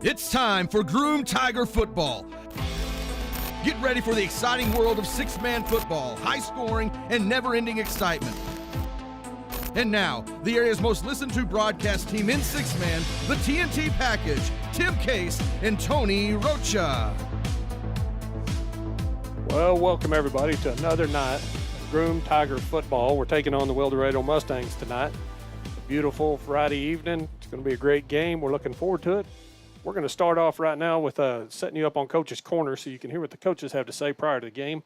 It's time for Groom Tiger Football. Get ready for the exciting world of six-man football, high scoring, and never-ending excitement. And now, the area's most listened-to broadcast team in six-man, the TNT Package, Tim Case and Tony Rocha. Well, welcome everybody to another night of Groom Tiger Football. We're taking on the Wildorado Mustangs tonight. A beautiful Friday evening. It's going to be a great game. We're looking forward to it. We're going to start off right now with setting you up on Coach's Corner so you can hear what the coaches have to say prior to the game,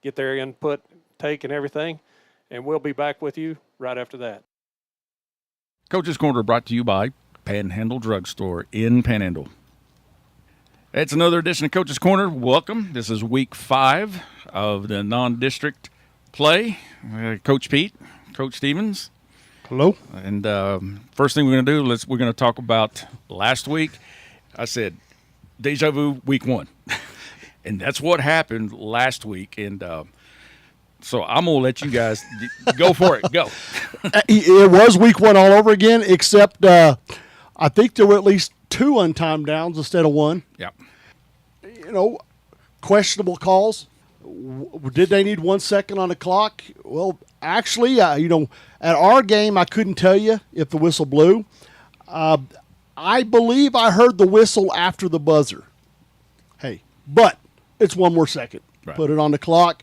get their input, take, and everything, and we'll be back with you right after that. Coach's Corner brought to you by Panhandle Drugstore in Panhandle. It's another edition of Coach's Corner. Welcome. This is week 5 of the non-district play. Coach Pete, Coach Stevens. Hello. And first thing we're going to do, we're going to talk about last week. I said, deja vu week 1. And that's what happened last week. And so I'm going to let you guys go for it. Go. It was week 1 all over again, except I think there were at least 2 untimed downs instead of 1. Yeah. You know, questionable calls. Did they need 1 second on the clock? Well, actually, at our game, I couldn't tell you if the whistle blew. I believe I heard the whistle after the buzzer. Hey, but it's 1 more second. Right. Put it on the clock.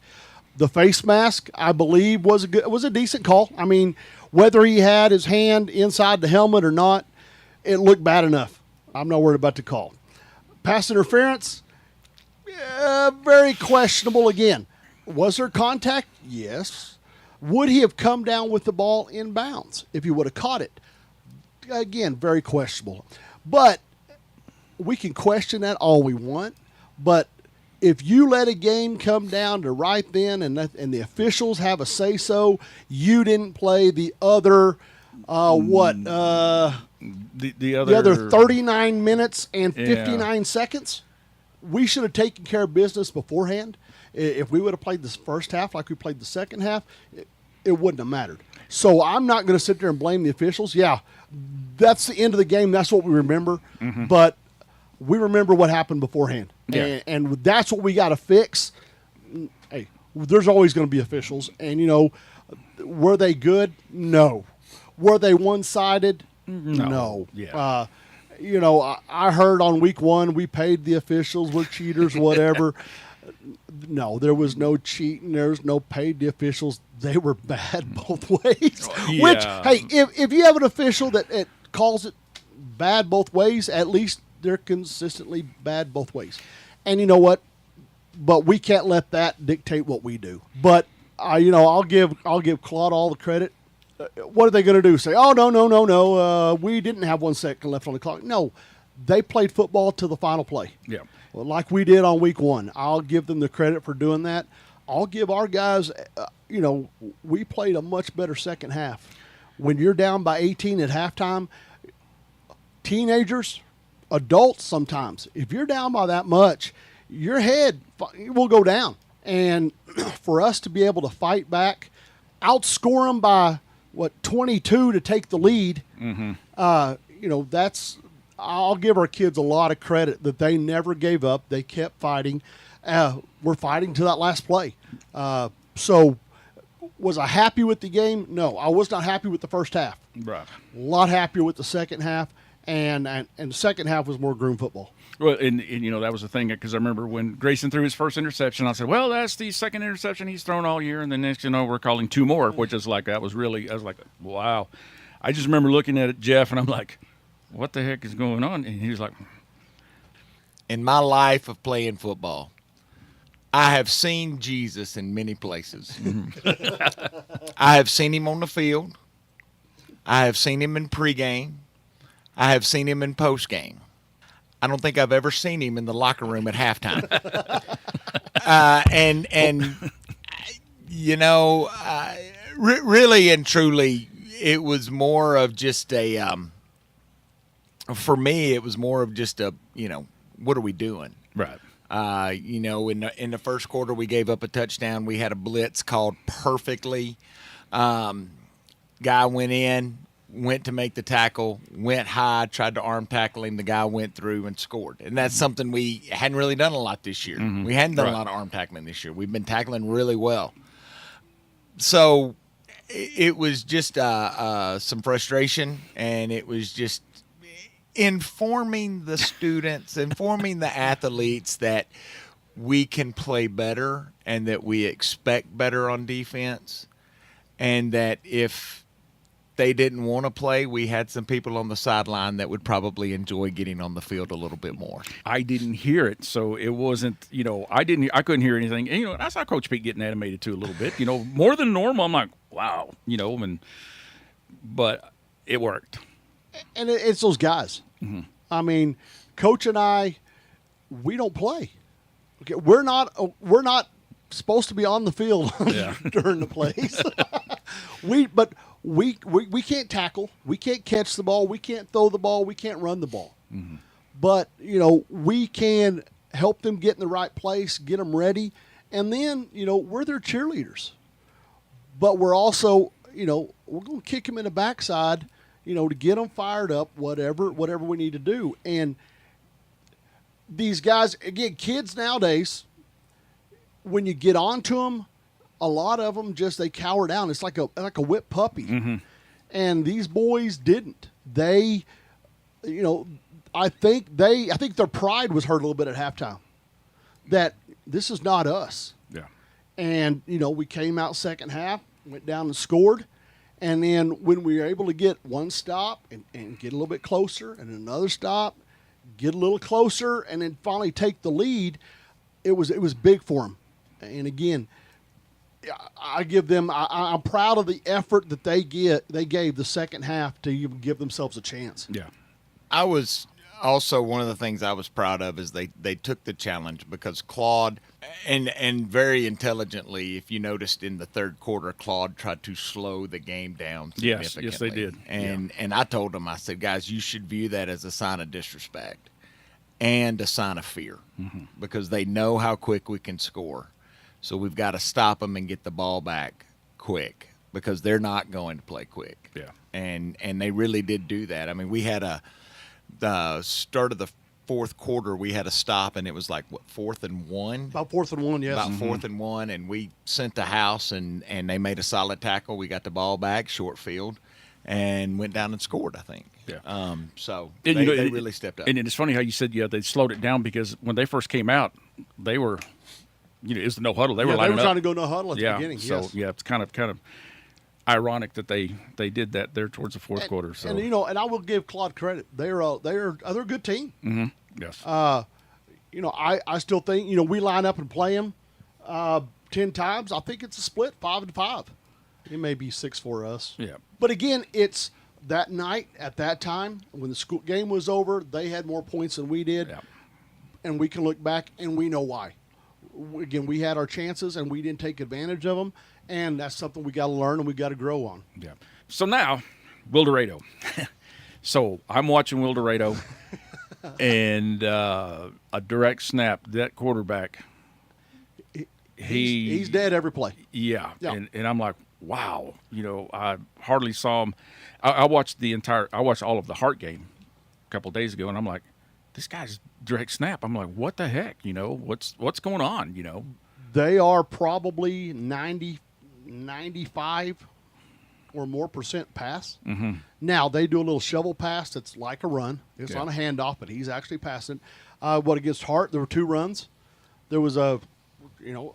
The face mask, I believe, was a decent call. I mean, whether he had his hand inside the helmet or not, it looked bad enough. I'm not worried about the call. Pass interference, very questionable again. Was there contact? Yes. Would he have come down with the ball in bounds if he would have caught it? Again, very questionable. But we can question that all we want. But if you let a game come down to right then and the officials have a say-so, you didn't play the other, the other 39 minutes and 59 seconds, we should have taken care of business beforehand. If we would have played this first half like we played the second half, it wouldn't have mattered. So I'm not going to sit there and blame the officials. Yeah, that's the end of the game. That's what we remember. Mm-hmm. But we remember what happened beforehand. Yeah. And that's what we got to fix. Hey, there's always going to be officials. And, were they good? No. Were they one-sided? No. Yeah. I heard on week 1 we paid the officials, we're cheaters, whatever. No, there was no cheating. There was no paid the officials. They were bad both ways. Yeah. Which, hey, if you have an official that calls it bad both ways, at least they're consistently bad both ways. And you know what? But we can't let that dictate what we do. But I'll give Claude all the credit. What are they going to do? Say, oh, no, we didn't have 1 second left on the clock. No, they played football to the final play. Yeah. Well, like we did on week 1. I'll give them the credit for doing that. I'll give our guys, we played a much better second half. When you're down by 18 at halftime, teenagers, adults sometimes, if you're down by that much, your head will go down. And for us to be able to fight back, outscore them by, 22 to take the lead, mm-hmm. I'll give our kids a lot of credit that they never gave up. They kept fighting. We're fighting to that last play. So was I happy with the game? No, I was not happy with the first half. Right. A lot happier with the second half, and the second half was more Groom football. Well, and that was the thing, because I remember when Grayson threw his first interception, I said, well, that's the second interception he's thrown all year, and then next we're calling 2 more, which is like, I was like, wow. I just remember looking at it, Jeff, and I'm like, what the heck is going on? And he was like, in my life of playing football, I have seen Jesus in many places. I have seen him on the field. I have seen him in pregame. I have seen him in postgame. I don't think I've ever seen him in the locker room at halftime. Really and truly, it was more of just a for me, it was more of just a, what are we doing? right. In the first quarter, we gave up a touchdown. We had a blitz called perfectly. Guy went in, went to make the tackle, went high, tried to arm tackle him. The guy went through and scored. And that's something we hadn't really done a lot this year. We hadn't done a lot of arm tackling this year. We've been tackling really well. So it was just some frustration, and it was just informing the students, informing the athletes that we can play better and that we expect better on defense, and that if they didn't want to play, we had some people on the sideline that would probably enjoy getting on the field a little bit more. I didn't hear it, so it wasn't, I couldn't hear anything. And, I saw Coach Pete getting animated too a little bit, more than normal. I'm like, wow, but it worked. And it's those guys. Mm-hmm. I mean, Coach and I, we don't play. Okay, we're not supposed to be on the field during the plays. We can't tackle. We can't catch the ball. We can't throw the ball. We can't run the ball. Mm-hmm. But, we can help them get in the right place, get them ready. And then, we're their cheerleaders. But we're also, we're going to kick them in the backside, to get them fired up, whatever we need to do. And these guys, again, kids nowadays, when you get onto them, a lot of them they cower down. It's like a whipped puppy. Mm-hmm. And these boys didn't. They, I think their pride was hurt a little bit at halftime. That this is not us. Yeah. And, we came out second half, went down and scored. And then when we were able to get one stop and get a little bit closer and another stop, get a little closer, and then finally take the lead, it was big for them. And again, I give them. I'm proud of the effort that they gave the second half to even give themselves a chance. Yeah. I was also, one of the things I was proud of is they took the challenge, because Claude, and very intelligently, if you noticed in the third quarter, Claude tried to slow the game down significantly. Yes, they did. And I told them, I said, guys, you should view that as a sign of disrespect and a sign of fear, because they know how quick we can score. So we've got to stop them and get the ball back quick, because they're not going to play quick. Yeah. And they really did do that. I mean, we had the start of the fourth quarter, we had a stop, and it was like, what, 4th and 1? About 4th and 1, yes. About 4th and 1, and we sent the house, and they made a solid tackle. We got the ball back, short field, and went down and scored, I think. Yeah. So And they really stepped up. And it's funny how you said, they slowed it down, because when they first came out, they were, it was the no huddle. They were lining up. trying to go no huddle at the beginning. So yes. it's kind of ironic that they did that there towards the fourth quarter. So and I will give Claude credit. They're a good team. Mm-hmm. Yes. I still think we line up and play them 10 times. I think it's a split 5-5. It may be 6 for us. Yeah. But again, it's that night at that time when the school game was over. They had more points than we did, and we can look back and we know why. Again, we had our chances and we didn't take advantage of them, and that's something we got to learn and we got to grow on. Yeah. So now, Wildorado. So I'm watching Wildorado, and a direct snap. That quarterback, he's dead every play. Yeah. And I'm like, wow. I hardly saw him. I watched all of the Hart game a couple of days ago, and I'm like, this guy's direct snap. I'm like, what the heck? What's going on? They are probably 95 or more percent pass. Mm-hmm. Now, they do a little shovel pass that's like a run. It's on a handoff, but he's actually passing. Against Hart, there were 2 runs. There was a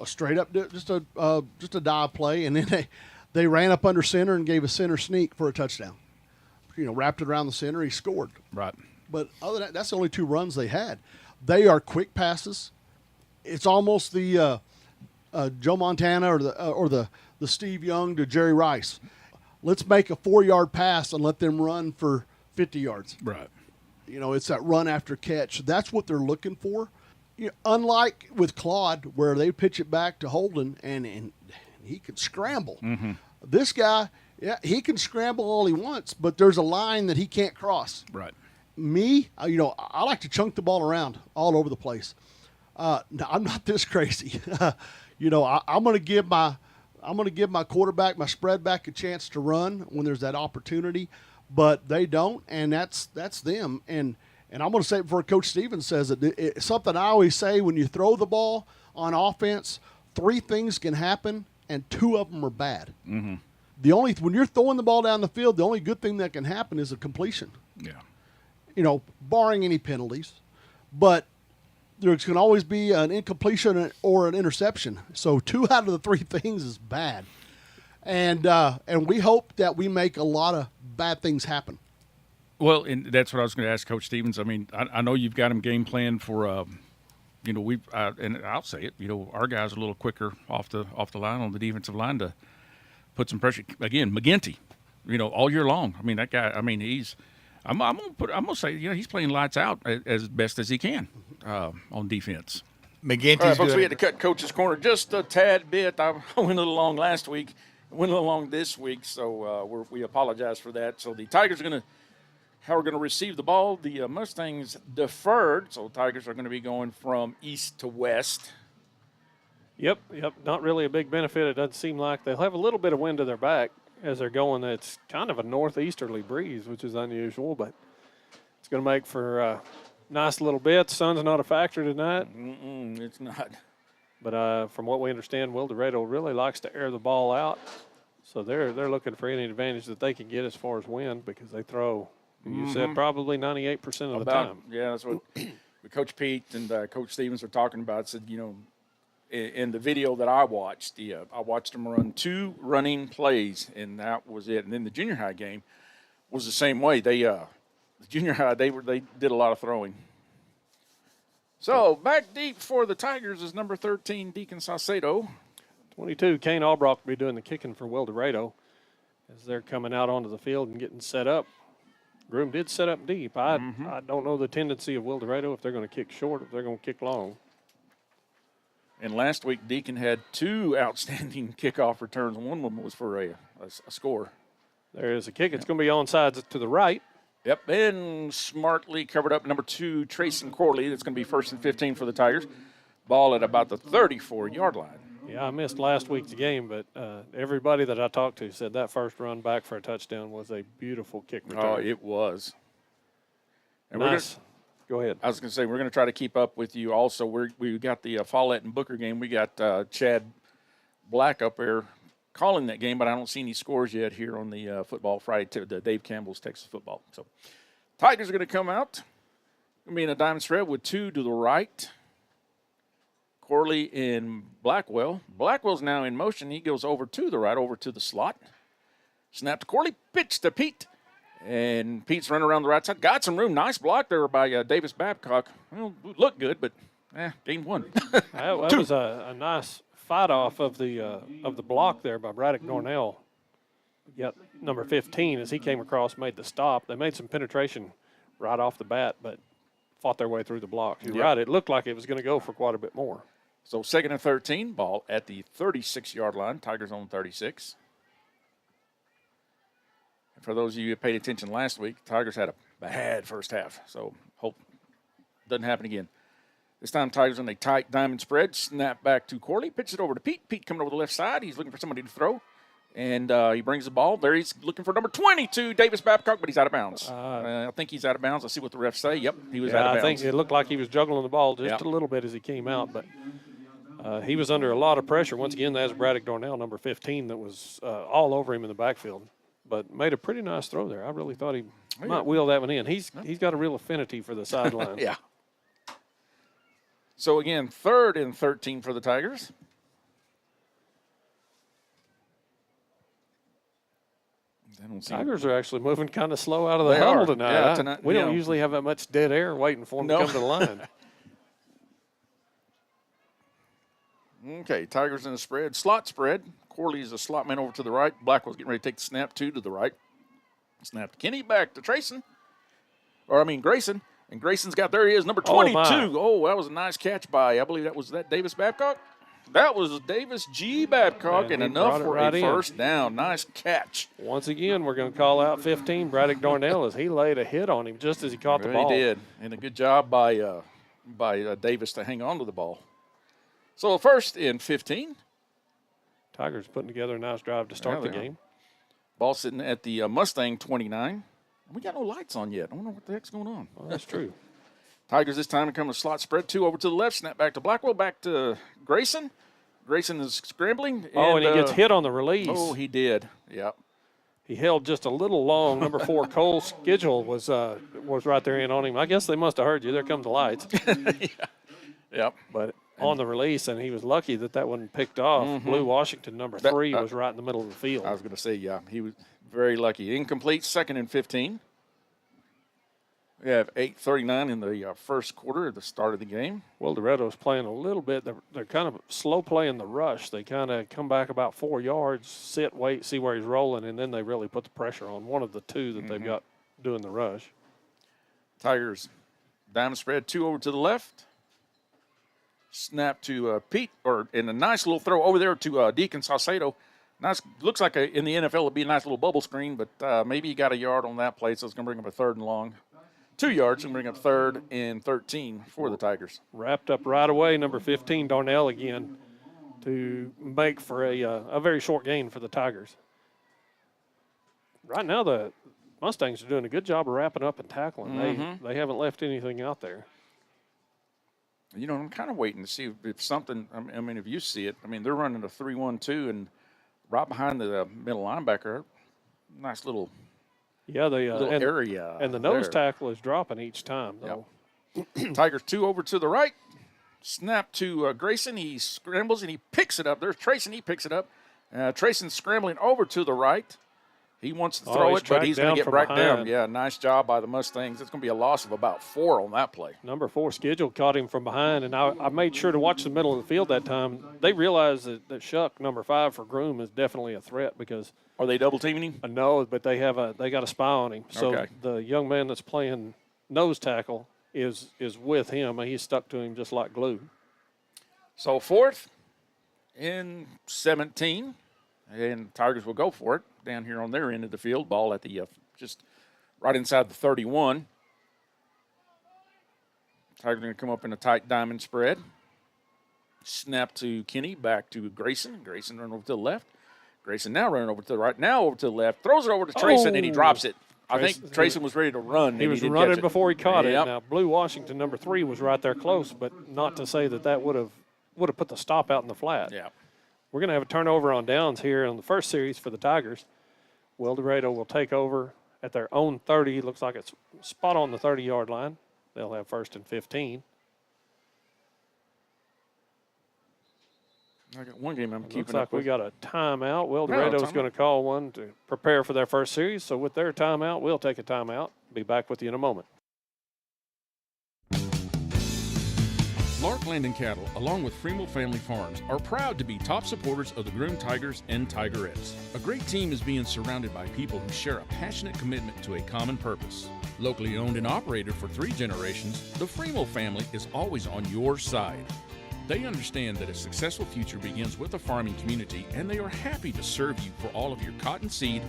straight up, just a dive play, and then they ran up under center and gave a center sneak for a touchdown. Wrapped it around the center, he scored. Right. But other than that, that's the only 2 runs they had. They are quick passes. It's almost the Joe Montana or the Steve Young to Jerry Rice. Let's make a 4-yard pass and let them run for 50 yards. Right. It's that run after catch. That's what they're looking for. Unlike with Claude, where they pitch it back to Holden and he can scramble. Mm-hmm. This guy, he can scramble all he wants, but there's a line that he can't cross. Right. Me, I like to chunk the ball around all over the place. No, I'm not this crazy. I'm going to give my quarterback, my spread back, a chance to run when there's that opportunity. but they don't, and that's them. And I'm going to say it before Coach Stevens says it. It's something I always say: when you throw the ball on offense, 3 things can happen, and 2 of them are bad. Mm-hmm. When you're throwing the ball down the field, the only good thing that can happen is a completion. Yeah. Barring any penalties, but there can always be an incompletion or an interception. So 2 out of the 3 things is bad. And we hope that we make a lot of bad things happen. Well, and that's what I was going to ask Coach Stevens. I mean, I know you've got him game plan for, and I'll say it. Our guys are a little quicker off the line on the defensive line to put some pressure. Again, McGinty, all year long. I mean, that guy. I mean, I'm gonna say, he's playing lights out as best as he can on defense. McGinty's All right, folks, good. we had to cut Coach's Corner just a tad bit. I went a little long last week, went a little long this week, so we apologize for that. So the Tigers are going to receive the ball. The Mustangs deferred, so Tigers are going to be going from east to west. Yep. Not really a big benefit. It doesn't seem like they'll have a little bit of wind to their back as they're going. It's kind of a northeasterly breeze, which is unusual, but it's going to make for nice little bit. Sun's not a factor tonight. It's not. But from what we understand, Wildorado really likes to air the ball out. So they're looking for any advantage that they can get as far as wind, because they throw, you said, probably 98% of the time. Yeah, that's what Coach Pete and Coach Stevens were talking about. Said, in the video that I watched, I watched them run 2 running plays, and that was it. And then the junior high game was the same way. The junior high, they did a lot of throwing. So back deep for the Tigers is number 13, Deacon Saucedo. 22, Kane Albrock will be doing the kicking for Wildorado as they're coming out onto the field and getting set up. Groom did set up deep. I don't know the tendency of Wildorado, if they're going to kick short, if they're going to kick long. And last week, Deacon had 2 outstanding kickoff returns, and one of them was for a score. There is a kick. It's going to be onside to the right. Yep, and smartly covered up number 2, Trayson Corley. That's going to be 1st and 15 for the Tigers. Ball at about the 34-yard line. Yeah, I missed last week's game, but everybody that I talked to said that first run back for a touchdown was a beautiful kick return. Oh, it was. And nice. Go ahead. I was going to say, we're going to try to keep up with you also. We got the Follett and Booker game. We got Chad Black up there calling that game, but I don't see any scores yet here on the Football Friday, the Dave Campbell's Texas Football. So Tigers are going to come out. Going to be in a diamond spread with 2 to the right. Corley and Blackwell. Blackwell's now in motion. He goes over to the right, over to the slot. Snap to Corley, pitch to Pete. And Pete's running around the right side. Got some room. Nice block there by Davis Babcock. Well, looked good, but gained 1. That was a nice fight off of the block there by Braddock Dornell. Yep, number 15, as he came across, made the stop. They made some penetration right off the bat, but fought their way through the block. You're right. It looked like it was going to go for quite a bit more. So 2nd and 13, ball at the 36-yard line. Tigers on 36. And for those of you who paid attention last week, Tigers had a bad first half. So hope it doesn't happen again. This time Tigers on a tight diamond spread. Snap back to Corley. Pitch it over to Pete. Pete coming over the left side. He's looking for somebody to throw. And he brings the ball. There he's looking for number 22, Davis Babcock, but he's out of bounds. I think he's out of bounds. Let's see what the refs say. Yep, he was out of bounds. I think it looked like he was juggling the ball just a little bit as he came out, but he was under a lot of pressure. Once again, that's Braddock Dornell, number 15, that was all over him in the backfield, but made a pretty nice throw there. I really thought he might wheel that one in. He's got a real affinity for the sideline. Yeah. So, again, 3rd and 13 for the Tigers. Tigers are actually moving kind of slow out of the huddle tonight. Yeah, we don't usually have that much dead air waiting for them to come to the line. Okay, Tigers in the spread. Slot spread. Corley's a slot man over to the right. Blackwell's getting ready to take the snap, 2 to the right. Snap to Kenny, back to Grayson. And Grayson's got, there he is, number 22. Oh, that was a nice catch by, I believe that was Davis Babcock? That was Davis G. Babcock, and enough for a first down. Nice catch. Once again, we're going to call out 15, Braddock Dornell, as he laid a hit on him just as he caught the ball. He did, and a good job by Davis to hang on to the ball. So 1st and 15. Tigers putting together a nice drive to start the game. Ball sitting at the Mustang 29. We got no lights on yet. I wonder what the heck's going on. Well, that's true. Tigers this time become a slot spread. 2 over to the left. Snap back to Blackwell. Back to Grayson. Grayson is scrambling. And he gets hit on the release. Oh, he did. Yep. He held just a little long. Number 4, Cole Schedule, was right there in on him. I guess they must have heard you. There come the lights. Yeah. Yep. But on the release, and he was lucky that wasn't picked off. Blue Washington, number 3, was right in the middle of the field. I was going to say, yeah, he was very lucky. Incomplete, 2nd and 15. We have 8:39 in the first quarter at the start of the game. Wildorado's playing a little bit. They're kind of slow playing the rush. They kind of come back about 4 yards, sit, wait, see where he's rolling, and then they really put the pressure on one of the 2 that they've got doing the rush. Tigers diamond spread, 2 over to the left. Snap to Pete, and a nice little throw over there to Deacon Saucedo. Nice, looks like in the NFL it'd be a nice little bubble screen, but maybe he got a yard on that play, so it's going to bring up a 3rd and long. 2 yards and bring up 3rd and 13 for the Tigers. Wrapped up right away, number 15, Darnell again, to make for a very short gain for the Tigers. Right now, the Mustangs are doing a good job of wrapping up and tackling. They haven't left anything out there. You know, I'm kind of waiting to see if something, I mean, if you see it, I mean, they're running a 3-1-2, and right behind the middle linebacker, nice little area. And the nose tackle is dropping each time, though. Yep. Tigers 2 over to the right. Snap to Grayson. He scrambles and he picks it up. There's Trayson. He picks it up. Trayson scrambling over to the right. He wants to throw it, but he's going to get right down. Yeah, nice job by the Mustangs. It's going to be a loss of about 4 on that play. Number 4, Schedule, caught him from behind, and I made sure to watch the middle of the field that time. They realized that Shuck, number 5 for Groom, is definitely a threat because – are they double teaming him? No, but they got a spy on him. So okay. The young man that's playing nose tackle is with him, and he's stuck to him just like glue. So 4th and 17, and Tigers will go for it down here on their end of the field. Ball at the just right inside the 31. Tigers are going to come up in a tight diamond spread. Snap to Kenny, back to Grayson. Grayson running over to the left. Grayson now running over to the right, now over to the left, throws it over to Trayson, and he drops it. I think Trayson was ready to run. He was running before he caught it. Now, Blue Washington, number 3, was right there close, but not to say that would have put the stop out in the flat. Yeah. We're going to have a turnover on downs here on the first series for the Tigers. Wildorado will take over at their own 30. Looks like it's spot on the 30-yard line. They'll have 1st and 15. I got one game I'm keeping Looks like up with. we got a timeout. Wildorado's going to call one to prepare for their first series. So with their timeout, we'll take a timeout. Be back with you in a moment. Lark Land and Cattle, along with Fremel Family Farms, are proud to be top supporters of the Groom Tigers and Tigerettes. A great team is being surrounded by people who share a passionate commitment to a common purpose. Locally owned and operated for 3 generations, the Fremel family is always on your side. They understand that a successful future begins with a farming community, and they are happy to serve you for all of your cotton seed,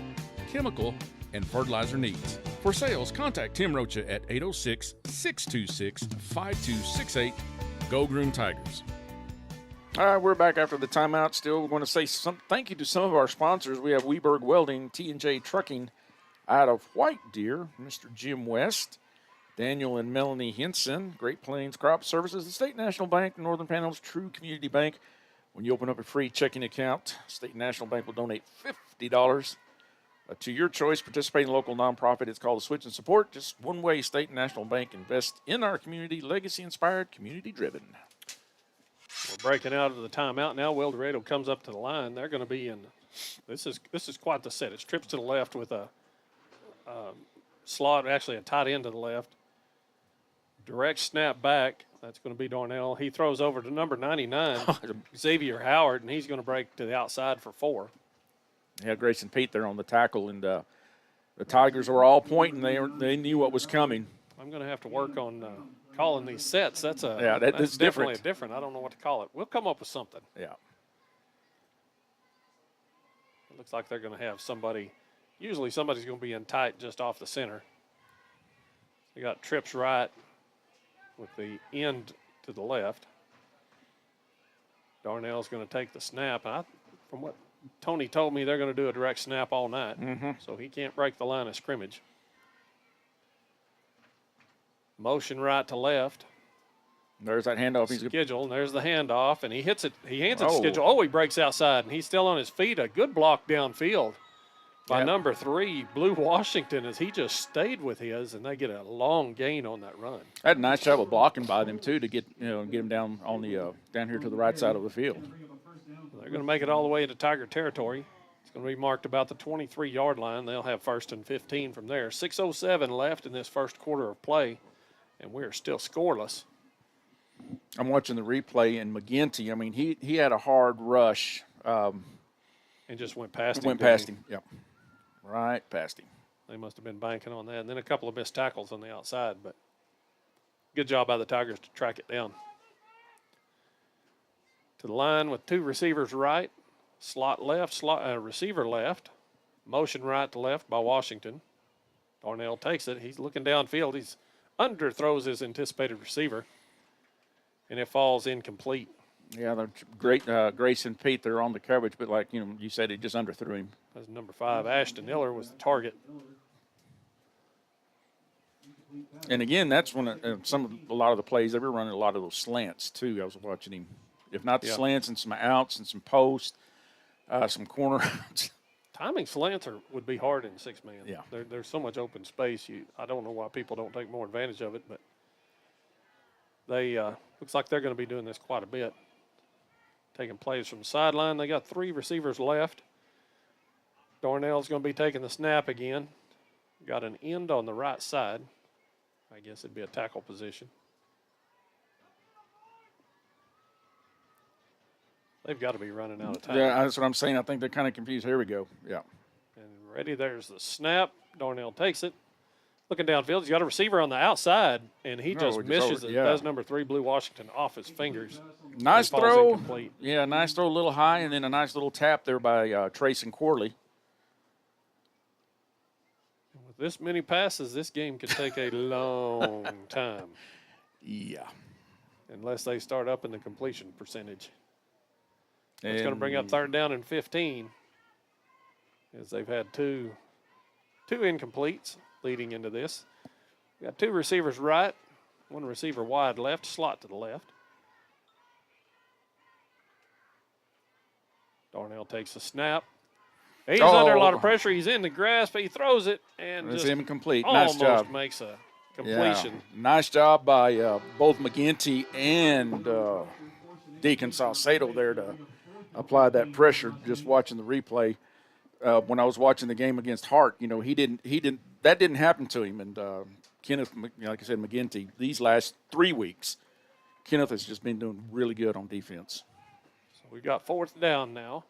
chemical, and fertilizer needs. For sales, contact Tim Rocha at 806-626-5268. Go Groom Tigers. All right, we're back after the timeout. Still, we're going to say thank you to some of our sponsors. We have Weberg Welding, T&J Trucking out of White Deer, Mr. Jim West, Daniel and Melanie Henson, Great Plains Crop Services, the State National Bank, Northern Panhandle's True Community Bank. When you open up a free checking account, State National Bank will donate $50 to your choice. Participating local nonprofit. It's called the Switch and Support. Just one way State National Bank invests in our community, legacy-inspired, community-driven. We're breaking out of the timeout now. Wildorado comes up to the line. They're going to be in. This is quite the set. It's trips to the left with a slot, actually a tight end to the left. Direct snap back. That's going to be Darnell. He throws over to number 99, Xavier Howard, and he's going to break to the outside for 4. Yeah, Grayson Pete there on the tackle, and the Tigers were all pointing. They knew what was coming. I'm going to have to work on calling these sets. That's that's definitely different. I don't know what to call it. We'll come up with something. Yeah. It looks like they're going to have somebody. Usually somebody's going to be in tight just off the center. They got trips right with the end to the left. Darnell's going to take the snap. From what Tony told me, they're going to do a direct snap all night, so he can't break the line of scrimmage. Motion right to left. There's that handoff. He's Schedule, and there's the handoff, and he hits it. He hands it to Oh. Schedule. Oh, he breaks outside, and he's still on his feet. A good block downfield by Yep. number 3, Blue Washington, as he just stayed with his, and they get a long gain on that run. had a nice job of blocking by them too to get him down on the down here to the right side of the field. They're going to make it all the way into Tiger territory. It's going to be marked about the 23-yard line. They'll have 1st and 15 from there. 6:07 left in this first quarter of play, and we're still scoreless. I'm watching the replay, and McGinty, I mean, he had a hard rush. And just went past him. Went past him. Yep. Right past him. They must have been banking on that. And then a couple of missed tackles on the outside, but good job by the Tigers to track it down. To the line with 2 receivers right, slot left, receiver left, motion right to left by Washington. Darnell takes it. He's looking downfield. He's underthrows his anticipated receiver, and it falls incomplete. Yeah, they're great. Grace and Pete, they're on the coverage, but like you said, it just underthrew him. As number 5, Ashton Miller, was the target. And again, that's when a lot of the plays they were running a lot of those slants too. I was watching him. If not the slants and some outs and some posts, some corner routes. Timing slants would be hard in 6-man. Yeah. There's so much open space. I don't know why people don't take more advantage of it, but they looks like they're going to be doing this quite a bit. Taking plays from the sideline. They got 3 receivers left. Darnell's going to be taking the snap again. Got an end on the right side. I guess it'd be a tackle position. They've got to be running out of time. Yeah, that's what I'm saying. I think they're kind of confused. Here we go. Yeah. And ready, there's the snap. Darnell takes it. Looking downfield, he's got a receiver on the outside, and he just misses it. That's number 3, Blue Washington, off his fingers. Nice falls throw. incomplete. Yeah, nice throw a little high, and then a nice little tap there by Trace and Corley. With this many passes, this game could take a long time. Yeah. Unless they start up in the completion percentage. It's going to bring up 3rd down and 15, as they've had two incompletes leading into this. We got 2 receivers right, 1 receiver wide left, slot to the left. Darnell takes a snap. He's under a lot of pressure. He's in the grasp. He throws it and It's just incomplete. Nice almost job. makes a completion. Yeah. Nice job by both McGinty and Deacon Salcedo there to apply that pressure. Just watching the replay, when I was watching the game against Hart, that didn't happen to him. And Kenneth, like I said, McGinty, these last 3 weeks, Kenneth has just been doing really good on defense. So we got 4th down now.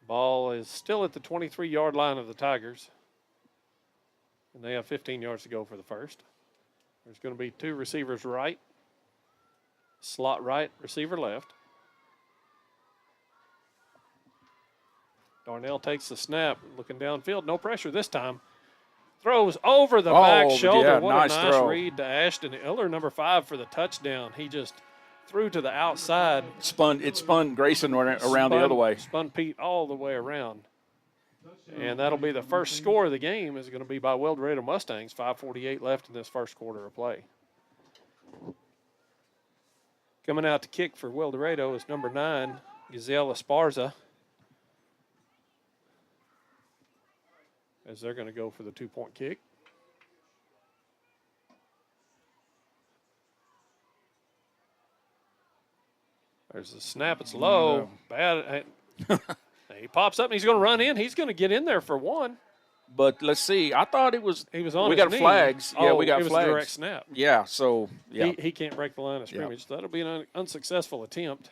Ball is still at the 23-yard line of the Tigers. And they have 15 yards to go for the first. There's going to be 2 receivers right. Slot right, receiver left. Darnell takes the snap, looking downfield. No pressure this time. Throws over the back shoulder. Yeah, what nice a nice throw. read to Ashton Miller, number 5, for the touchdown. He just threw to the outside. It spun Grayson around the other way. Spun Pete all the way around. And that'll be the first score of the game. Is going to be by Wildorado Mustangs. 5:48 left in this first quarter of play. Coming out to kick for Wildorado is number 9, Gazelle Esparza. As they're going to go for the 2-point kick. There's the snap. It's low. Bad. He pops up and he's going to run in. He's going to get in there for 1. But let's see. I thought it was. He was on. We his got knee. flags. Yeah, we got it was flags. a direct snap. Yeah. So yeah. He can't break the line of scrimmage. That'll be an unsuccessful attempt.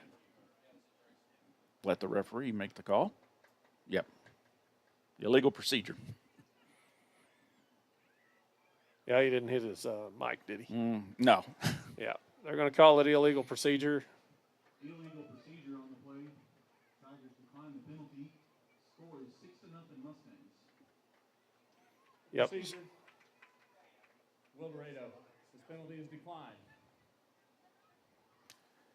Let the referee make the call. Yep. Illegal procedure. Yeah, he didn't hit his mic, did he? No. Yeah, they're going to call it illegal procedure. Illegal procedure on the play. Tigers decline the penalty. Score is 6-0 Mustangs. Yep. Procedure. Wildorado. This penalty is declined.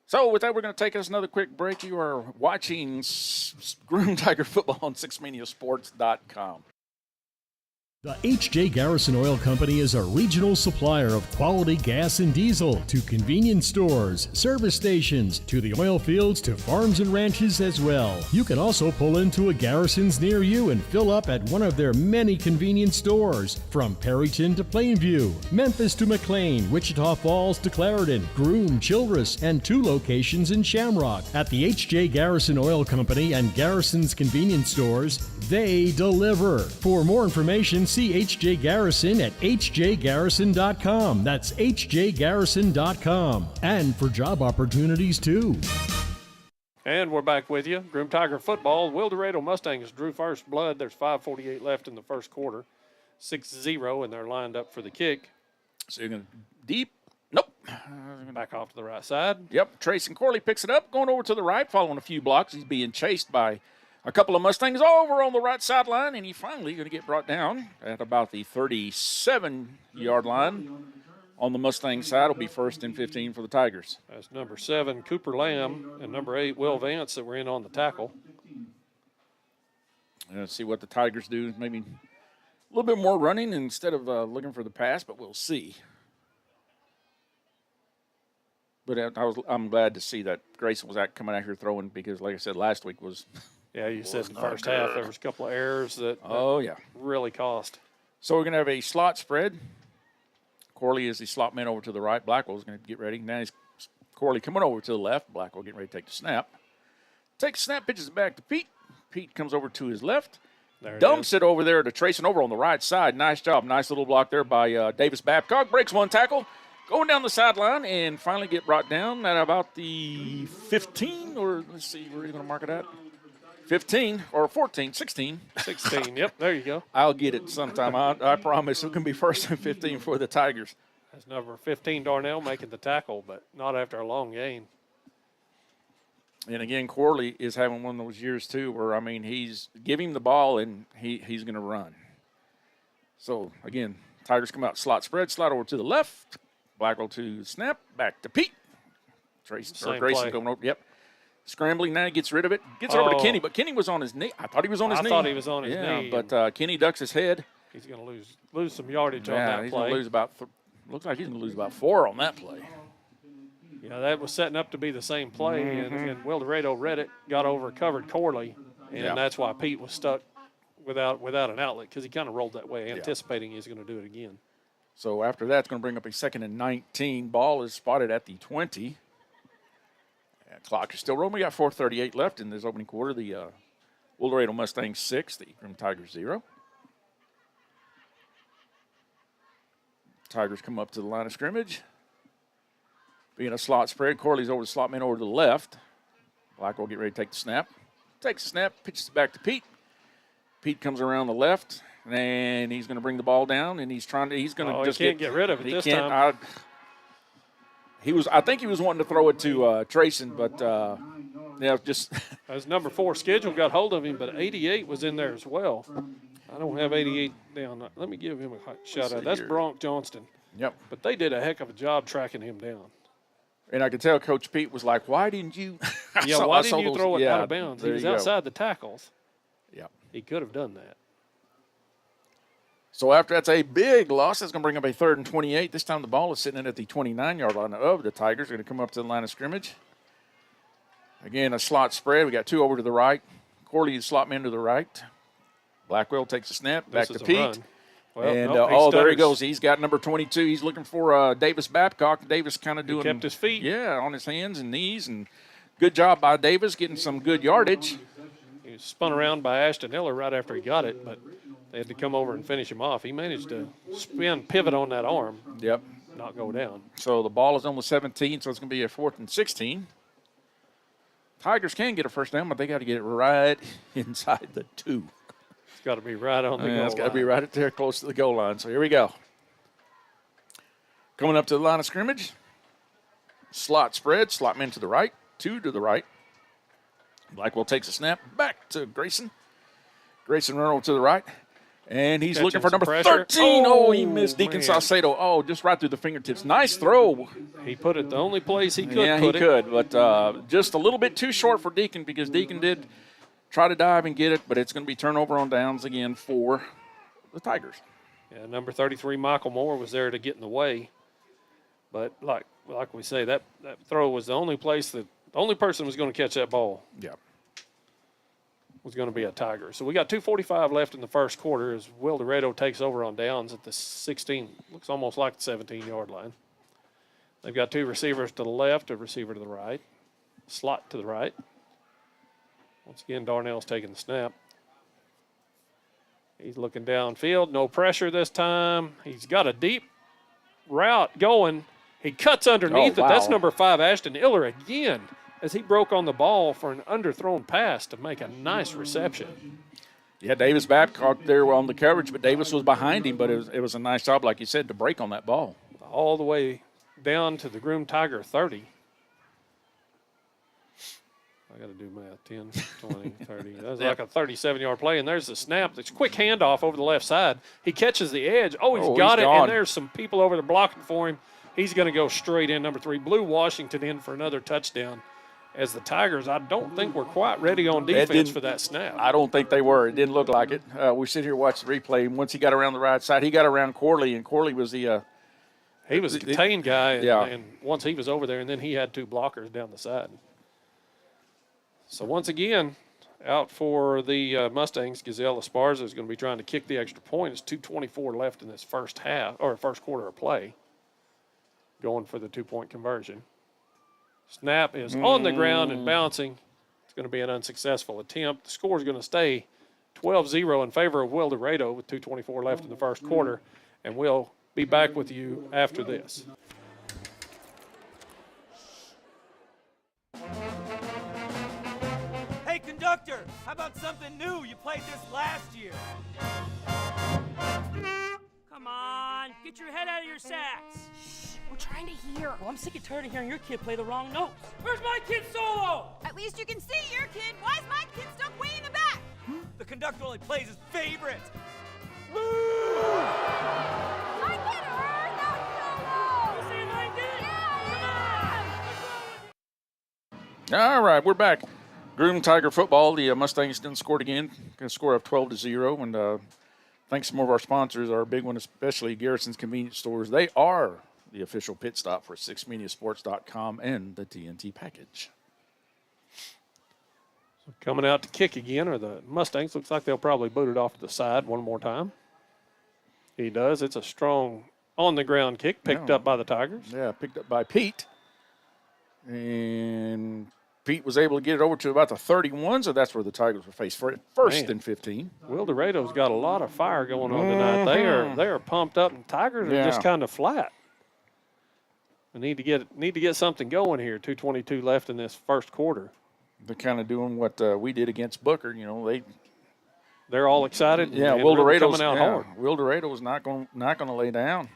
So with that, we're going to take us another quick break. You are watching Groom Tiger Football on 6maniasports.com. The H.J. Garrison Oil Company is a regional supplier of quality gas and diesel to convenience stores, service stations, to the oil fields, to farms and ranches as well. You can also pull into a Garrison's near you and fill up at one of their many convenience stores, from Perryton to Plainview, Memphis to McLean, Wichita Falls to Clarendon, Groom, Childress, and 2 locations in Shamrock. At the H.J. Garrison Oil Company and Garrison's convenience stores, they deliver. For more information, see H.J. Garrison at hjgarrison.com. That's hjgarrison.com. And for job opportunities, too. And we're back with you. Groom Tiger football. Wildorado Mustangs drew first blood. There's 5:48 left in the first quarter. 6-0, and they're lined up for the kick. So you're going to deep. Nope. Back off to the right side. Yep. Trace and Corley picks it up, going over to the right, following a few blocks. He's being chased by a couple of Mustangs over on the right sideline, and he finally going to get brought down at about the 37-yard line. On the Mustang side, will be 1st and 15 for the Tigers. That's number 7, Cooper Lamb, and number 8, Will Vance, that were in on the tackle. Let's see what the Tigers do. Maybe a little bit more running instead of looking for the pass, but we'll see. But I'm glad to see that Grayson was coming out here throwing because, like I said, last week was – yeah, you said in the first half there was a couple of errors that really cost. So we're going to have a slot spread. Corley is the slot man over to the right. Blackwell's going to get ready. Now he's Corley coming over to the left. Blackwell getting ready to take the snap. Takes the snap, pitches it back to Pete. Pete comes over to his left. Dumps it over there to Tracing over on the right side. Nice job. Nice little block there by Davis Babcock. Breaks one tackle. Going down the sideline and finally get brought down at about the 15, or let's see, where are you going to mark it at? 15 or 14, 16. 16, yep, there you go. I'll get it sometime. I promise it can be 1st and 15 for the Tigers. That's number 15, Darnell, making the tackle, but not after a long gain. And again, Corley is having one of those years too where, I mean, he's giving him the ball and he's going to run. So, again, Tigers come out, slot spread, slide over to the left. Blackwell to snap, back to Pete. Grayson going over, yep. Scrambling now, gets rid of it. Gets it over to Kenny, but Kenny was on his knee. I thought he was on his knee. I thought he was on his knee. But Kenny ducks his head. He's going to lose some yardage on that play. He's going to lose about looks like he's going to lose about 4 on that play. Yeah, that was setting up to be the same play, and Wildorado read it, got over, covered Corley, and that's why Pete was stuck without an outlet because he kind of rolled that way, anticipating he's going to do it again. So after that, it's going to bring up a 2nd and 19. Ball is spotted at the 20. Clock is still rolling. We got 4:38 left in this opening quarter. The Wildorado Mustangs 6, the Groom Tigers 0. Tigers come up to the line of scrimmage. Being a slot spread, Corley's over the slot man over to the left. Blackwell get ready to take the snap. Takes the snap, pitches it back to Pete. Pete comes around the left, and he's going to bring the ball down, and he's going to he can't get rid of it this time. I think he was wanting to throw it to Trayson, but just as number 4 schedule got hold of him, but 88 was in there as well. I don't have 88 down. Let me give him a shout out. That's Bronk Johnston. Yep. But they did a heck of a job tracking him down. And I could tell Coach Pete was like, "Why didn't you?" Why didn't you throw it out of bounds? He was outside the tackles. Yep. He could have done that. So after that's a big loss, that's going to bring up a 3rd and 28. This time the ball is sitting in at the 29-yard line of the Tigers. Going to come up to the line of scrimmage. Again, a slot spread. We got 2 over to the right. Corley is slot man to the right. Blackwell takes a snap, back to Pete. Well, and, there he goes. He's got number 22. He's looking for Davis Babcock. Davis kind of doing – kept his feet. Yeah, on his hands and knees. And good job by Davis getting some good yardage. He was spun around by Ashton Miller right after he got it, but they had to come over and finish him off. He managed to pivot on that arm. Yep. Not go down. So the ball is on the 17, so it's going to be a 4th and 16. Tigers can get a first down, but they got to get it right inside the 2. It's got to be right on the goal line. It's got to be right up there close to the goal line. So here we go. Coming up to the line of scrimmage. Slot spread. Slot man to the right. 2 to the right. Blackwell takes a snap. Back to Grayson. Grayson run over to the right. And he's looking for number 13. Oh, he missed Deacon Saucedo. Oh, just right through the fingertips. Nice throw. He put it the only place he could put it. Yeah, he could, but just a little bit too short for Deacon because Deacon did try to dive and get it, but it's going to be turnover on downs again for the Tigers. Yeah, number 33, Michael Moore, was there to get in the way. But like we say, that throw was the only person was going to catch that ball. Yeah. Was going to be a Tiger. So we got 2:45 left in the first quarter as Wildorado takes over on downs at the 16, looks almost like the 17-yard line. They've got two receivers to the left, a receiver to the right, slot to the right. Once again, Darnell's taking the snap. He's looking downfield, no pressure this time. He's got a deep route going. He cuts underneath it. That's number 5, Ashton Iller again, as he broke on the ball for an underthrown pass to make a nice reception. Yeah, Davis Babcock there on the coverage, but Davis was behind him, but it was a nice job, like you said, to break on that ball. All the way down to the Groom Tiger 30. I got to do math. 10, 20, 30. That's like a 37-yard play, and there's the snap. It's a quick handoff over the left side. He catches the edge. Oh, he's got it, gone. And there's some people over there blocking for him. He's going to go straight in, number 3. Blue Washington in for another touchdown. As the Tigers, I don't think we're quite ready on defense for that snap. I don't think they were. It didn't look like it. We sit here watch the replay, and once he got around the right side, he got around Corley, and Corley was the he was the contained guy, yeah. And once he was over there, and then he had 2 blockers down the side. So once again, out for the Mustangs, Gazelle Esparza is going to be trying to kick the extra point. It's 2:24 left in this first quarter of play. Going for the 2-point conversion. Snap is on the ground and bouncing. It's going to be an unsuccessful attempt. The score is going to stay 12-0 in favor of Wildorado with 2:24 left in the first quarter. And we'll be back with you after this. Hey, conductor, how about something new? You played this last year. Come on, get your head out of your sacks. We're trying to hear. Well, I'm sick and tired of hearing your kid play the wrong notes. Where's my kid's solo? At least you can see your kid. Why is my kid stuck way in the back? The conductor only plays his favorite. My kid heard that solo. You saying I did? Yeah. All right, we're back. Groom Tiger football. The Mustangs done scored again. Going to score up 12-0. And thanks to some of our sponsors, our big one especially, Garrison's Convenience Stores. They are the official pit stop for sixmediasports.com and the TNT package. So coming out to kick again are the Mustangs. Looks like they'll probably boot it off to the side one more time. He does. It's a strong on-the-ground kick picked up by the Tigers. Yeah, picked up by Pete. And Pete was able to get it over to about the 31, so that's where the Tigers were faced for it. First and 15. Wildorado's got a lot of fire going on tonight. They are pumped up, and Tigers are just kind of flat. We need to get something going here. 2:22 left in this first quarter. They're kind of doing what we did against Booker. You know, they're all excited. Yeah, and Wildorado's coming out hard. Wildorado's not going to lay down.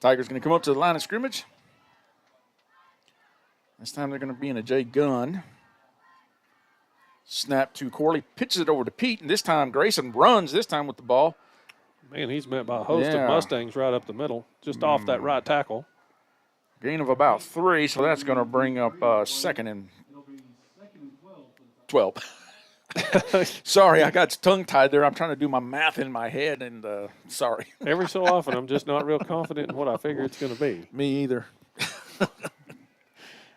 Tigers going to come up to the line of scrimmage. This time they're going to be in a J gun. Snap to Corley, pitches it over to Pete, and this time Grayson runs, this time with the ball. Man, he's met by a host of Mustangs right up the middle, just off that right tackle. Gain of about 3, so that's going to bring up second and 12. Sorry, I got tongue-tied there. I'm trying to do my math in my head, and sorry. Every so often, I'm just not real confident in what I figure it's going to be. Me either.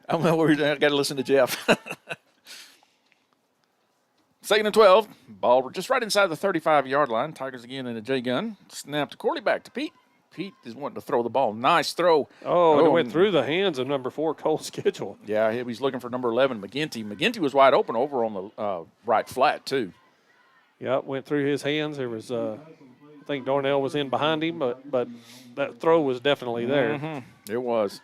I'm not worried. I got to listen to Jeff. Second and 12. Ball just right inside the 35-yard line. Tigers again in a J gun. Snap to Corley, back to Pete. Pete is wanting to throw the ball. Nice throw. Oh, it went through the hands of number 4, Cole Schedule. Yeah, he was looking for number 11, McGinty. McGinty was wide open over on the right flat, too. Yeah, it went through his hands. There was, I think Darnell was in behind him, but that throw was definitely there. Mm-hmm. It was.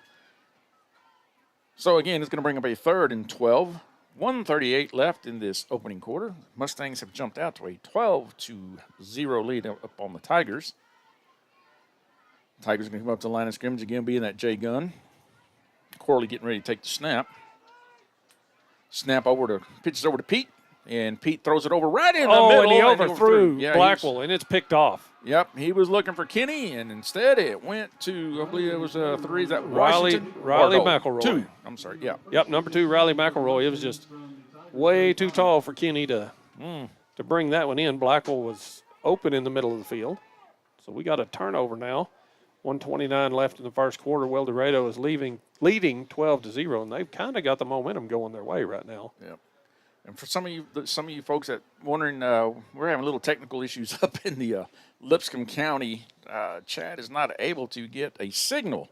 So, again, it's going to bring up a third and 12. 1:38 left in this opening quarter. Mustangs have jumped out to a 12-0 lead up on the Tigers. Tigers going to come up to the line of scrimmage again, being that J gun. Corley getting ready to take the snap. Pitches over to Pete, and Pete throws it over right in the middle. And he overthrew Blackwell, and it's picked off. Yep, he was looking for Kenny, and instead it went to, I believe it was 3. Is that Riley Washington? McElroy. 2. I'm sorry, yeah. Yep, number 2, Riley McElroy. It was just way too tall for Kenny to bring that one in. Blackwell was open in the middle of the field. So we got a turnover now. 1:29 left in the first quarter. Wildorado is leading 12-0, and they've kind of got the momentum going their way right now. Yep. And for some of you folks that wondering, we're having little technical issues up in the Lipscomb County. Chad is not able to get a signal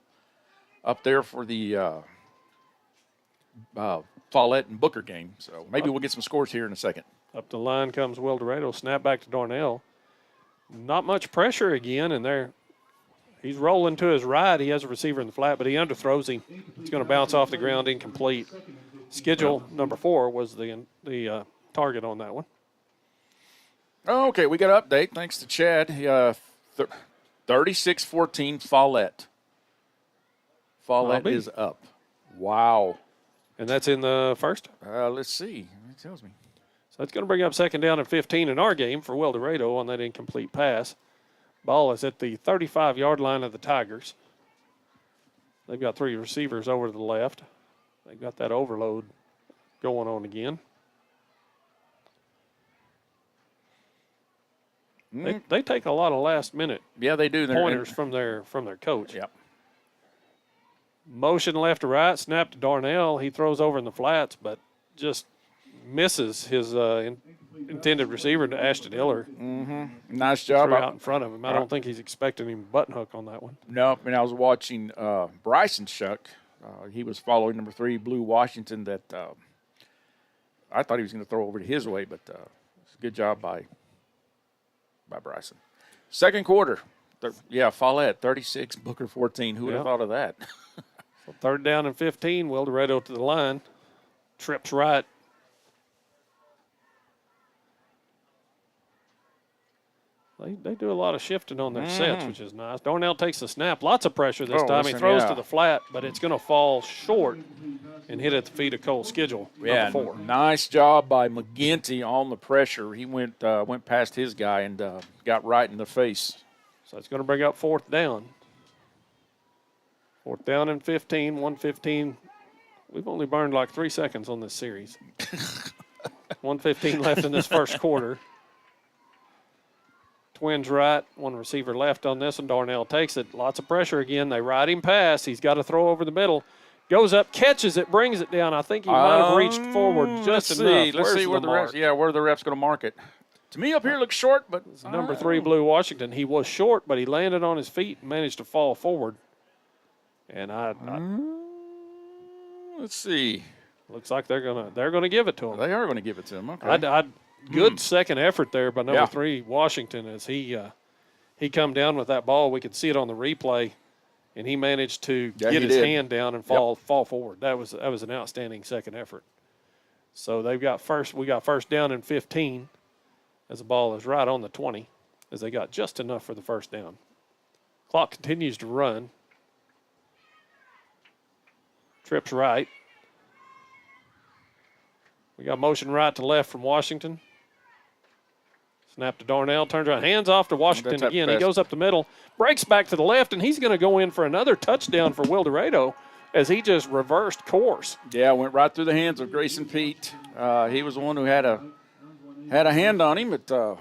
up there for the Follett and Booker game. So maybe we'll get some scores here in a second. Up the line comes Wildorado. Snap back to Darnell. Not much pressure again, and he's rolling to his right. He has a receiver in the flat, but he underthrows him. It's going to bounce off the ground, incomplete. Schedule number 4 was the target on that one. Okay, we got an update. Thanks to Chad. 36-14 Follett. Follett is up. Wow. And that's in the first? Let's see. It tells me. So it's going to bring up 2nd down and 15 in our game for Wildorado on that incomplete pass. Ball is at the 35-yard line of the Tigers. They've got 3 receivers over to the left. They've got that overload going on again. They take a lot of last-minute they do. Pointers from their coach. Yep. Motion left to right, snap to Darnell. He throws over in the flats, but just misses his intended receiver to Ashton Hiller. Nice job out in front of him. I don't think he's expecting him button hook on that one. No, and I was watching Bryson Shuck. He was following number 3, Blue Washington, that I thought he was going to throw over to his way, but it's a good job by Bryson. Second quarter, Follett 36, Booker 14. Who would have thought of that? So 3rd down and 15, Wildorado to the line. Trips right. They do a lot of shifting on their sets, which is nice. Darnell takes the snap. Lots of pressure this time. He throws to the flat, but it's going to fall short and hit at the feet of Cole Schedule, number 4. Nice job by McGinty on the pressure. He went past his guy and got right in the face. So it's going to bring up 4th down. 4th down and 15, 1:15. We've only burned like 3 seconds on this series. 1:15 left in this first quarter. Twins right, 1 receiver left on this, and Darnell takes it. Lots of pressure again. They ride him past. He's got to throw over the middle. Goes up, catches it, brings it down. I think he might have reached forward just enough. Let's see where the ref's. Yeah, where the ref's going to mark it. To me, up here looks short, but number 3, Blue Washington. He was short, but he landed on his feet and managed to fall forward. And let's see. Looks like they're gonna give it to him. They are going to give it to him. Okay. Good second effort there by number 3, Washington, as he come down with that ball. We could see it on the replay, and he managed to get his hand down and fall forward. That was an outstanding second effort. So we got 1st down and 15 as the ball is right on the 20, as they got just enough for the 1st down. Clock continues to run. Trips right. We got motion right to left from Washington. Snap to Darnell, turns around, hands off to Washington again. He goes up the middle, breaks back to the left, and he's going to go in for another touchdown for Wildorado as he just reversed course. Yeah, went right through the hands of Grayson Pete. He was the one who had a hand on him, but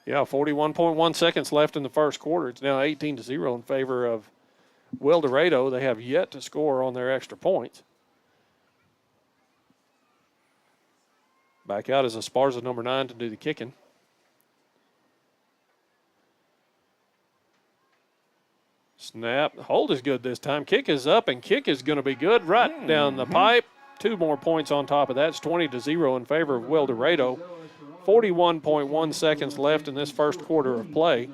Yeah, 41.1 seconds left in the first quarter. It's now 18-0 in favor of Wildorado. They have yet to score on their extra points. Back out is Esparza, number 9, to do the kicking. Snap. Hold is good this time. Kick is up, and kick is going to be good right down the pipe. 2 more points on top of that. It's 20-0 in favor of Wildorado. 41.1 seconds left in this first quarter of play.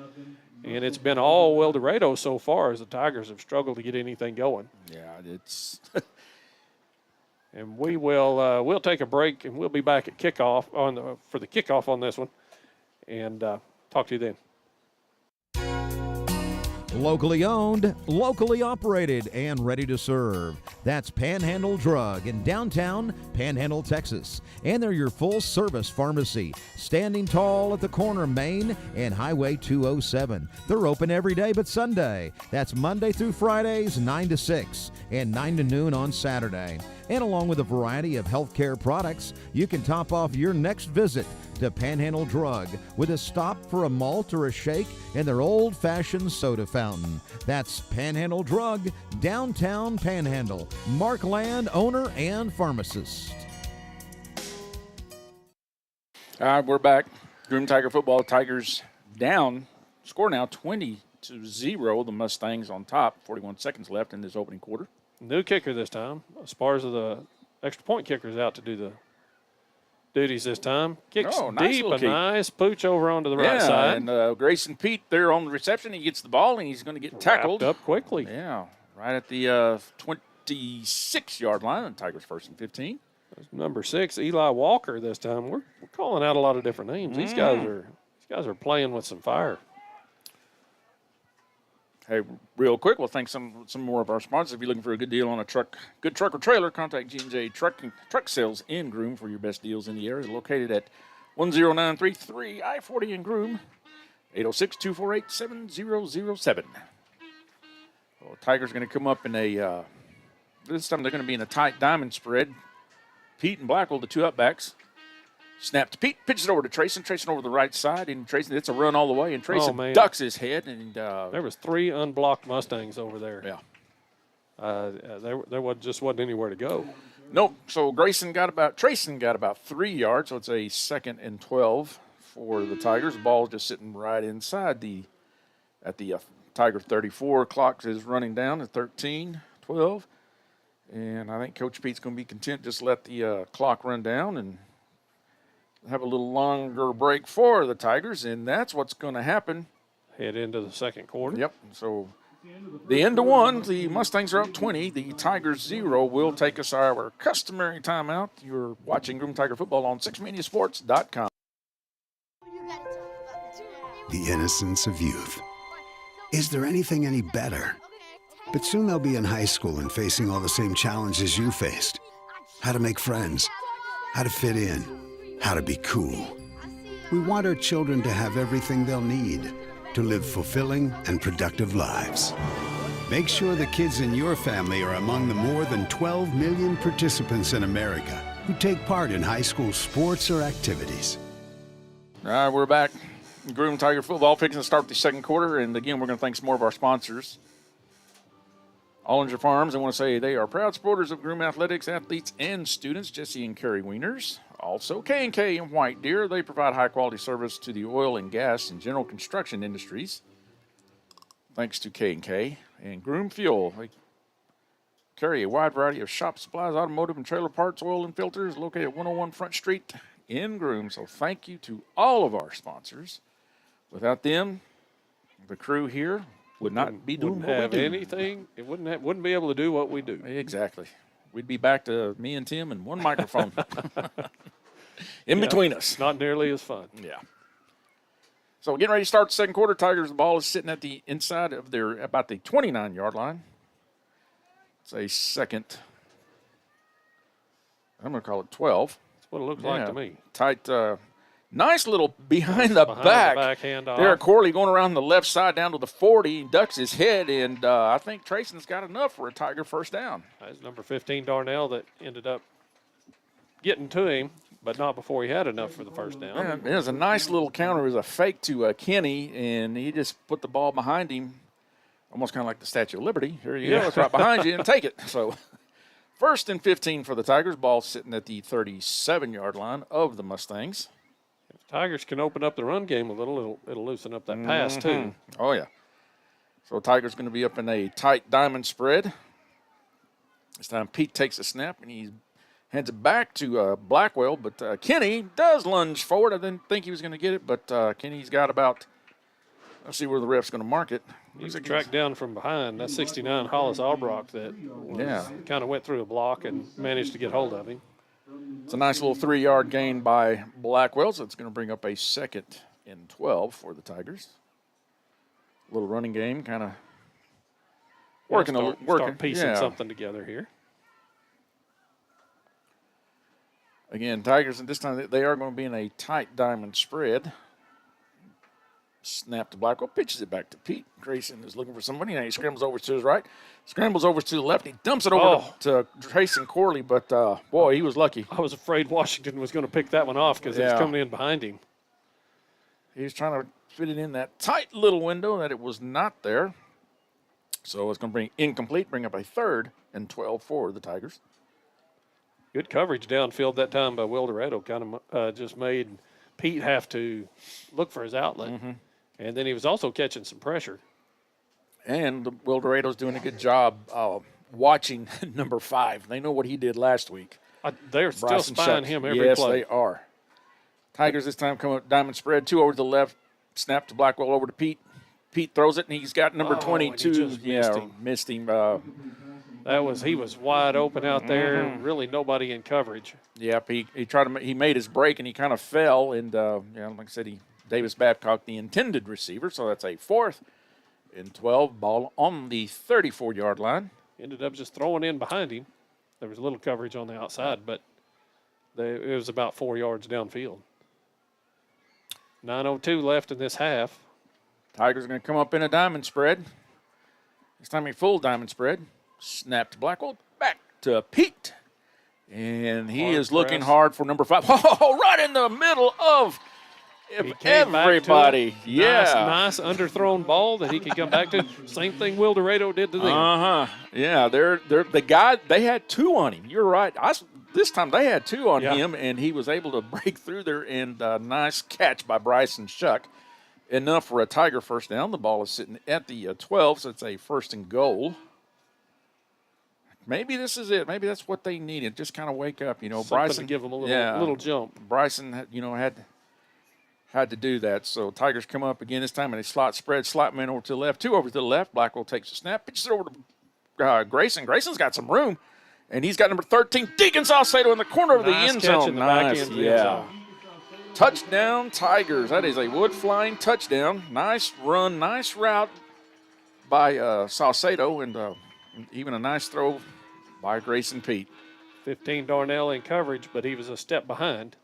And it's been all Wildorado so far as the Tigers have struggled to get anything going. Yeah, it's and we'll take a break, and we'll be back at kickoff for the kickoff on this one, and talk to you then. Locally owned, locally operated, and ready to serve. That's Panhandle Drug in downtown Panhandle, Texas. And they're your full-service pharmacy, standing tall at the corner of Main and Highway 207. They're open every day but Sunday. That's Monday through Fridays, 9 to 6, and 9 to noon on Saturday. And along with a variety of healthcare products, you can top off your next visit to Panhandle Drug with a stop for a malt or a shake and their old-fashioned soda fountain. That's Panhandle Drug, downtown Panhandle. Mark Land, owner and pharmacist. All right, we're back. Groom Tiger football. Tigers down. Score now 20-0. The Mustangs on top. 41 seconds left in this opening quarter. New kicker this time. As far as the extra point kicker's out to do the duties this time. Kicks deep, a nice pooch over onto the right side. And Grayson Pete there on the reception. He gets the ball, and he's going to get tackled. Wrapped up quickly. Yeah, right at the 26-yard line. Tigers first and 15. Number 6, Eli Walker this time. We're calling out a lot of different names. These guys are playing with some fire. Hey, real quick, we'll thank some more of our sponsors. If you're looking for a good deal on a good truck or trailer, contact G&J Truck Sales in Groom for your best deals in the area. Located at 10933 I-40 in Groom, 806-248-7007. Well, Tigers going to come up in a this time they're going to be in a tight diamond spread. Pete and Blackwell, the two upbacks. Snap to Pete, pitches it over to Trayson. Trayson over the right side, and Trayson, it's a run all the way, and Trayson ducks his head. And there was 3 unblocked Mustangs over there. Yeah. There wasn't anywhere to go. Nope. So Trayson got about 3 yards, so it's a 2nd and 12 for the Tigers. The ball just sitting right inside at the Tiger 34. Clock is running down at 13-12. And I think Coach Pete's going to be content just let the clock run down and have a little longer break for the Tigers, and that's what's going to happen. Head into the second quarter. Yep. So the end of one, the Mustangs are up 20. The Tigers 0 will take us our customary timeout. You're watching Groom Tiger Football on 6mediasports.com. The innocence of youth. Is there anything any better? But soon they'll be in high school and facing all the same challenges you faced. How to make friends, how to fit in, how to be cool. We want our children to have everything they'll need to live fulfilling and productive lives. Make sure the kids in your family are among the more than 12 million participants in America who take part in high school sports or activities. All right, we're back. Groom Tiger Football fixing to start the second quarter, and again, we're going to thank some more of our sponsors. Ollinger Farms, I want to say they are proud supporters of Groom Athletics, athletes, and students. Jesse and Kerry Wieners. Also, K&K and White Deer. They provide high-quality service to the oil and gas and general construction industries. Thanks to K&K. And Groom Fuel. They carry a wide variety of shop supplies, automotive and trailer parts, oil and filters, located at 101 Front Street in Groom. So thank you to all of our sponsors. Without them, the crew here would not be doing what we do. Anything. It wouldn't be able to do what we do. Exactly. We'd be back to me and Tim and one microphone in between us. Not nearly as fun. Yeah. So getting ready to start the second quarter. Tigers, the ball is sitting at the inside of about the 29-yard line. It's a second. I'm going to call it 12. That's what it looks like to me. Tight. Nice little behind the back handoff. Derek Corley going around the left side down to the 40. He ducks his head, and I think Trayson's got enough for a Tiger first down. That's number 15, Darnell, that ended up getting to him, but not before he had enough for the first down. Yeah, it was a nice little counter. It was a fake to Kenny, and he just put the ball behind him, almost kind of like the Statue of Liberty. Here you go. It's right behind you, and take it. So first and 15 for the Tigers. Ball sitting at the 37-yard line of the Mustangs. If the Tigers can open up the run game a little, it'll loosen up that pass, too. Oh, yeah. So Tigers going to be up in a tight diamond spread. This time Pete takes a snap, and he hands it back to Blackwell. But Kenny does lunge forward. I didn't think he was going to get it, but Kenny's got about – let's see where the ref's going to mark it. He's tracked down from behind. That's 69 Hollis Albrock that kind of went through a block and managed to get hold of him. It's a nice little 3-yard gain by Blackwell, so it's going to bring up a 2nd and 12 for the Tigers. A little running game, kind of working. Start piecing something together here. Again, Tigers, and this time they are going to be in a tight diamond spread. Snap to Blackwell, pitches it back to Pete. Grayson is looking for somebody. Now he scrambles over to his right, scrambles over to the left. He dumps it over to Grayson Corley, but boy, he was lucky. I was afraid Washington was going to pick that one off because it was coming in behind him. He was trying to fit it in that tight little window that it was not there. So it's going to bring incomplete, bring up a 3rd and 12 for the Tigers. Good coverage downfield that time by Wildorado. Kind of just made Pete have to look for his outlet. Mm-hmm. And then he was also catching some pressure. And Wildorado's doing a good job watching number 5. They know what he did last week. They're still Bryson spying Shucks. him every yes, play. Yes, they are. Tigers this time come up diamond spread, 2 over to the left, snap to Blackwell over to Pete. Pete throws it, and he's got number 22. Missed him. He was wide open out there. Really nobody in coverage. Yep, he made his break, and he kind of fell. And like I said, Davis Babcock, the intended receiver, so that's a 4th and 12 ball on the 34-yard line. Ended up just throwing in behind him. There was a little coverage on the outside, but it was about 4 yards downfield. 9:02 left in this half. Tigers are going to come up in a diamond spread. This time a full diamond spread. Snap to Blackwell. Back to Pete. And he is looking hard for number 5. Oh, right in the middle of everybody. Nice underthrown ball that he could come back to. Same thing Wildorado did to them. Yeah, they're the guy, they had 2 on him. You're right. This time they had 2 on him, and he was able to break through there, and nice catch by Bryson Shuck. Enough for a Tiger first down. The ball is sitting at the 12, so it's a 1st and goal. Maybe this is it. Maybe that's what they needed. Just kind of wake up, Bryson, to give them a little jump. Bryson, had to do that. So Tigers come up again this time in a slot spread. Slot man over to the left, 2 over to the left. Blackwell takes a snap, pitches it over to Grayson. Grayson's got some room, and he's got number 13, Deacon Saucedo, in the corner of the end zone. Nice, Touchdown, Tigers. That is a wood-flying touchdown. Nice run, nice route by Saucedo, and even a nice throw by Grayson Pete. 15 Darnell in coverage, but he was a step behind.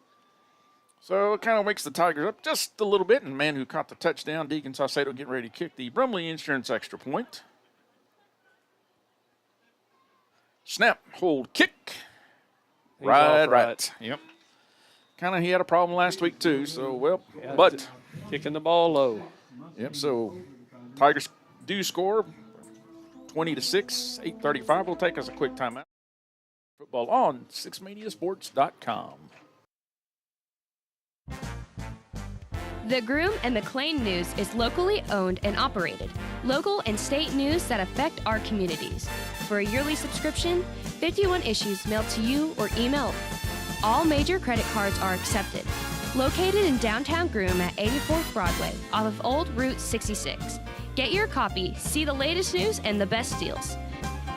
So it kind of wakes the Tigers up just a little bit, and the man who caught the touchdown, Deacon Saucedo, getting ready to kick the Brumley Insurance extra point. Snap, hold, kick. Right. Yep. Kind of, he had a problem last week too. So but kicking the ball low. Yep. So Tigers do score 20-6, 8:35. We'll take us a quick timeout. Football on 6mediasports.com. The Groom and McLean News is locally owned and operated. Local and state news that affect our communities. For a yearly subscription, 51 issues mailed to you or emailed. All major credit cards are accepted. Located in downtown Groom at 84th Broadway, off of Old Route 66. Get your copy, see the latest news and the best deals.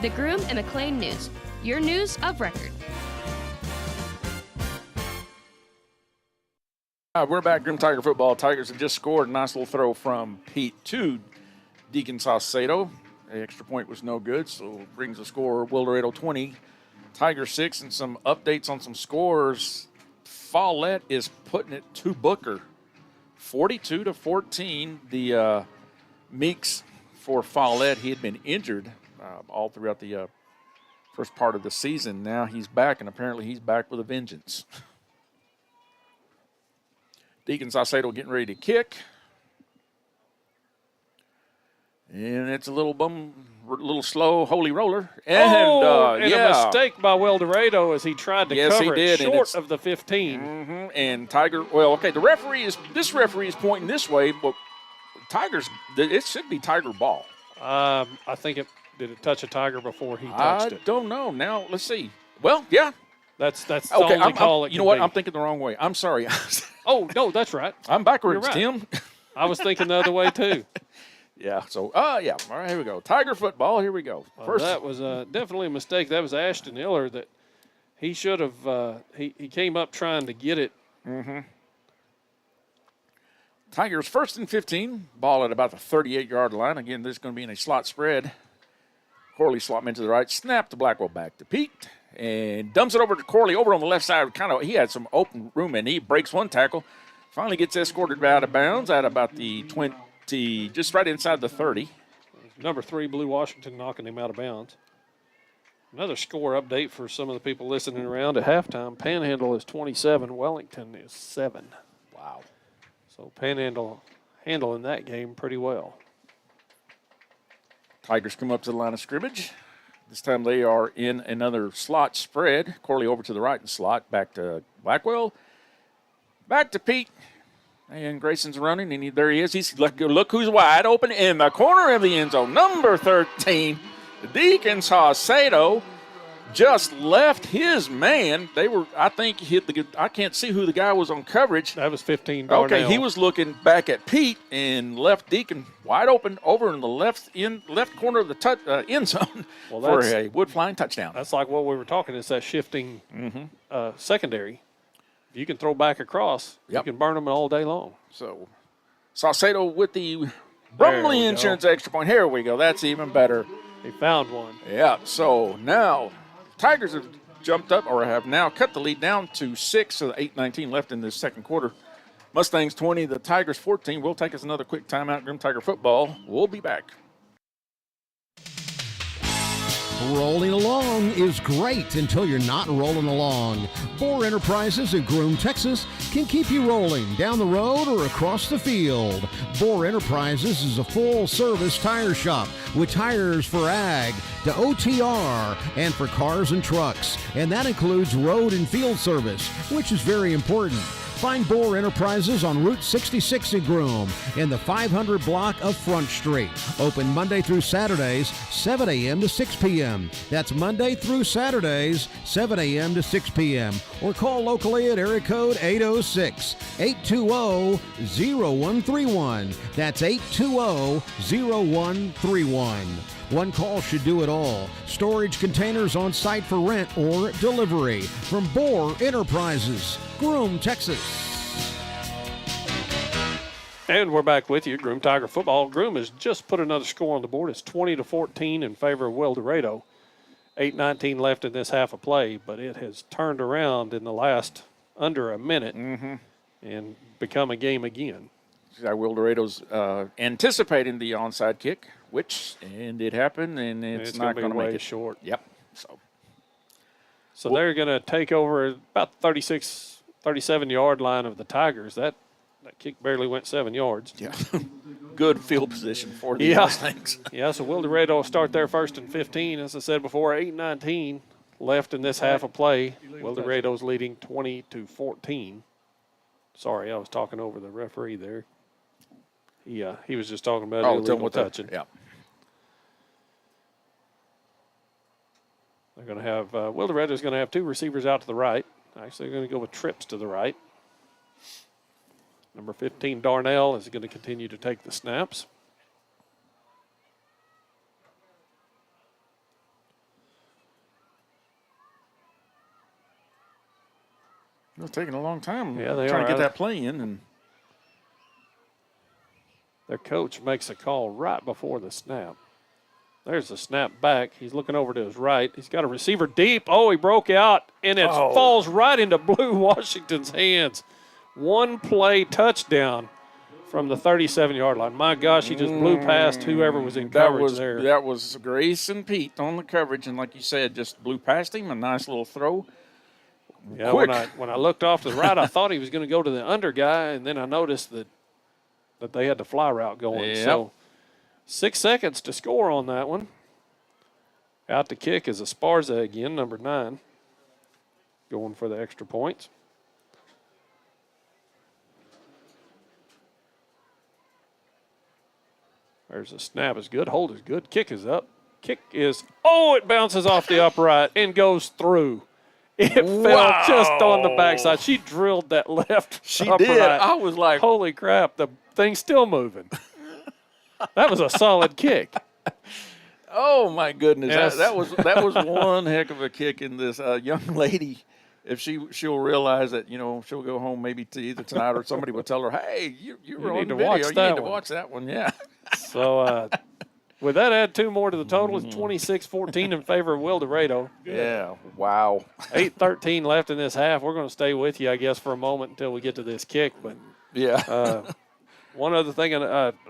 The Groom and McLean News, your news of record. We're back, Groom Tiger football. Tigers have just scored. A nice little throw from Pete to Deacon Saucedo. The extra point was no good, so brings the score Wildorado 20, Tiger 6, and some updates on some scores. Follett is putting it to Booker, 42-14. The Meeks for Follett. He had been injured all throughout the first part of the season. Now he's back, and apparently he's back with a vengeance. Deacon Saucedo getting ready to kick. And it's a little slow, holy roller. And, a mistake by Wildorado as he tried to cover it short of the 15. Mm-hmm. And Tiger, this referee is pointing this way, but Tigers, it should be Tiger ball. I think did it touch a Tiger before he touched it? I don't know. Now, let's see. Well, yeah. That's the only call it can be. You know what? I'm thinking the wrong way. I'm sorry. Oh, no, that's right. I'm backwards, right. Tim. I was thinking the other way, too. Yeah, so, yeah. All right, here we go. Tiger football, here we go. Well, that was definitely a mistake. That was Ashton Iller that he should have he came up trying to get it. Mm-hmm. Tigers 1st and 15. Ball at about the 38-yard line. Again, this is going to be in a slot spread. Corley slotman to the right. Snap to Blackwell, back to Pete. And dumps it over to Corley over on the left side. He had some open room, and he breaks one tackle. Finally gets escorted out of bounds at about the 20, just right inside the 30. Number 3, Blue Washington, knocking him out of bounds. Another score update for some of the people listening around. At halftime, Panhandle is 27, Wellington is 7. Wow. So Panhandle handling that game pretty well. Tigers come up to the line of scrimmage. This time they are in another slot spread. Corley over to the right in the slot. Back to Blackwell. Back to Pete. And Grayson's running, and there he is. Look who's wide open in the corner of the end zone. Number 13, Deacon Saucedo just left his man. I think, I can't see who the guy was on coverage. That was 15. Darnell. Okay, he was looking back at Pete and left Deacon wide open over in the left corner of the end zone for a wood flying touchdown. That's like what we were talking. It's that shifting secondary. If you can throw back across, you can burn them all day long. So, Saucedo with the Brumley Insurance extra point. Here we go. That's even better. He found one. Yeah, so now Tigers have jumped up or have now cut the lead down to 6, so 8:19 left in this second quarter. Mustangs 20, the Tigers 14. We'll take us another quick timeout. Groom Tiger football. We'll be back. Rolling along is great until you're not rolling along. Bohr Enterprises in Groom, Texas can keep you rolling down the road or across the field. Bohr Enterprises is a full-service tire shop with tires for ag, to OTR, and for cars and trucks. And that includes road and field service, which is very important. Find Bohr Enterprises on Route 66 in Groom in the 500 block of Front Street. Open Monday through Saturdays, 7 a.m. to 6 p.m. That's Monday through Saturdays, 7 a.m. to 6 p.m. Or call locally at area code 806-820-0131. That's 820-0131. One call should do it all. Storage containers on site for rent or delivery. From Bohr Enterprises, Groom, Texas. And we're back with you, Groom Tiger football. Groom has just put another score on the board. It's 20-14 in favor of Wildorado. 8:19 left in this half of play, but it has turned around in the last under a minute and become a game again. Wildorado's anticipating the onside kick, and it happened, and it's not going to make it short. Yep. So they're going to take over about 37-yard line of the Tigers. That kick barely went 7 yards. Yeah. Good field position for the Mustangs. Yeah, so Wildorado will start there 1st and 15. As I said before, 8:19 left in this half of play. Wildorado's leading 20-14. Sorry, I was talking over the referee there. He was just talking about illegal touching. Yeah. They're going to have Wildorado's going to have 2 receivers out to the right. Actually, they're going to go with trips to the right. Number 15, Darnell, is going to continue to take the snaps. It's taking a long time. Yeah, they trying are to get that play in, and their coach makes a call right before the snap. There's the snap back. He's looking over to his right. He's got a receiver deep. Oh, he broke out, and it falls right into Blue Washington's hands. One play touchdown from the 37-yard line. My gosh, he just blew past whoever was in coverage there. That was Grace and Pete on the coverage, and like you said, just blew past him. A nice little throw. Yeah, when I looked off to the right, I thought he was going to go to the under guy, and then I noticed that they had the fly route going. Yep. So 6 seconds to score on that one. Out to kick is Esparza again, number 9, going for the extra points. There's a snap is good, hold is good, kick is up. Kick is, it bounces off the upright and goes through. It fell just on the backside. She drilled that left upright. Did. I was like, holy crap, the thing's still moving. That was a solid kick. Oh my goodness, Yes. that was one heck of a kick in this young lady. If she'll realize that, she'll go home maybe to either tonight or somebody will tell her, hey, you were on need to video. watch You that need to one." watch that one, yeah. So with that, add 2 more to the total. It's 26-14 in favor of Wildorado. Yeah, wow. 8:13 left in this half. We're going to stay with you, I guess, for a moment until we get to this kick. But Yeah. One other thing,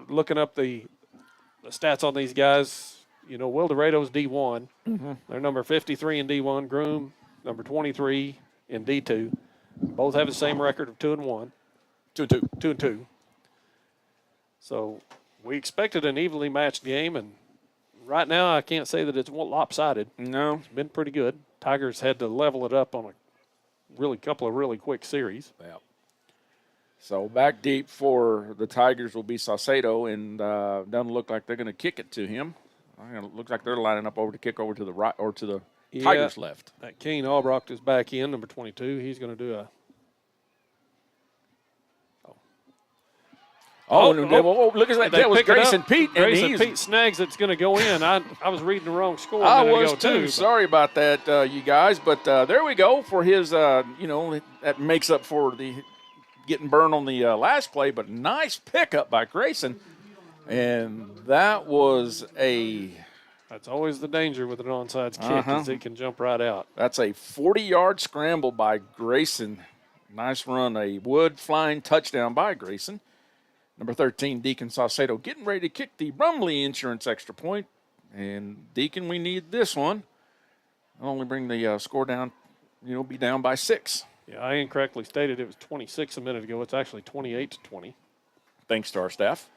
looking up the stats on these guys, Wildorado's D1. Mm-hmm. They're number 53 in D1. Groom, number 23 in D2. Both have the same record of 2-1. 2-2. 2-2. So we expected an evenly matched game, and right now I can't say that it's lopsided. No. It's been pretty good. Tigers had to level it up on a couple of really quick series. Yeah. So back deep for the Tigers will be Saucedo, and doesn't look like they're going to kick it to him. It looks like they're lining up over to kick over to the right or to the Tigers left. That Kane Albrocht is back in, number 22. He's going to do a. Look at that. That was Grayson Pete. Grayson Pete snags it's going to go in. I was reading the wrong score. I was too. Sorry about that, you guys. But there we go for his, that makes up for the getting burned on the last play. But nice pickup by Grayson. And that was That's always the danger with an onside kick is it can jump right out. That's a 40-yard scramble by Grayson. Nice run. A wood flying touchdown by Grayson. Number 13, Deacon Saucedo, getting ready to kick the Brumley Insurance extra point. And, Deacon, we need this one. I'll only bring the score down, be down by 6. Yeah, I incorrectly stated it was 26 a minute ago. It's actually 28-20. Thanks to our staff.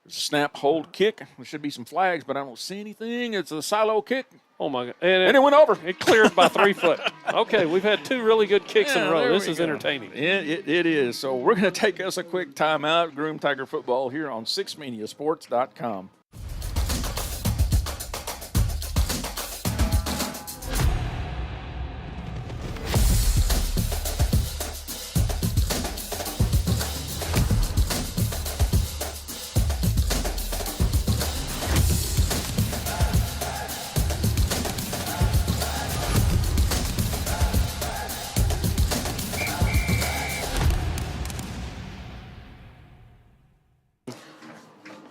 There's a snap, hold, kick. There should be some flags, but I don't see anything. It's a silo kick. Oh, my God. And it went over. It cleared by 3 foot. Okay, we've had 2 really good kicks in a row. This is entertaining. It is. So we're going to take us a quick timeout. Groom Tiger Football here on 6mediasports.com.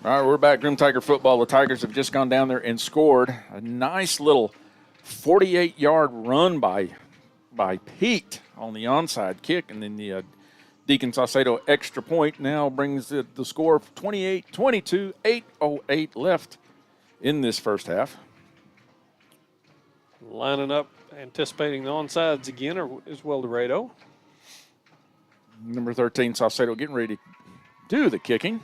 All right, we're back. Groom Tiger Football. The Tigers have just gone down there and scored a nice little 48-yard run by Pete on the onside kick, and then the Deacon Saucedo extra point now brings the score 28-22, 8:08 left in this first half. Lining up, anticipating the onsides again is Wildorado. Number 13, Saucedo, getting ready to do the kicking.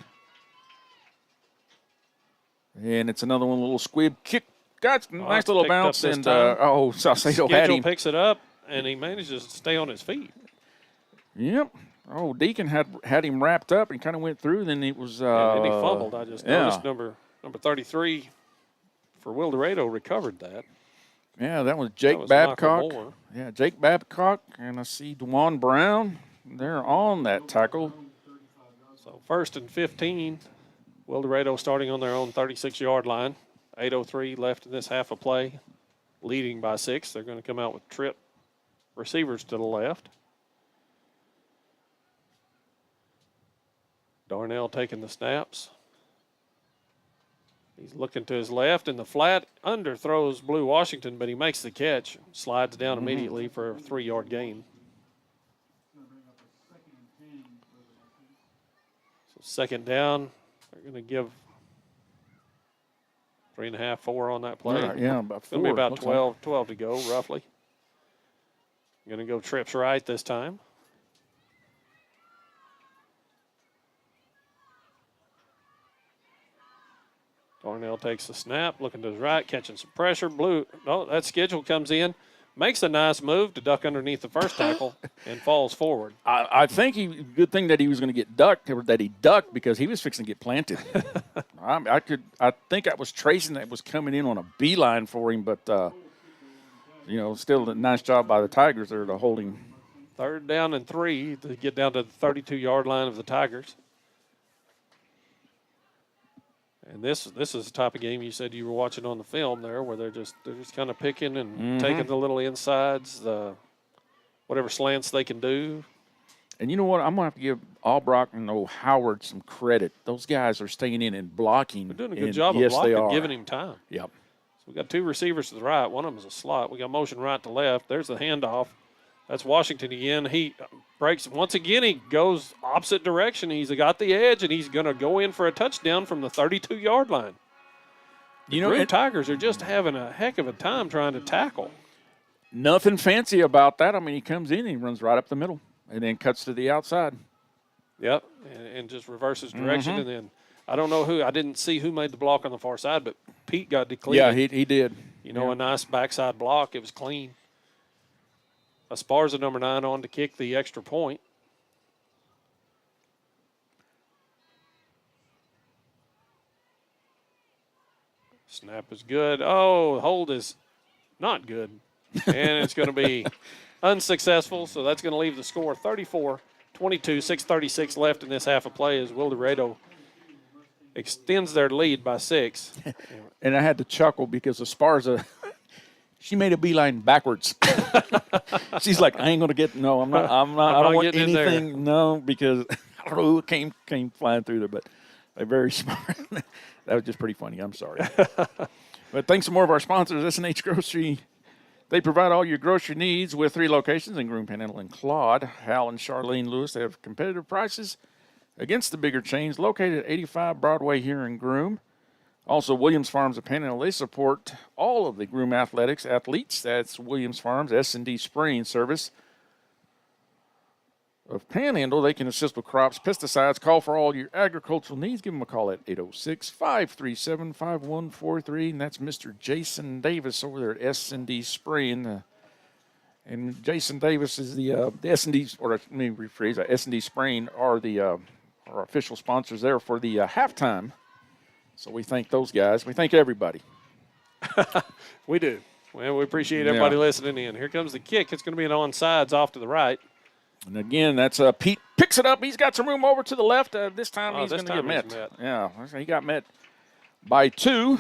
And it's another one, a little squib kick. Got a nice little bounce, and Saucedo had him. Picks it up, and he manages to stay on his feet. Yep. Oh, Deacon had him wrapped up and kind of went through. Then it was. And he fumbled. I just noticed number 33 for Wildorado recovered that. Yeah, that was Jake Babcock. Yeah, Jake Babcock, and I see DeJuan Brown. They're on that tackle. So 1st and 15. Wildorado starting on their own 36-yard line. 8:03 left in this half of play. Leading by 6. They're going to come out with trip receivers to the left. Darnell taking the snaps. He's looking to his left, and the flat underthrows Blue Washington, but he makes the catch. Slides down immediately for a 3-yard gain. So 2nd down. They're going to give 3.5, 4 on that play. Yeah, about 4. It's going to be about 12 to go, roughly. Going to go trips right this time. Darnell takes the snap, looking to his right, catching some pressure. That schedule comes in. Makes a nice move to duck underneath the first tackle and falls forward. I think good thing that he was going to get ducked, or that he ducked, because he was fixing to get planted. I think I was tracing that was coming in on a beeline for him, but still a nice job by the Tigers there to hold him. 3rd down and 3 to get down to the 32-yard line of the Tigers. And this is the type of game you said you were watching on the film there, where they're just kind of picking and taking the little insides, whatever slants they can do. And you know what? I'm going to have to give Albrocht and Howard some credit. Those guys are staying in and blocking. They're doing a good job of blocking, giving him time. Yep. So we got 2 receivers to the right. One of them is a slot. We got motion right to left. There's the handoff. That's Washington again. He breaks. Once again, he goes opposite direction. He's got the edge, and he's going to go in for a touchdown from the 32-yard line. The Groom Tigers are just having a heck of a time trying to tackle. Nothing fancy about that. I mean, he comes in and he runs right up the middle and then cuts to the outside. Yep, and just reverses direction. And then I don't know who. I didn't see who made the block on the far side, but Pete got decleated. Yeah, he did. A nice backside block. It was clean. Esparza, number 9, on to kick the extra point. Snap is good. Oh, hold is not good. And it's going to be unsuccessful, so that's going to leave the score 34-22, 6:36 left in this half of play as Wildorado extends their lead by 6. And I had to chuckle because Esparza, she made a beeline backwards. She's like, I ain't going to get, no, I'm not, I don't want anything, no, because I don't know who came flying through there, but they're very smart. That was just pretty funny. I'm sorry. But thanks to more of our sponsors, S&H Grocery. They provide all your grocery needs with 3 locations in Groom, Panhandle, and Claude. Hal and Charlene Lewis, they have competitive prices against the bigger chains located at 85 Broadway here in Groom. Also, Williams Farms of Panhandle, they support all of the Groom athletes. That's Williams Farms, S&D spraying service of Panhandle. They can assist with crops, pesticides. Call for all your agricultural needs. Give them a call at 806-537-5143. And that's Mr. Jason Davis over there at S&D Spraying. And Jason Davis is the S&D, or let me rephrase that, S&D Spraying are our official sponsors there for the halftime. So we thank those guys. We thank everybody. We do. Well, we appreciate everybody listening in. Here comes the kick. It's going to be an onside off to the right. And again, that's Pete picks it up. He's got some room over to the left. This time he's going to get met. Yeah, he got met by 2.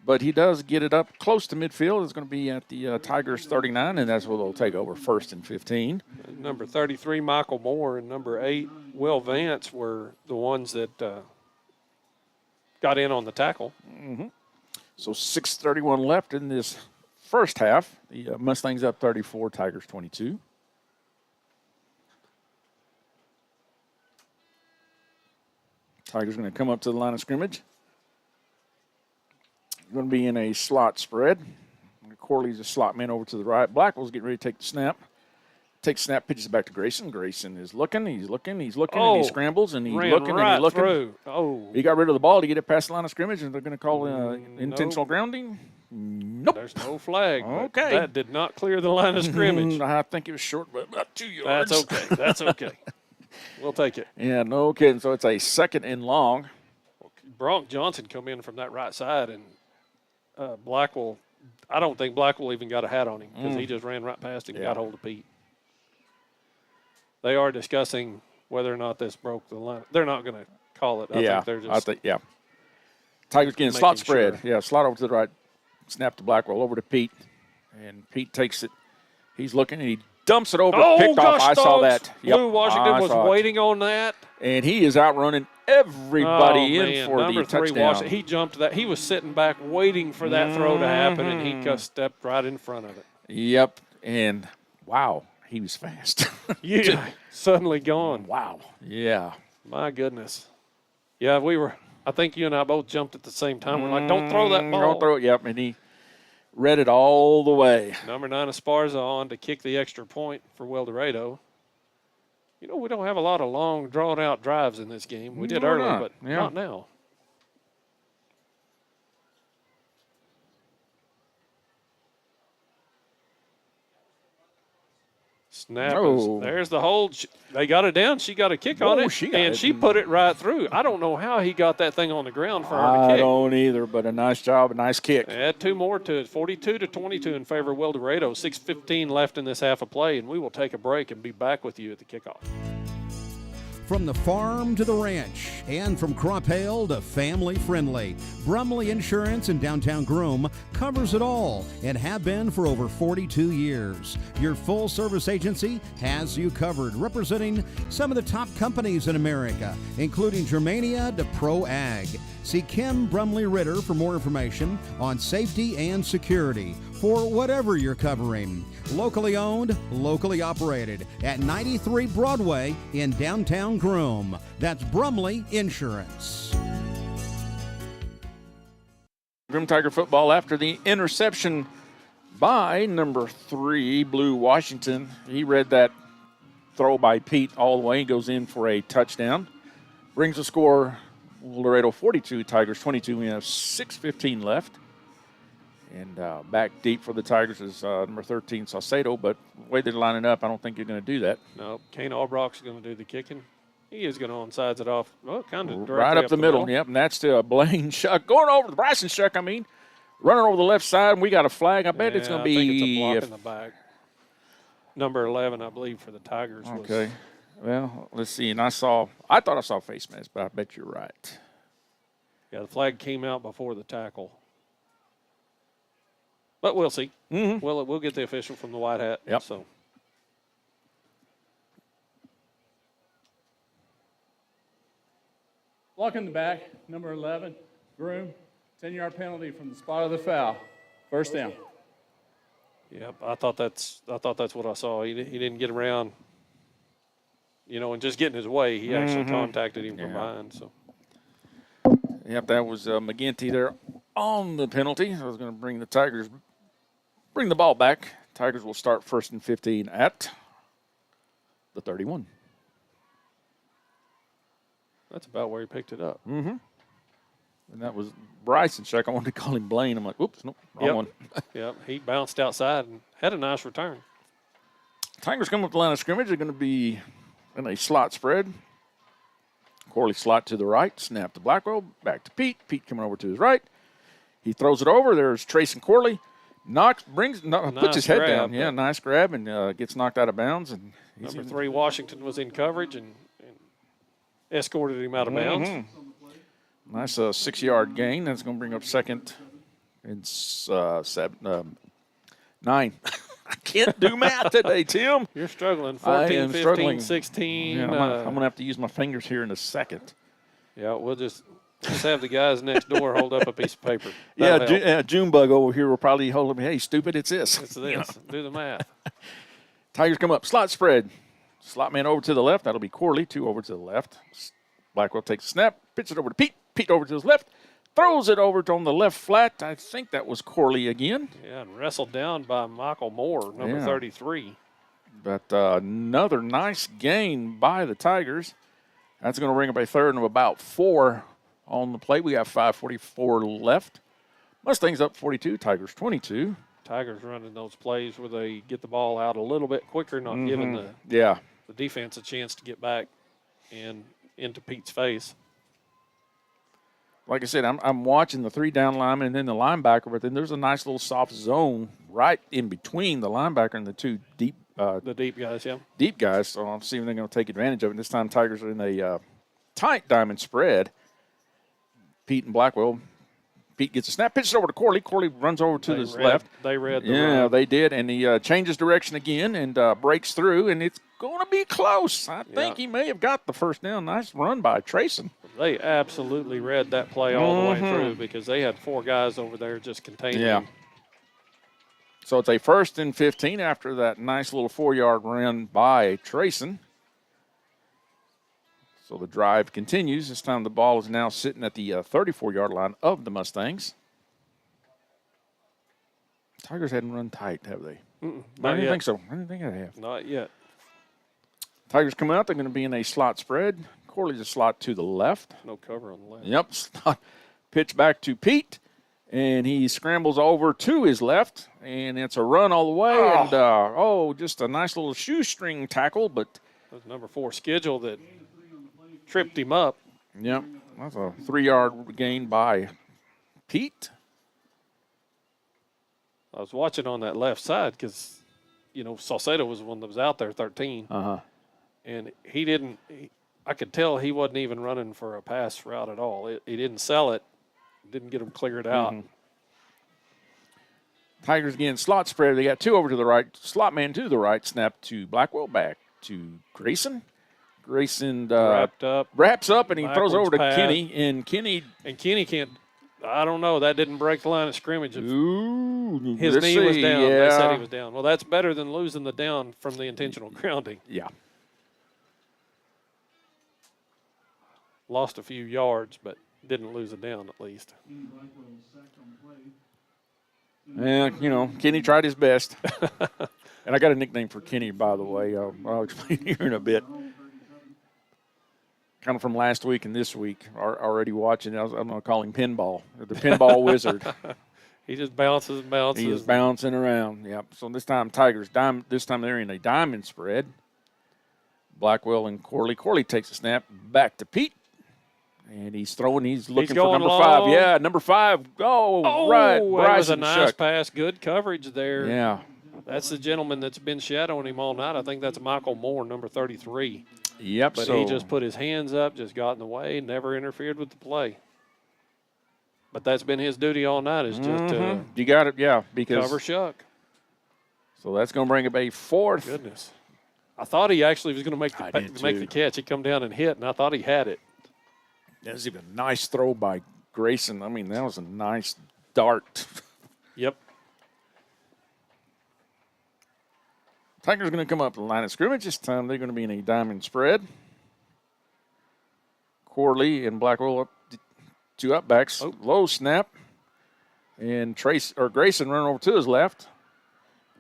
But he does get it up close to midfield. It's going to be at the Tigers 39, and that's where they'll take over 1st and 15. Number 33, Michael Moore, and number 8, Will Vance were the ones that got in on the tackle. So 6:31 left in this first half. The Mustangs up 34, Tigers 22. Tigers going to come up to the line of scrimmage. Going to be in a slot spread. Corley's a slot man over to the right. Blackwell's getting ready to take the snap. Takes snap, pitches it back to Grayson. Grayson is looking, and he scrambles, and he's looking, and he's looking. Through. Oh, he got rid of the ball to get it past the line of scrimmage, and they're going to call intentional grounding. Nope. There's no flag. Okay. That did not clear the line of scrimmage. I think it was short, but about 2 yards. That's okay. That's okay. We'll take it. Yeah, no kidding. So it's a 2nd and long. Bronk Johnson come in from that right side, and Blackwell, I don't think Blackwell even got a hat on him because he just ran right past him and got hold of Pete. They are discussing whether or not this broke the line. They're not going to call it. I think they're just Tigers getting slot spread. Sure. Yeah, slot over to the right. Snap to Blackwell over to Pete. And Pete takes it. He's looking, and he dumps it over. Picked off. I saw that. Blue Washington was waiting on that. And he is outrunning everybody in for number the 3 touchdown. Washington. He jumped that. He was sitting back waiting for that throw to happen, and he just stepped right in front of it. Yep. And, wow, he was fast. Yeah, suddenly gone. Wow. Yeah. My goodness. Yeah, I think you and I both jumped at the same time. We're like, don't throw that ball. Don't throw it. Yep, and he read it all the way. Number 9, Esparza on to kick the extra point for Wildorado. We don't have a lot of long, drawn-out drives in this game. We did early, but not now. Snap. There's the hold. They got it down. She got a kick on it, she put it right through. I don't know how he got that thing on the ground for her to kick. I don't either, but a nice job, a nice kick. Add 2 more to it. 42-22 in favor of Wildorado. 6:15 left in this half of play, and we will take a break and be back with you at the kickoff. From the farm to the ranch, and from crop hail to family friendly, Brumley Insurance in downtown Groom covers it all and have been for over 42 years. Your full service agency has you covered, representing some of the top companies in America, including Germania to Pro Ag. See Kim Brumley Ritter for more information on safety and security for whatever you're covering. Locally owned, locally operated at 93 Broadway in downtown Groom. That's Brumley Insurance. Groom Tiger football after the interception by number 3, Blue Washington. He read that throw by Pete all the way. He goes in for a touchdown. Brings the score Wildorado 42, Tigers 22. We have 6:15 left. And back deep for the Tigers is number 13, Saucedo. But the way they're lining up, I don't think you're going to do that. No, Kane Albrock's going to do the kicking. He is going to onside it off. Well, kind of right up the middle. Yep, and that's to Blaine Shuck. Going over, Bryson Shuck, running over the left side, and we got a flag. I bet it's going to be. I think it's a block in the back. Number 11, I believe, for the Tigers. Okay. Well, let's see. And I thought I saw face mask, but I bet you're right. Yeah, the flag came out before the tackle. But we'll see. Mm-hmm. We'll get the official from the white hat. Yep. So. Block in the back, number 11, Groom, 10-yard penalty from the spot of the foul. First down. Yep, I thought that's what I saw. He didn't get around, and just getting his way. He actually contacted him from behind. So. Yep, that was McGinty there on the penalty. I was going to bring the ball back. Tigers will start 1st and 15 at the 31. That's about where he picked it up. Mm-hmm. And that was Bryson Shuck. I wanted to call him Blaine. I'm like, oops, nope, wrong one. Yep, he bounced outside and had a nice return. Tigers come up the line of scrimmage. They're going to be in a slot spread. Corley slot to the right, snap to Blackwell, back to Pete. Pete coming over to his right. He throws it over. There's Trace and Corley. Puts his head down. Yeah, nice grab, and gets knocked out of bounds. And number 3, Washington, was in coverage and escorted him out of bounds. Nice 6-yard gain. That's going to bring up 2nd and 9. I can't do math today, Tim. You're struggling. 14, 15, 16. Yeah, I'm going to have to use my fingers here in a second. Yeah, we'll just have the guys next door hold up a piece of paper. Junebug over here will probably hold up, hey, stupid, it's this. It's this. Do the math. Tigers come up. Slot spread. Slot man over to the left. That'll be Corley. 2 over to the left. Blackwell takes a snap. Pitches it over to Pete. Pete over to his left. Throws it over on the left flat. I think that was Corley again. Yeah, and wrestled down by Michael Moore, number 33. But another nice gain by the Tigers. That's going to bring up a 3rd and about 4 on the plate. We have 5:44 left. Mustangs up 42, Tigers 22. Tigers running those plays where they get the ball out a little bit quicker, not giving the defense a chance to get back and into Pete's face. Like I said, I'm watching the 3 down linemen and then the linebacker, but then there's a nice little soft zone right in between the linebacker and the 2 deep. The deep guys, yeah. Deep guys, so I'm seeing they're going to take advantage of it. This time Tigers are in a tight diamond spread. Pete and Blackwell. Pete gets a snap, pitches over to Corley. Corley runs over to his left. They read the run. run. They did, and he changes direction again and breaks through, and it's going to be close. I think he may have got the first down. Nice run by Trayson. They absolutely read that play all the way through because they had 4 guys over there just containing him. So it's a 1st and 15 after that nice little 4-yard run by Trayson. So the drive continues. This time the ball is now sitting at the 34-yard line of the Mustangs. Tigers hadn't run tight, have they? I didn't think so. I didn't think they have. Not yet. Tigers come out. They're going to be in a slot spread. Corley's a slot to the left. No cover on the left. Yep. Slot pitch back to Pete. And he scrambles over to his left. And it's a run all the way. And, just a nice little shoestring tackle. But that's number 4 schedule that tripped him up. Yep. That's a 3-yard gain by Pete. I was watching on that left side because, Saucedo was the one that was out there, 13. Uh-huh. And he didn't I could tell he wasn't even running for a pass route at all. He didn't sell it, didn't get him cleared out. Tigers again, slot spread. They got two over to the right. Slot man to the right. Snap to Blackwell. Back to Grayson. Grayson wraps up, and he throws over to pass. Kenny. And Kenny can't. I don't know. That didn't break the line of scrimmage. Ooh, his knee was down. Yeah. They said he was down. Well, that's better than losing the down from the intentional grounding. Yeah. Lost a few yards, but didn't lose a down at least. Yeah, you know, Kenny tried his best. And I got a nickname for Kenny, by the way. I'll explain here in a bit. Kind of from last week and this week, already watching. I'm going to call him Pinball, the Pinball Wizard. He just bounces and bounces. He is bouncing around, yep. So this time, Tigers, this time they're in a diamond spread. Blackwell and Corley. Corley takes a snap back to Pete. And he's throwing. He's looking for number long. 5. Yeah, number 5. Right. That was a nice pass. Good coverage there. Yeah. That's the gentleman that's been shadowing him all night. I think that's Michael Moore, number 33. Yep. But he just put his hands up, just got in the way, never interfered with the play. But that's been his duty all night, is just to you got it, yeah, because cover Shuck. So that's going to bring up a 4th. Goodness. I thought he actually was going to make the catch. He come down and hit, and I thought he had it. That was even a nice throw by Grayson. I mean, that was a nice dart. Yep. Tigers going to come up to the line of scrimmage. This time they're going to be in a diamond spread. Corley and Blackwell up, 2 upbacks. Low snap. And Grayson running over to his left.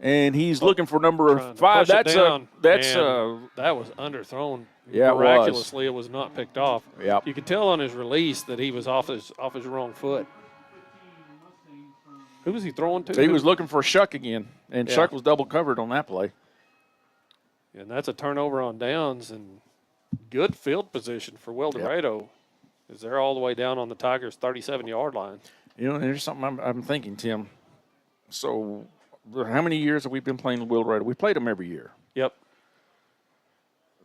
And he's looking for number 5. That was underthrown. Yeah, miraculously, it was not picked off. Yep. You could tell on his release that he was off his wrong foot. Who was he throwing to? He was looking for Shuck again, and Shuck was double covered on that play. And that's a turnover on downs and good field position for Wildorado, as they're all the way down on the Tigers' 37-yard line. You know, there's something I'm thinking, Tim. So, how many years have we been playing Wildorado? We played them every year. Yep.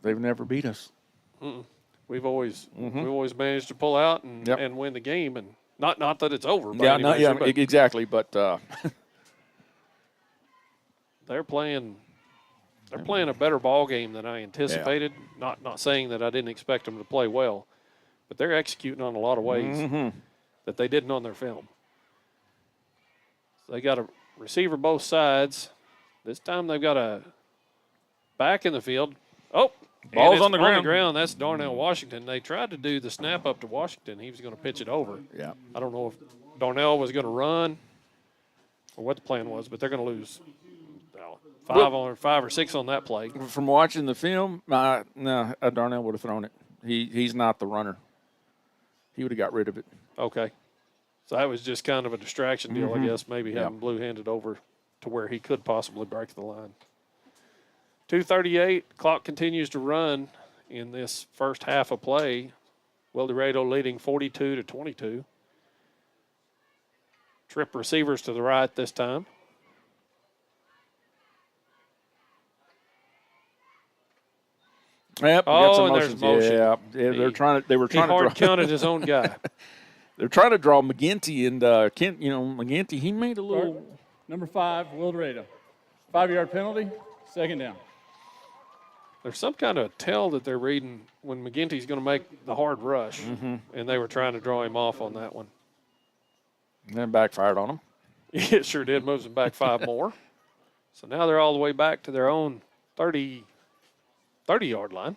They've never beat us. We've always managed to pull out and win the game, and not that it's over. By exactly. But they're playing a better ball game than I anticipated. Yeah. Not saying that I didn't expect them to play well, but they're executing on a lot of ways that they didn't on their film. So they got a receiver both sides. This time they've got a back in the field. Ball's on the ground. That's Darnell Washington. They tried to do the snap up to Washington. He was going to pitch it over. Yeah. I don't know if Darnell was going to run or what the plan was, but they're going to lose 5 or 6 on that play. From watching the film, Darnell would have thrown it. He's not the runner. He would have got rid of it. Okay. So that was just kind of a distraction deal, I guess, maybe having Blue handed over to where he could possibly break the line. 2:38, clock continues to run in this first half of play. Wildorado leading 42-22. Trip receivers to the right this time. Yep. And there's motion. Yeah, they were trying to hard counted his own guy. They're trying to draw McGinty and Kent. You know, McGinty, he made a little. Number 5, Wildorado. 5-yard penalty, 2nd down. There's some kind of tell that they're reading when McGinty's going to make the hard rush, and they were trying to draw him off on that one. And then backfired on them. It sure did. Moves them back 5 more. So now they're all the way back to their own 30-yard line.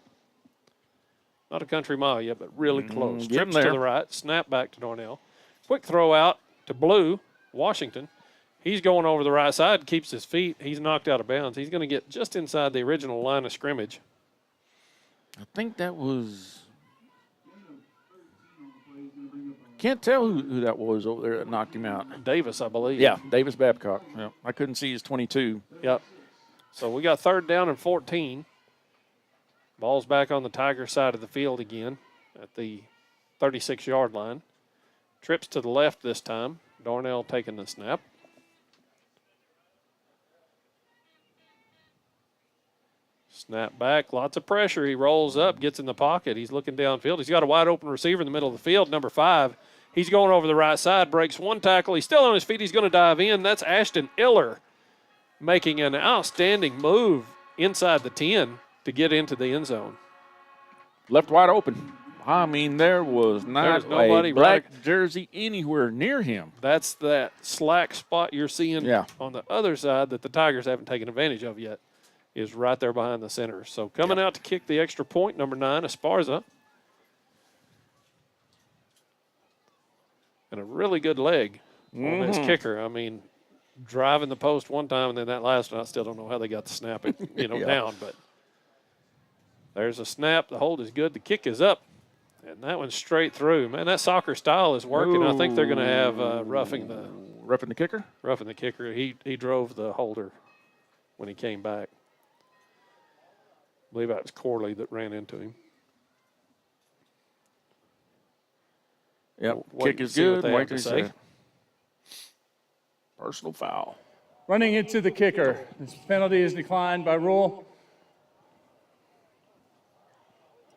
Not a country mile yet, but really close. Trips to the right, snap back to Darnell. Quick throw out to Blue, Washington. He's going over the right side, keeps his feet. He's knocked out of bounds. He's going to get just inside the original line of scrimmage. I think that was – can't tell who that was over there that knocked him out. Davis, I believe. Yeah, Davis Babcock. Yeah, I couldn't see his 22. Yep. So we got 3rd down and 14. Ball's back on the Tiger side of the field again at the 36-yard line. Trips to the left this time. Darnell taking the snap. Snap back, lots of pressure. He rolls up, gets in the pocket. He's looking downfield. He's got a wide open receiver in the middle of the field, number 5. He's going over the right side, breaks one tackle. He's still on his feet. He's going to dive in. That's Ashton Iller making an outstanding move inside the 10 to get into the end zone. Left wide open. I mean, there was not nobody a black jersey anywhere near him. That's that slack spot you're seeing on the other side that the Tigers haven't taken advantage of yet, is right there behind the center. So coming out to kick the extra point, number 9, Esparza. And a really good leg on this kicker. I mean, driving the post one time and then that last one, I still don't know how they got the snap it, down. But there's a snap. The hold is good. The kick is up. And that one's straight through. Man, that soccer style is working. I think they're going to have roughing the kicker? Roughing the kicker. He drove the holder when he came back. I believe that was Corley that ran into him. Yep, kick is good. Wait to say. Personal foul. Running into the kicker. This penalty is declined by rule.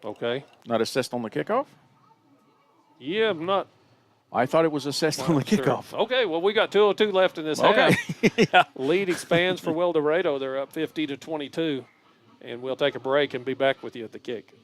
Okay. Not assessed on the kickoff? Yeah, I'm not. I thought it was assessed on the kickoff. Sure. Okay, well, we got 2:02 left in this half. Lead expands for Wildorado. They're up 50-22. And we'll take a break and be back with you at the kick.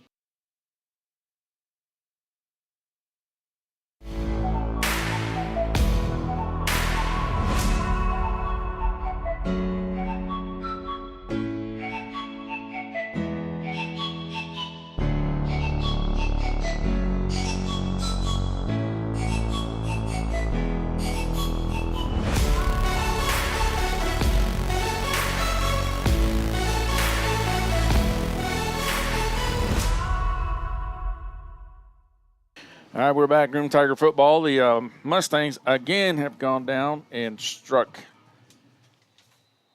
All right, we're back. Groom Tiger football. The Mustangs again have gone down and struck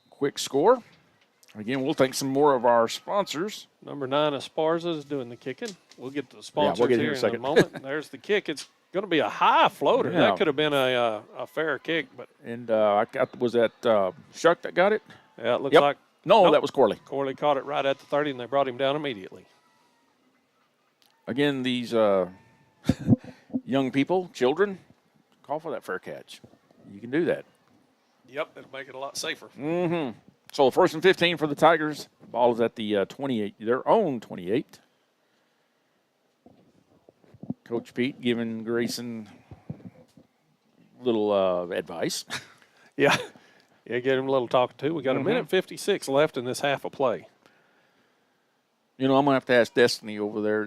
quick score. Again, we'll take some more of our sponsors. Number 9, Esparza is doing the kicking. We'll get to the sponsors we'll get here in a moment. There's the kick. It's going to be a high floater. Yeah. That could have been a fair kick, but was that Shuck that got it? Yeah, it looks like that was Corley. Corley caught it right at the 30, and they brought him down immediately. Again, these young people, children, call for that fair catch. You can do that. Yep, it'll make it a lot safer. Mm-hmm. So 1st and 15 for the Tigers. Ball is at the 28, their own 28. Coach Pete giving Grayson a little advice. Yeah, get him a little talking to. We got a minute 56 left in this half of play. I'm going to have to ask Destiny over there.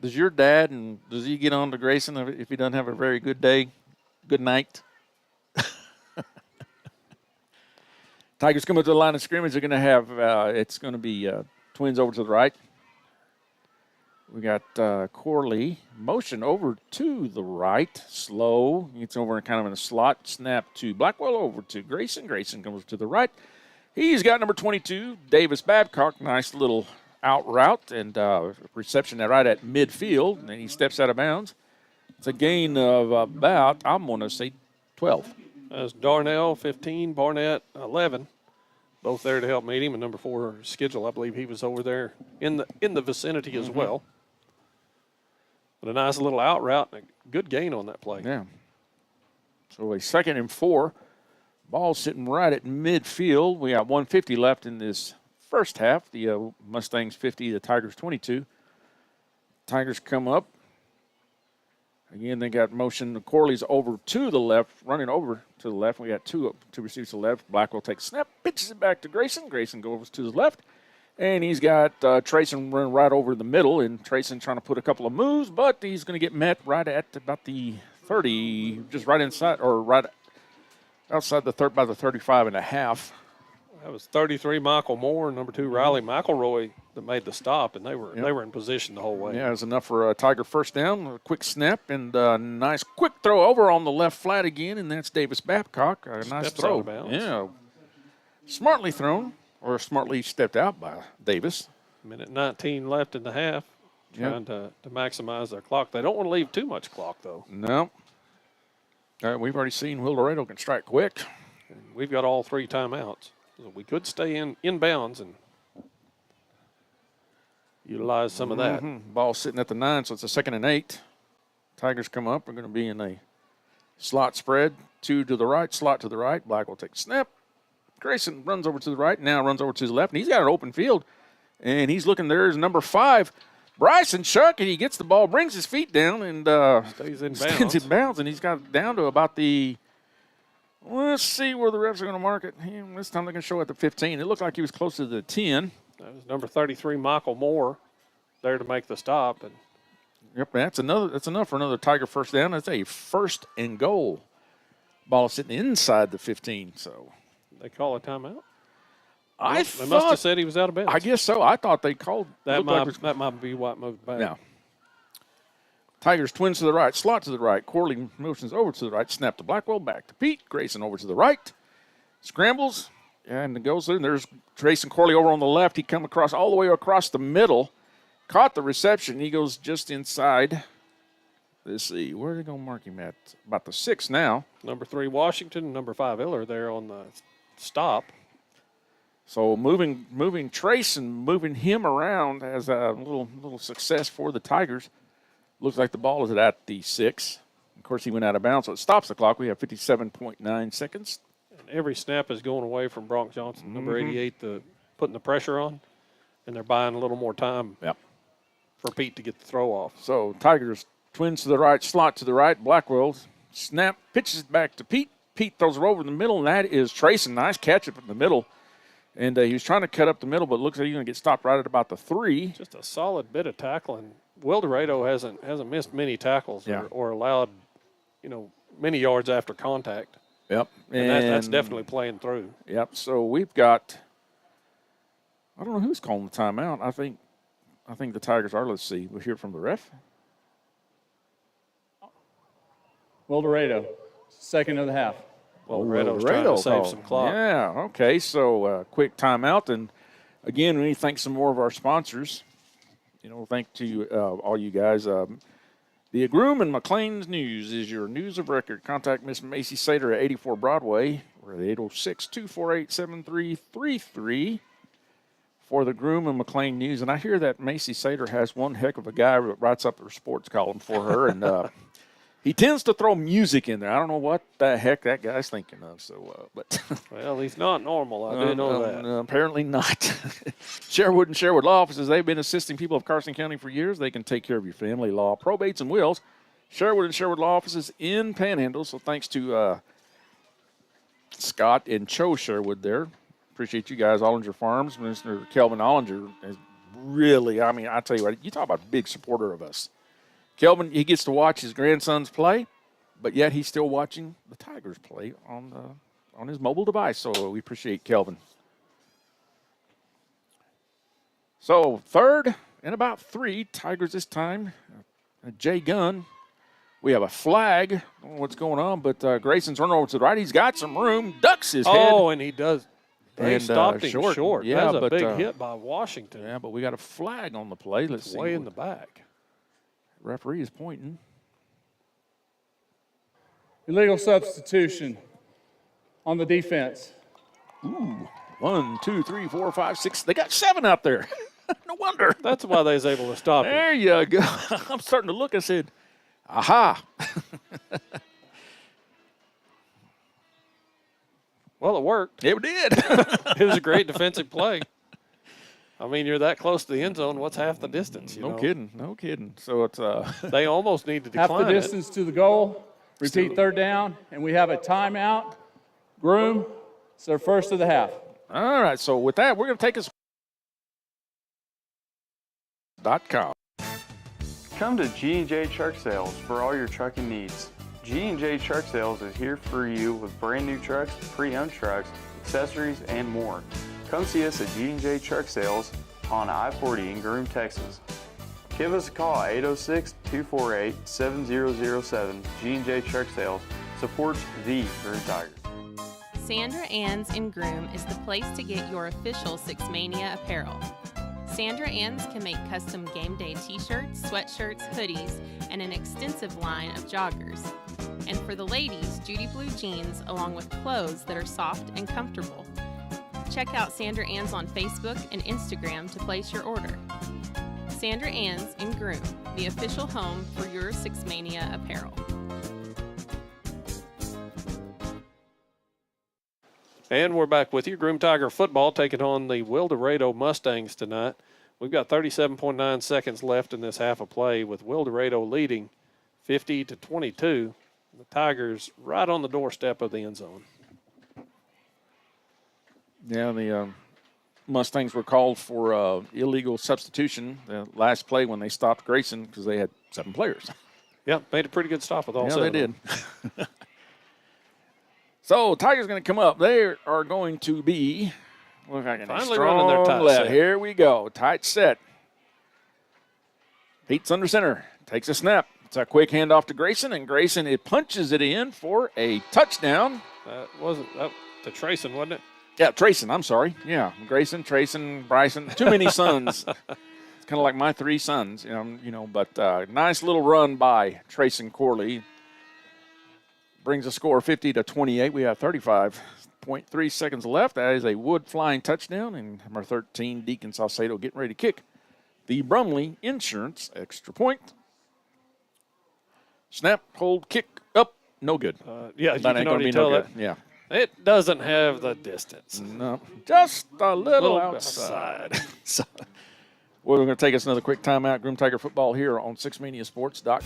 Does your dad, and does he get on to Grayson if he doesn't have a very good day, good night? Tigers come up to the line of scrimmage. They're going to have, it's going to be twins over to the right. We got Corley motion over to the right, slow. Gets over kind of in a slot, snap to Blackwell over to Grayson. Grayson comes to the right. He's got number 22, Davis Babcock. Nice little out route and reception right at midfield. And then he steps out of bounds. It's a gain of about, I'm going to say, 12. That's Darnell, 15, Barnett, 11. Both there to help meet him. And number 4, Schedule, I believe he was over there in the vicinity as well. But a nice little out route and a good gain on that play. Yeah. So a 2nd and 4. Ball sitting right at midfield. We got 150 left in this first half. The Mustangs 50, the Tigers 22. Tigers come up. Again, they got motion. Corley's over to the left, running over to the left. We got two receivers to the left. Blackwell takes a snap, pitches it back to Grayson. Grayson goes to the left. And he's got Trayson running right over the middle. And Trayson trying to put a couple of moves, but he's going to get met right at about the 30, just right inside, or right outside by the 35 and a half. That was 33, Michael Moore, number 2, Riley McElroy that made the stop, and they were in position the whole way. Yeah, it was enough for a Tiger first down. A quick snap and a nice quick throw over on the left flat again, and that's Davis Babcock. A nice throw. Out of bounds. Yeah, smartly thrown, or smartly stepped out by Davis. Minute 19 left in the half, trying to maximize their clock. They don't want to leave too much clock, though. No. We've already seen Wildorado can strike quick. And we've got all 3 timeouts. So we could stay in bounds and utilize some of that. Ball sitting at the 9, so it's a 2nd and 8. Tigers come up. We're going to be in a slot spread. 2 to the right, slot to the right. Black will take a snap. Grayson runs over to the right, now runs over to the left, and he's got an open field. And he's looking, there's number 5, Bryson Shuck, and he gets the ball, brings his feet down, and stays in bounds. And he's got it down to about the, let's see where the refs are going to mark it. This time they're going to show at the 15. It looked like he was close to the 10. That was number 33, Michael Moore, there to make the stop. And yep, that's enough for another Tiger first down. That's a 1st and goal. Ball sitting inside the 15, so. They call a timeout? They must have said he was out of bounds. I guess so. I thought they called. That might be what moved back. Yeah. Tigers twins to the right, slot to the right. Corley motions over to the right, snap to Blackwell, back to Pete. Grayson over to the right. Scrambles, and goes there. And there's Grayson Corley over on the left. He come across all the way across the middle. Caught the reception. He goes just inside. Let's see. Where are they going to mark him at? About the 6 now. Number 3, Washington. Number 5, Iller there on the stop. So moving Trace and moving him around as a little success for the Tigers. Looks like the ball is at the 6. Of course, he went out of bounds, so it stops the clock. We have 57.9 seconds. And every snap is going away from Bronx Johnson, number 88, putting the pressure on, and they're buying a little more time for Pete to get the throw off. So Tigers twins to the right, slot to the right. Blackwell snap, pitches it back to Pete. Pete throws it over in the middle, and that is Trace. Nice catch up in the middle. And he was trying to cut up the middle, but it looks like he's going to get stopped right at about the 3. Just a solid bit of tackling. Wildorado hasn't missed many tackles or allowed, many yards after contact. Yep. And that's definitely playing through. Yep. So we've got, I don't know who's calling the timeout. I think the Tigers are. Let's see. We'll hear from the ref. Wildorado, 2nd of the half. Wildorado's trying to save some clock. Yeah, okay. So quick timeout. And, again, we need to thank some more of our sponsors. Thank to all you guys. The Groom and McLean's News is your news of record. Contact Miss Macy Sater at 84 Broadway. We're at 806-248-7333 for the Groom and McLean News. And I hear that Macy Sater has one heck of a guy that writes up her sports column for her. And he tends to throw music in there. I don't know what the heck that guy's thinking of. So, but well, he's not normal. I do know that. Apparently not. Sherwood and Sherwood Law Offices, they've been assisting people of Carson County for years. They can take care of your family law, probates, and wills. Sherwood and Sherwood Law Offices in Panhandle. So thanks to Scott and Cho Sherwood there. Appreciate you guys. Ollinger Farms, Mr. Kelvin Ollinger is really, I tell you what, you talk about a big supporter of us. Kelvin, he gets to watch his grandsons play, but yet he's still watching the Tigers play on his mobile device. So we appreciate Kelvin. So 3rd and about 3, Tigers this time. Jay Gunn. We have a flag. I don't know what's going on, but Grayson's running over to the right. He's got some room, ducks his head. Oh, and he does. They stopped him short. Yeah, that's a big hit by Washington. Yeah, but we got a flag on the play. Let's see. Way in the back. Referee is pointing. Illegal substitution on the defense. Ooh, 1, 2, 3, 4, 5, 6. They got 7 out there. No wonder. That's why they was able to stop him. There you go. I'm starting to look. I said, aha. Well, it worked. It did. It was a great defensive play. I mean, you're that close to the end zone. What's half the distance? No kidding. So it's they almost need to decline half the distance to the goal. Repeat 3rd down, and we have a timeout. Groom, it's their 1st of the half. All right. So with that, we're going to take us. .com. Come to G&J Truck Sales for all your trucking needs. G&J Truck Sales is here for you with brand new trucks, pre-owned trucks, accessories, and more. Come see us at G&J Truck Sales on I-40 in Groom, Texas. Give us a call at 806-248-7007. G&J Truck Sales supports the Groom Tigers. Sandra Ann's in Groom is the place to get your official Six Mania apparel. Sandra Ann's can make custom game day t-shirts, sweatshirts, hoodies, and an extensive line of joggers. And for the ladies, Judy Blue jeans along with clothes that are soft and comfortable. Check out Sandra Ann's on Facebook and Instagram to place your order. Sandra Ann's in Groom, the official home for your Six Mania apparel. And we're back with you. Groom Tiger football taking on the Wildorado Mustangs tonight. We've got 37.9 seconds left in this half of play with Wildorado leading 50-22. The Tigers right on the doorstep of the end zone. Yeah, the Mustangs were called for illegal substitution the last play when they stopped Grayson because they had 7 players. Yeah, made a pretty good stop with all 7 they did. So, Tigers going to come up. They are going to be finally running their tight left. set. Here we go. Tight set. Pete's under center. Takes a snap. It's a quick handoff to Grayson, and Grayson, it punches it in for a touchdown. That wasn't to Trayson, wasn't it? Yeah, Trayson, I'm sorry. Yeah, Grayson, Trayson, Bryson. Too many sons. It's kind of like my 3 sons, but nice little run by Trayson Corley. Brings a score 50-28. We have 35.3 seconds left. That is a wood flying touchdown, and number 13, Deacon Saucedo, getting ready to kick the Brumley Insurance extra point. Snap, hold, kick, up, no good. Yeah, you that can ain't already be tell no that. good. Yeah. It doesn't have the distance. No, just a little outside. So, we're going to take us another quick timeout. Groom Tiger football here on SixManiaSports.com.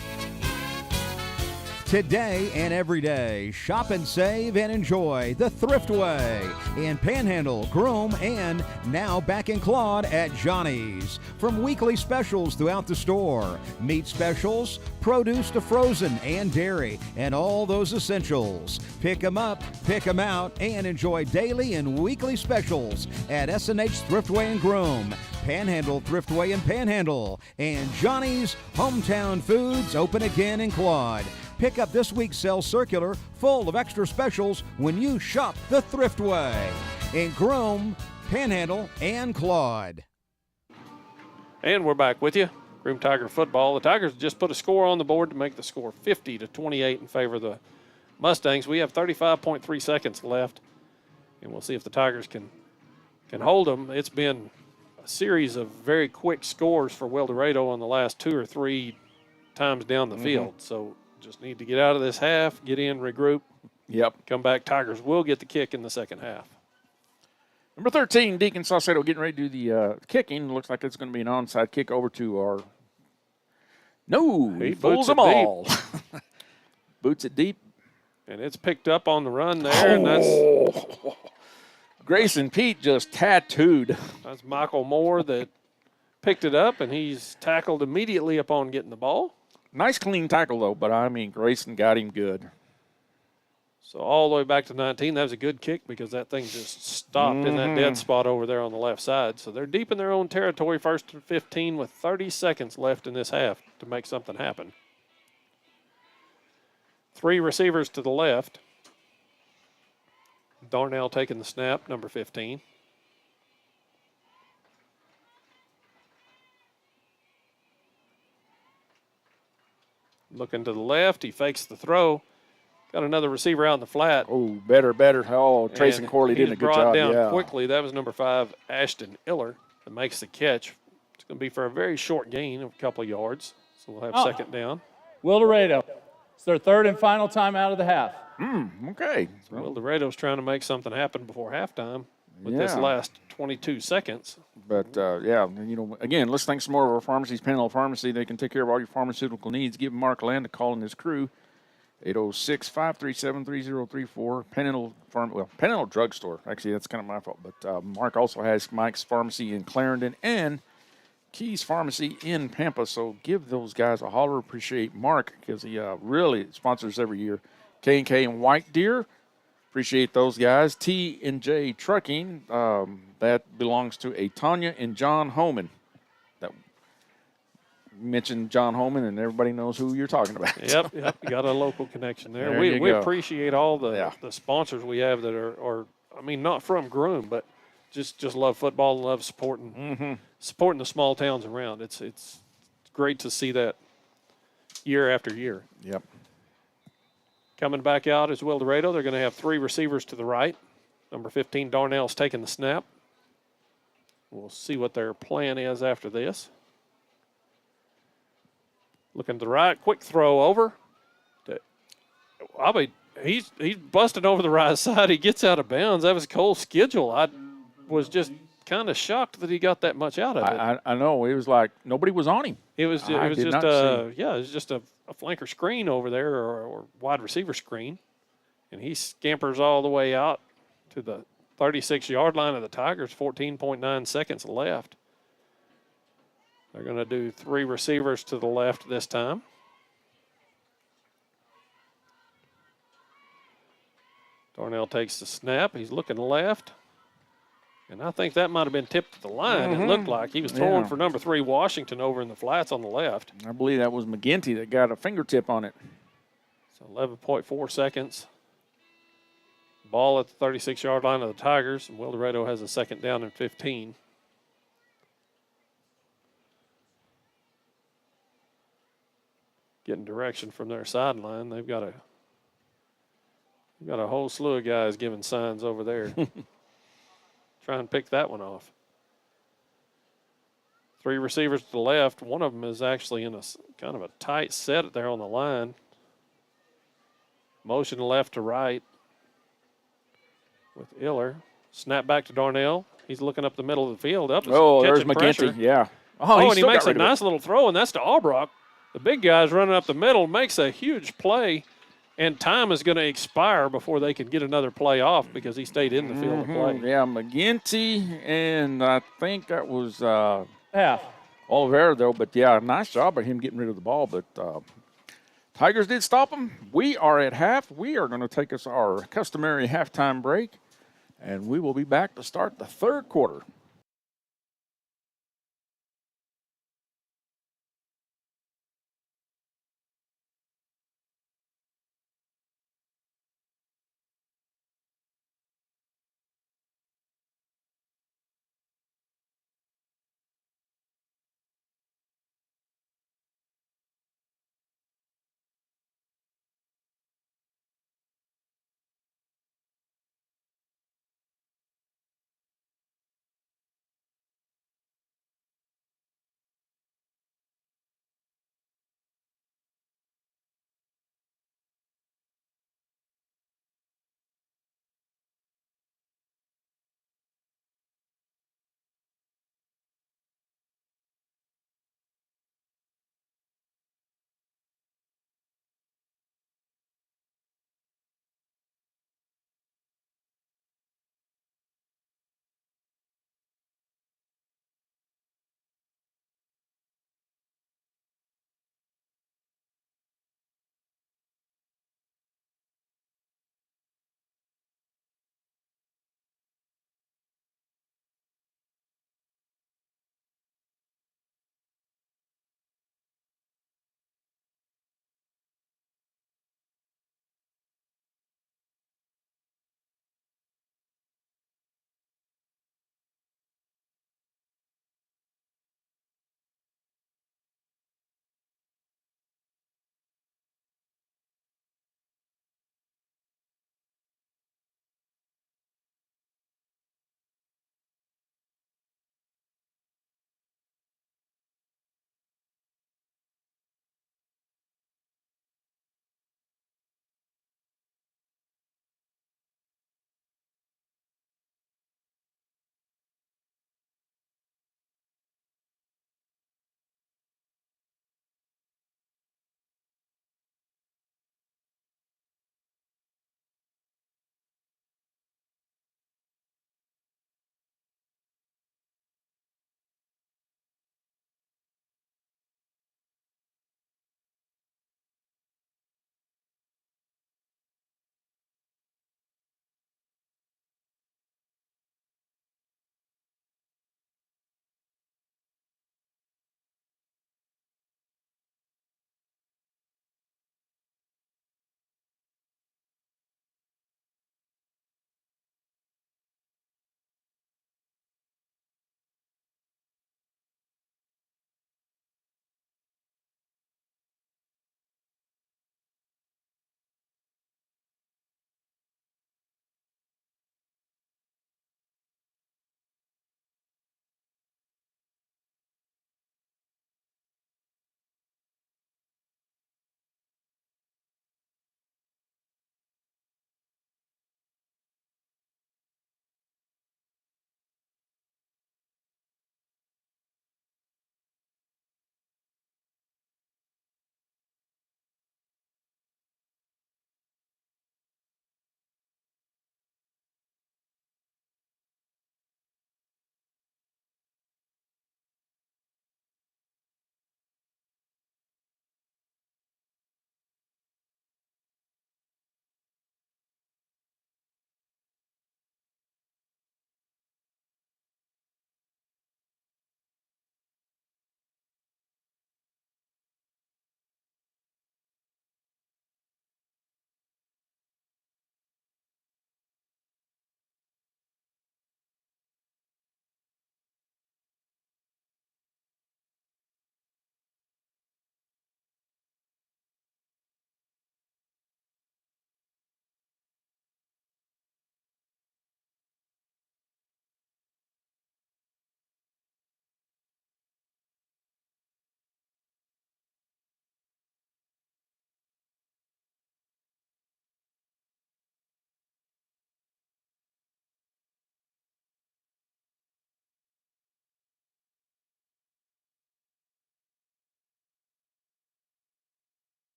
Today and every day, shop and save and enjoy the Thrift Way in Panhandle, Groom, and now back in Claude at Johnny's. From weekly specials throughout the store, meat specials, produce to frozen and dairy, and all those essentials. Pick them up, pick them out, and enjoy daily and weekly specials at S&H Thriftway and Groom, Panhandle Thriftway and Panhandle, and Johnny's Hometown Foods open again in Claude. Pick up this week's sale circular full of extra specials when you shop the Thrift Way in Groom, Panhandle, and Claude. And we're back with you. Groom Tiger football. The Tigers just put a score on the board to make the score 50-28 in favor of the Mustangs. We have 35.3 seconds left, and we'll see if the Tigers can hold them. It's been a series of very quick scores for Wildorado on the last 2 or 3 times down the field. So just need to get out of this half, get in, regroup. Yep. Come back. Tigers will get the kick in the second half. Number 13, Deacon Saucedo, getting ready to do the kicking. Looks like it's going to be an onside kick over to our. No, he fools them all. Boots it deep. And it's picked up on the run there, and that's Grayson Pete just tattooed. That's Michael Moore that picked it up, and he's tackled immediately upon getting the ball. Nice clean tackle, though, but, Grayson got him good. So all the way back to 19, that was a good kick because that thing just stopped in that dead spot over there on the left side. So they're deep in their own territory, 1st and 15 with 30 seconds left in this half to make something happen. 3 receivers to the left. Darnell taking the snap, number 15. Looking to the left, he fakes the throw. Got another receiver out in the flat. Oh, better. Oh, Trayson Corley did a good job. Brought down quickly. That was number 5, Ashton Iller, that makes the catch. It's going to be for a very short gain of a couple of yards. So we'll have second down. Wildorado. It's their 3rd and final time out of the half. Okay. So Wildorado's trying to make something happen before halftime with this last 22 seconds. But, again, let's thank some more of our pharmacies. Panhandle Pharmacy, they can take care of all your pharmaceutical needs. Give Mark Land a call and his crew. 806-537-3034. Panhandle Drugstore. Actually, that's kind of my fault. But Mark also has Mike's Pharmacy in Clarendon and Keys Pharmacy in Pampa. So give those guys a holler. Appreciate Mark because he really sponsors every year. K&K and White Deer. Appreciate those guys. T&J Trucking. That belongs to a Tanya and John Homan. That mentioned John Homan, and everybody knows who you're talking about. Yep. You got a local connection there. There We you go. appreciate all the sponsors we have that are not from Groom, but just love football and love supporting the small towns around. It's great to see that year after year. Yep. Coming back out is Wildorado. They're going to have 3 receivers to the right. Number 15, Darnell's taking the snap. We'll see what their plan is after this. Looking to the right, quick throw over. He's busting over the right side. He gets out of bounds. That was Cole's schedule. I was just kind of shocked that he got that much out of it. I know. It was like nobody was on him. It was just a flanker screen over there or wide receiver screen. And he scampers all the way out to the 36-yard line of the Tigers, 14.9 seconds left. They're going to do 3 receivers to the left this time. Darnell takes the snap. He's looking left. And I think that might have been tipped to the line. It looked like he was throwing for number 3 Washington over in the flats on the left. I believe that was McGinty that got a fingertip on it. So 11.4 seconds. Ball at the 36-yard line of the Tigers. And Wildorado has a second down and 15. Getting direction from their sideline. They've got a whole slew of guys giving signs over there. Try and pick that one off. 3 receivers to the left. One of them is actually in a kind of a tight set there on the line. Motion left to right with Iller. Snap back to Darnell. He's looking up the middle of the field. There's McGinty. Pressure. Yeah. And he makes a nice little throw, and that's to Albrock. The big guy's running up the middle, makes a huge play, and time is going to expire before they can get another play off because he stayed in the field of play. Yeah, McGinty, and I think that was Oliveira, though. But, yeah, nice job of him getting rid of the ball. But Tigers did stop him. We are at half. We are going to take us our customary halftime break, and we will be back to start the third quarter.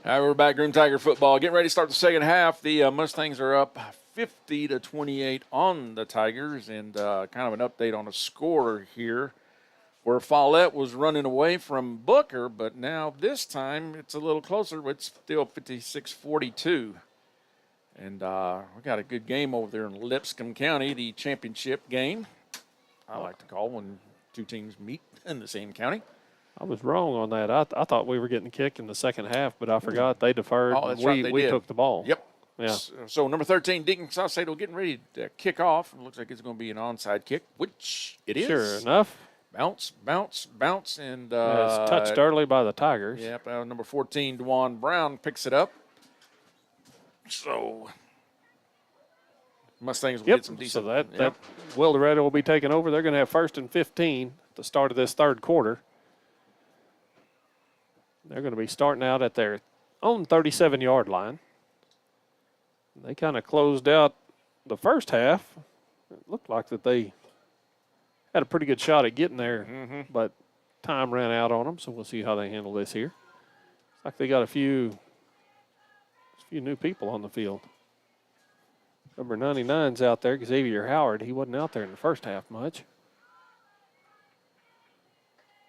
All right, we're back. Groom Tiger football. Getting ready to start the second half. The Mustangs are up 50-28 on the Tigers, and kind of an update on the score here, where Follett was running away from Booker, but now this time it's a little closer. It's still 56-42. And we got a good game over there in Lipscomb County, the championship game, I like to call when two teams meet in the same county. I was wrong on that. I thought we were getting kicked in the second half, but I forgot they deferred. Oh, that's right, we took the ball. Yep. Yeah. So number 13, Deacon Sausalito getting ready to kick off. It looks like it's going to be an onside kick, which it is. Sure enough. Bounce, bounce, bounce, and it's touched early by the Tigers. Yep. Number 14, DeJuan Brown picks it up. So Mustangs will get some decent. So that Wildorado will be taking over. They're going to have 1st and 15 at the start of this third quarter. They're going to be starting out at their own 37-yard line. They kind of closed out the first half. It looked like that they had a pretty good shot at getting there, but time ran out on them, so we'll see how they handle this here. It's like they got a few new people on the field. Number 99's out there, Xavier Howard. He wasn't out there in the first half much.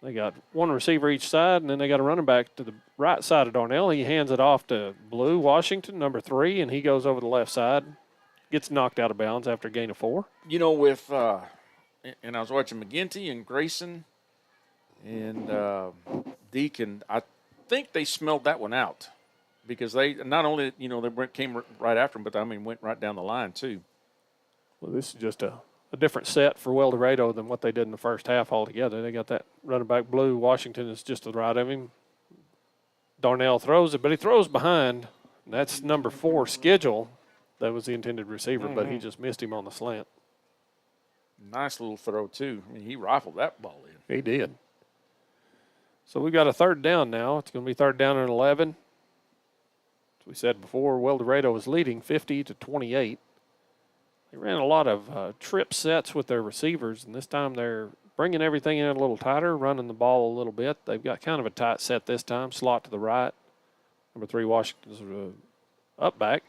They got one receiver each side, and then they got a running back to the right side of Darnell. He hands it off to Blue Washington, number 3, and he goes over the left side. Gets knocked out of bounds after a gain of 4. You know, with and I was watching McGinty and Grayson and Deacon. I think they smelled that one out because they not only, they came right after him, but went right down the line too. Well, this is just a different set for Wildorado than what they did in the first half altogether. They got that running back Blue. Washington is just to the right of him. Darnell throws it, but he throws behind. That's number 4, Schedule. That was the intended receiver, but he just missed him on the slant. Nice little throw, too. He rifled that ball in. He did. So we've got a third down now. It's going to be third down and 11. As we said before, Wildorado was leading 50-28. They ran a lot of trip sets with their receivers, and this time they're bringing everything in a little tighter, running the ball a little bit. They've got kind of a tight set this time, slot to the right. Number 3, Washington's up back.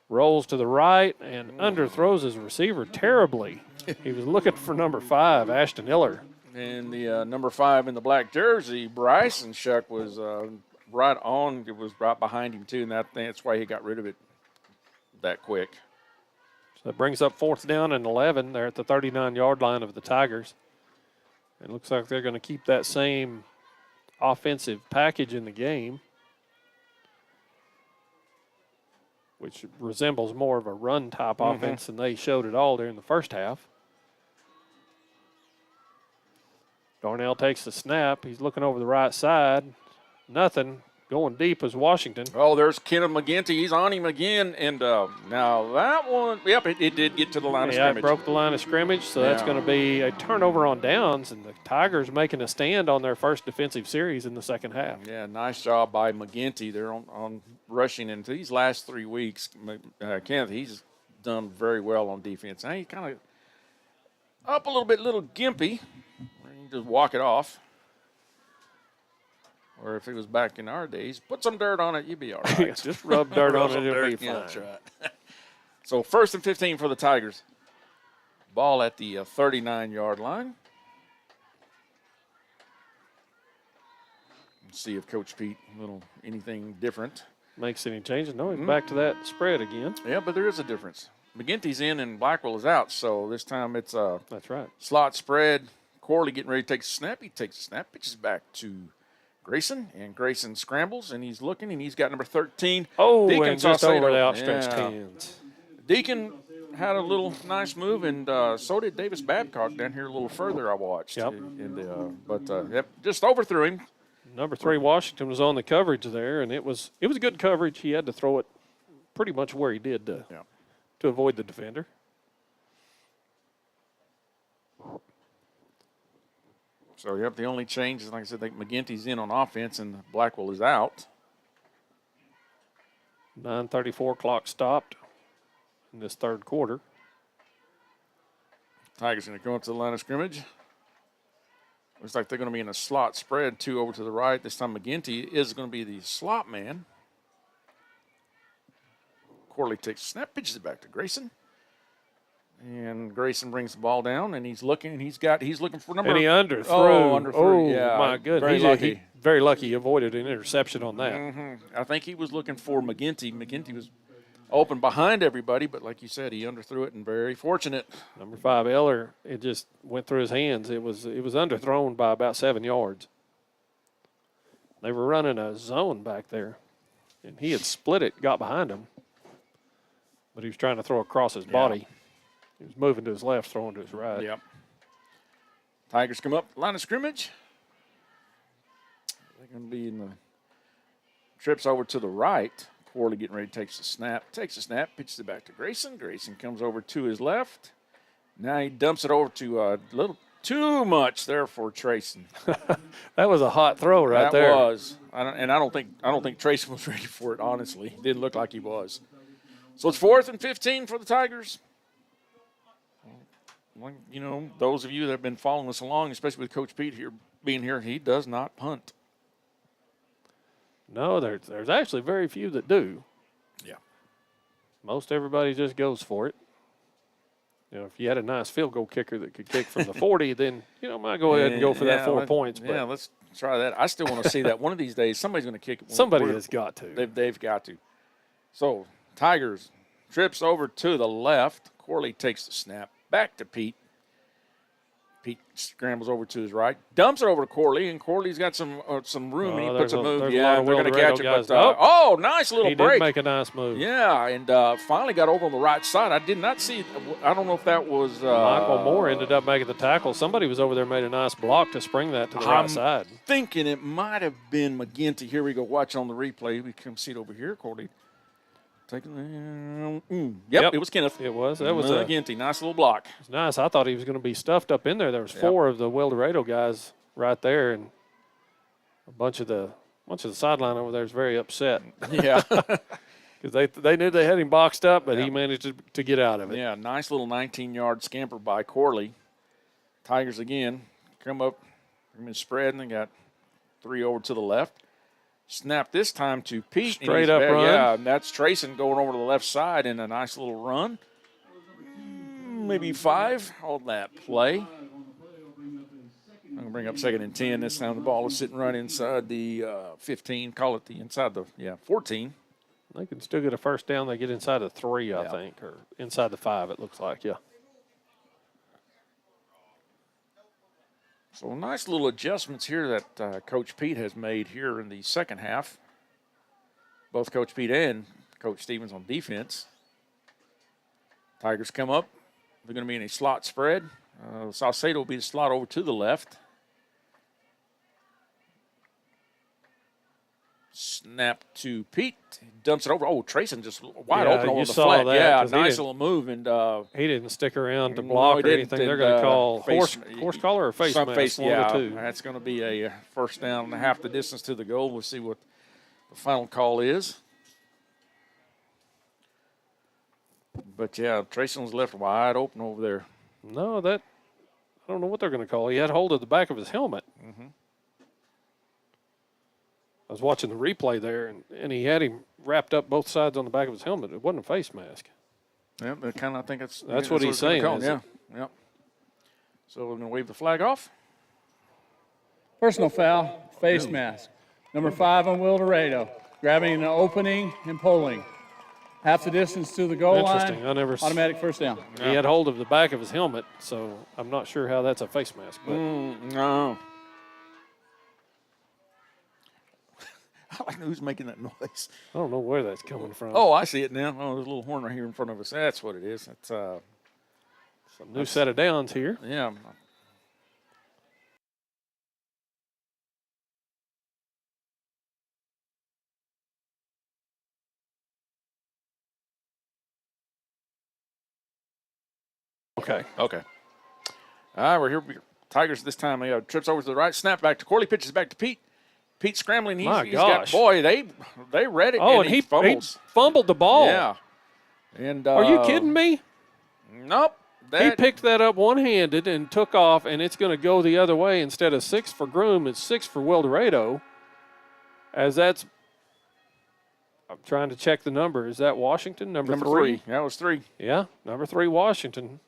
Rolls to the right and underthrows his receiver terribly. He was looking for number 5, Ashton Hiller. And the number 5 in the black jersey, Bryson Shuck, was right on. It was right behind him, too, and that's why he got rid of it that quick. So that brings up 4th down and 11. They're at the 39-yard line of the Tigers. It looks like they're going to keep that same offensive package in the game, which resembles more of a run-type offense than they showed at all during the first half. Darnell takes the snap. He's looking over the right side. Nothing. Going deep is Washington. Oh, there's Kenneth McGinty. He's on him again. And now that one, yep, it did get to the line of scrimmage. Yeah, it broke the line of scrimmage, so that's going to be a turnover on downs, and the Tigers making a stand on their first defensive series in the second half. Yeah, nice job by McGinty. They're on rushing into these last 3 weeks. Kenneth, he's done very well on defense. Now he kind of up a little gimpy. You just walk it off. Or if it was back in our days, put some dirt on it, you'd be all right. Just rub dirt on it, it'll be fine. Yeah, that's right. So 1st and 15 for the Tigers. Ball at the 39-yard line. Let's see if Coach Pete anything different. Makes any changes? No, he's back to that spread again. Yeah, but there is a difference. McGinty's in and Blackwell is out, so this time it's that's right. Slot spread. Corley getting ready to take a snap. He takes a snap, pitches back to Grayson, and Grayson scrambles, and he's looking, and he's got number 13. Oh, Deacon and just Sausalito. over the outstretched hands. Deacon had a little nice move, and so did Davis Babcock down here a little further, I watched. Yep. But just overthrew him. Number 3, Washington, was on the coverage there, and it was good coverage. He had to throw it pretty much where he did to avoid the defender. So, the only change is, like I said, McGinty's in on offense and Blackwell is out. 9:34 clock stopped in this third quarter. Tigers going to go up to the line of scrimmage. Looks like they're going to be in a slot spread, 2 over to the right. This time McGinty is going to be the slot man. Corley takes a snap, pitches it back to Grayson. And Grayson brings the ball down, and he's looking. He's looking for number. And he underthrew. Oh, underthrew. Oh, yeah, my goodness. Very lucky. Very lucky he avoided an interception on that. I think he was looking for McGinty. McGinty was open behind everybody, but like you said, he underthrew it, and very fortunate. Number 5, Eller, it just went through his hands. It was underthrown by about 7 yards. They were running a zone back there, and he had split it, got behind him, but he was trying to throw across his body. He was moving to his left, throwing to his right. Yep. Tigers come up, line of scrimmage. They're going to be in the trips over to the right. Corley getting ready to take the snap. Takes the snap, pitches it back to Grayson. Grayson comes over to his left. Now he dumps it over to a little too much there for Trayson. That was a hot throw right there. That was. I don't think Trayson was ready for it, honestly. Didn't look like he was. So it's 4th and 15 for the Tigers. Well, you know, those of you that have been following us along, especially with Coach Pete being here, he does not punt. No, there's actually very few that do. Yeah. Most everybody just goes for it. You know, if you had a nice field goal kicker that could kick from the 40, then, you know, might go ahead and go for that 4 points. But yeah, let's try that. I still want to see that. One of these days, somebody's going to kick it. Somebody has got to. They've got to. So, Tigers trips over to the left. Corley takes the snap. Back to Pete. Pete scrambles over to his right, dumps it over to Corley, and Corley's got some room, and he puts a move. Yeah, they're going to catch it. But, nice little break. He did make a nice move. Yeah, and finally got over on the right side. I did not see – I don't know if that was Michael Moore ended up making the tackle. Somebody was over there, made a nice block to spring that to the right side. Thinking it might have been McGinty. Here we go. Watch on the replay. We come see it over here. Corley taking Yep, it was Kenneth. It was. That was McGinty. Nice little block. It was nice. I thought he was going to be stuffed up in there. There was 4 of the Wildorado guys right there, and a bunch of the sideline over there is very upset. Yeah. Because they knew they had him boxed up, but he managed to get out of it. Yeah, nice little 19-yard scamper by Corley. Tigers again come up, spread, and they got 3 over to the left. Snap this time to Pete. Straight up run. Yeah, and that's Trayson going over to the left side in a nice little run. Maybe 5 on that play. I'm going to bring up 2nd and 10. This time the ball is sitting right inside the 15. Call it inside the 14. They can still get a first down. They get inside the 3, I think, or inside the 5, it looks like, yeah. So nice little adjustments here that Coach Pete has made here in the second half. Both Coach Pete and Coach Stevens on defense. Tigers come up. They're going to be in a slot spread. Saucedo will be the slot over to the left. Snap to Pete. Dumps it over. Oh, Trayson just wide open over the flat. That, nice little move. And he didn't stick around to block or anything. They're going to call horse collar or face mask. One of the two. That's going to be a first down and half the distance to the goal. We'll see what the final call is. But, yeah, Trayson was left wide open over there. No, I don't know what they're going to call. He had hold of the back of his helmet. Mm-hmm. I was watching the replay there, and he had him wrapped up both sides on the back of his helmet. It wasn't a face mask. Yeah, but kind of I think that's what he's saying. Yeah. So we're going to wave the flag off. Personal foul, face mask. Number 5 on Wildorado, grabbing an opening and pulling. Half the distance to the goal line. I never automatic first down. He had hold of the back of his helmet, so I'm not sure how that's a face mask. But no. I don't know who's making that noise. I don't know where that's coming from. Oh, I see it now. Oh, there's a little horn right here in front of us. That's what it is. It's a new set of downs here. Yeah. Okay. All right, we're here. Tigers this time. He trips over to the right, snap back to Corley, pitches back to Pete. Pete scrambling. He's got, boy, they read it. Oh, and he fumbled the ball. Yeah. And are you kidding me? Nope. He picked that up one-handed and took off, and it's going to go the other way. Instead of 6 for Groom, it's 6 for Wildorado. As that's I'm trying to check the number. Is that Washington? Number three. That was 3. Yeah, number 3, Washington.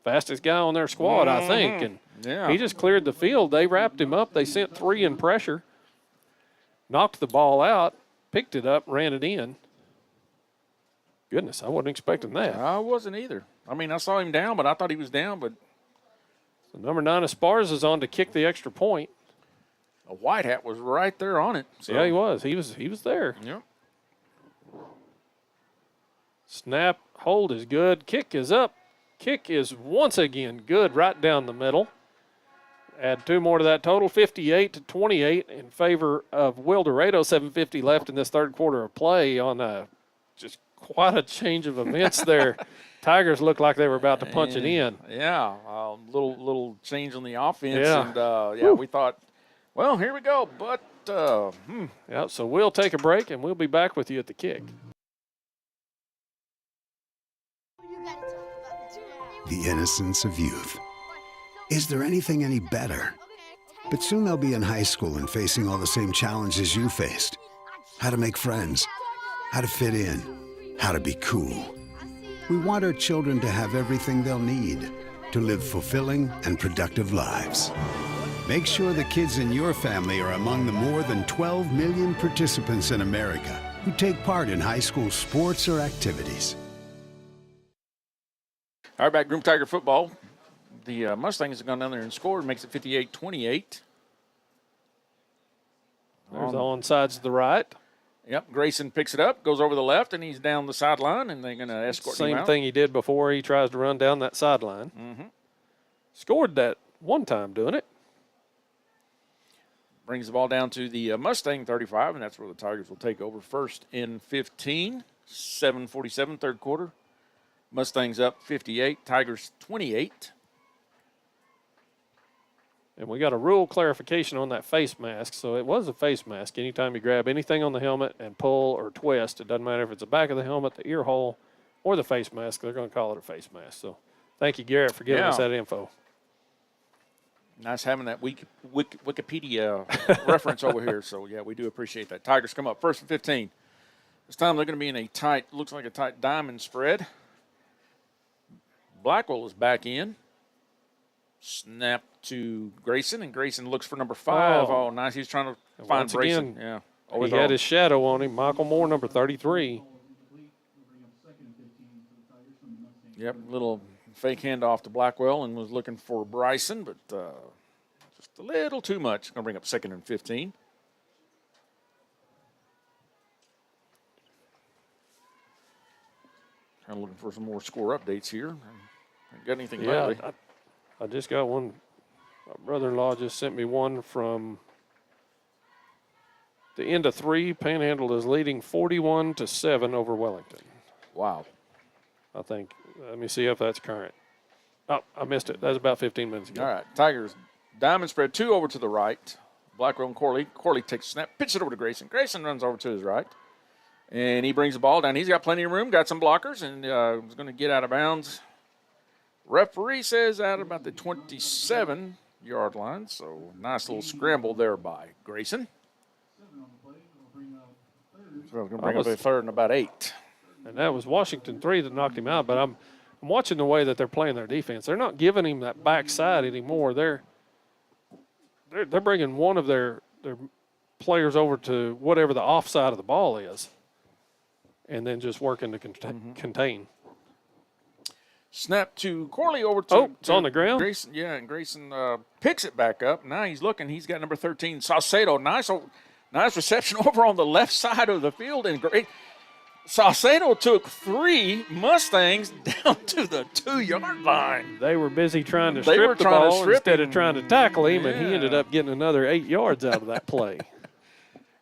Fastest guy on their squad, I think. And he just cleared the field. They wrapped him up. They sent 3 in pressure. Knocked the ball out, picked it up, ran it in. Goodness, I wasn't expecting that. I wasn't either. I mean, I saw him down, but I thought he was down. But so number 9, Esparza, is on to kick the extra point. A white hat was right there on it. So. Yeah, he was. He was there. Yep. Snap, hold is good. Kick is up. Kick is once again good right down the middle. Add 2 more to that total, 58-28 in favor of Wildorado. 7:50 left in this third quarter of play on just quite a change of events there. Tigers looked like they were about to punch it in. Yeah, little change on the offense. Yeah. And, we thought, well, here we go. But, Yeah, so we'll take a break, and we'll be back with you at the kick. The innocence of youth. Is there anything any better? But soon they'll be in high school and facing all the same challenges you faced. How to make friends, how to fit in, how to be cool. We want our children to have everything they'll need to live fulfilling and productive lives. Make sure the kids in your family are among the more than 12 million participants in America who take part in high school sports or activities. All right, back Groom Tiger football. The Mustangs have gone down there and scored, makes it 58-28. There's the onside to the right. Yep, Grayson picks it up, goes over the left, and he's down the sideline, and they're going to escort him out. Same thing he did before. He tries to run down that sideline. Mm-hmm. Scored that one time doing it. Brings the ball down to the Mustang 35, and that's where the Tigers will take over first in 15. 7:47, third quarter. Mustangs up 58, Tigers 28. And we got a rule clarification on that face mask. So it was a face mask. Anytime you grab anything on the helmet and pull or twist, it doesn't matter if it's the back of the helmet, the ear hole, or the face mask, they're going to call it a face mask. So thank you, Garrett, for giving us that info. Nice having that Wikipedia reference over here. So, yeah, we do appreciate that. Tigers come up first and 15. This time they're going to be in a tight, looks like a tight diamond spread. Blackwell is back in. Snap to Grayson, and Grayson looks for number 5. Oh, nice. He's trying to find Grayson. Again, he had his shadow on him. Michael Moore, number 33. Yep, little fake handoff to Blackwell and was looking for Bryson, but just a little too much. Going to bring up second and 15. Kind of looking for some more score updates here. Haven't got anything lately. I just got one. My brother-in-law just sent me one from the end of 3. Panhandle is leading 41-7 over Wellington. Wow. I think. Let me see if that's current. Oh, I missed it. That was about 15 minutes ago. All right. Tigers, diamond spread 2 over to the right. Blackwell and Corley. Corley takes a snap, pitches it over to Grayson. Grayson runs over to his right. And he brings the ball down. He's got plenty of room, got some blockers, and is going to get out of bounds. Referee says out about the 27-yard line. So nice little scramble there by Grayson. So we're going to bring up a third and about 8. And that was Washington 3 that knocked him out. But I'm watching the way that they're playing their defense. They're not giving him that backside anymore. They're bringing one of their players over to whatever the offside of the ball is, and then just working to contain. Snap to Corley over to it's on the ground. Grayson, and Grayson picks it back up. Now he's looking. He's got number 13, Saucedo. Nice reception over on the left side of the field, and great. Saucedo took 3 Mustangs down to the 2-yard line. They were busy trying to strip the ball instead of trying to tackle him, and he ended up getting another 8 yards out of that play.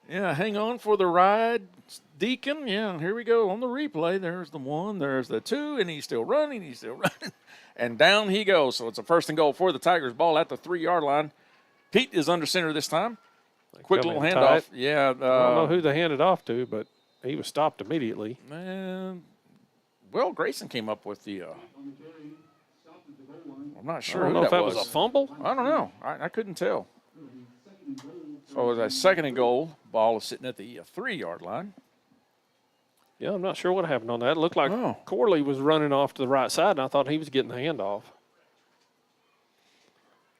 Yeah, hang on for the ride, Deacon. Yeah, here we go on the replay. There's the 1, there's the 2, and he's still running, and down he goes. So it's a first and goal for the Tigers. Ball at the 3-yard line. Pete is under center this time. Quick little handoff. Tight. Yeah. I don't know who they handed off to, but he was stopped immediately. Well, Grayson came up with the I'm not sure I don't know if that was a fumble. I don't know. I couldn't tell. So as a second and goal, ball is sitting at the 3-yard line. Yeah, I'm not sure what happened on that. It looked like Corley was running off to the right side, and I thought he was getting the handoff.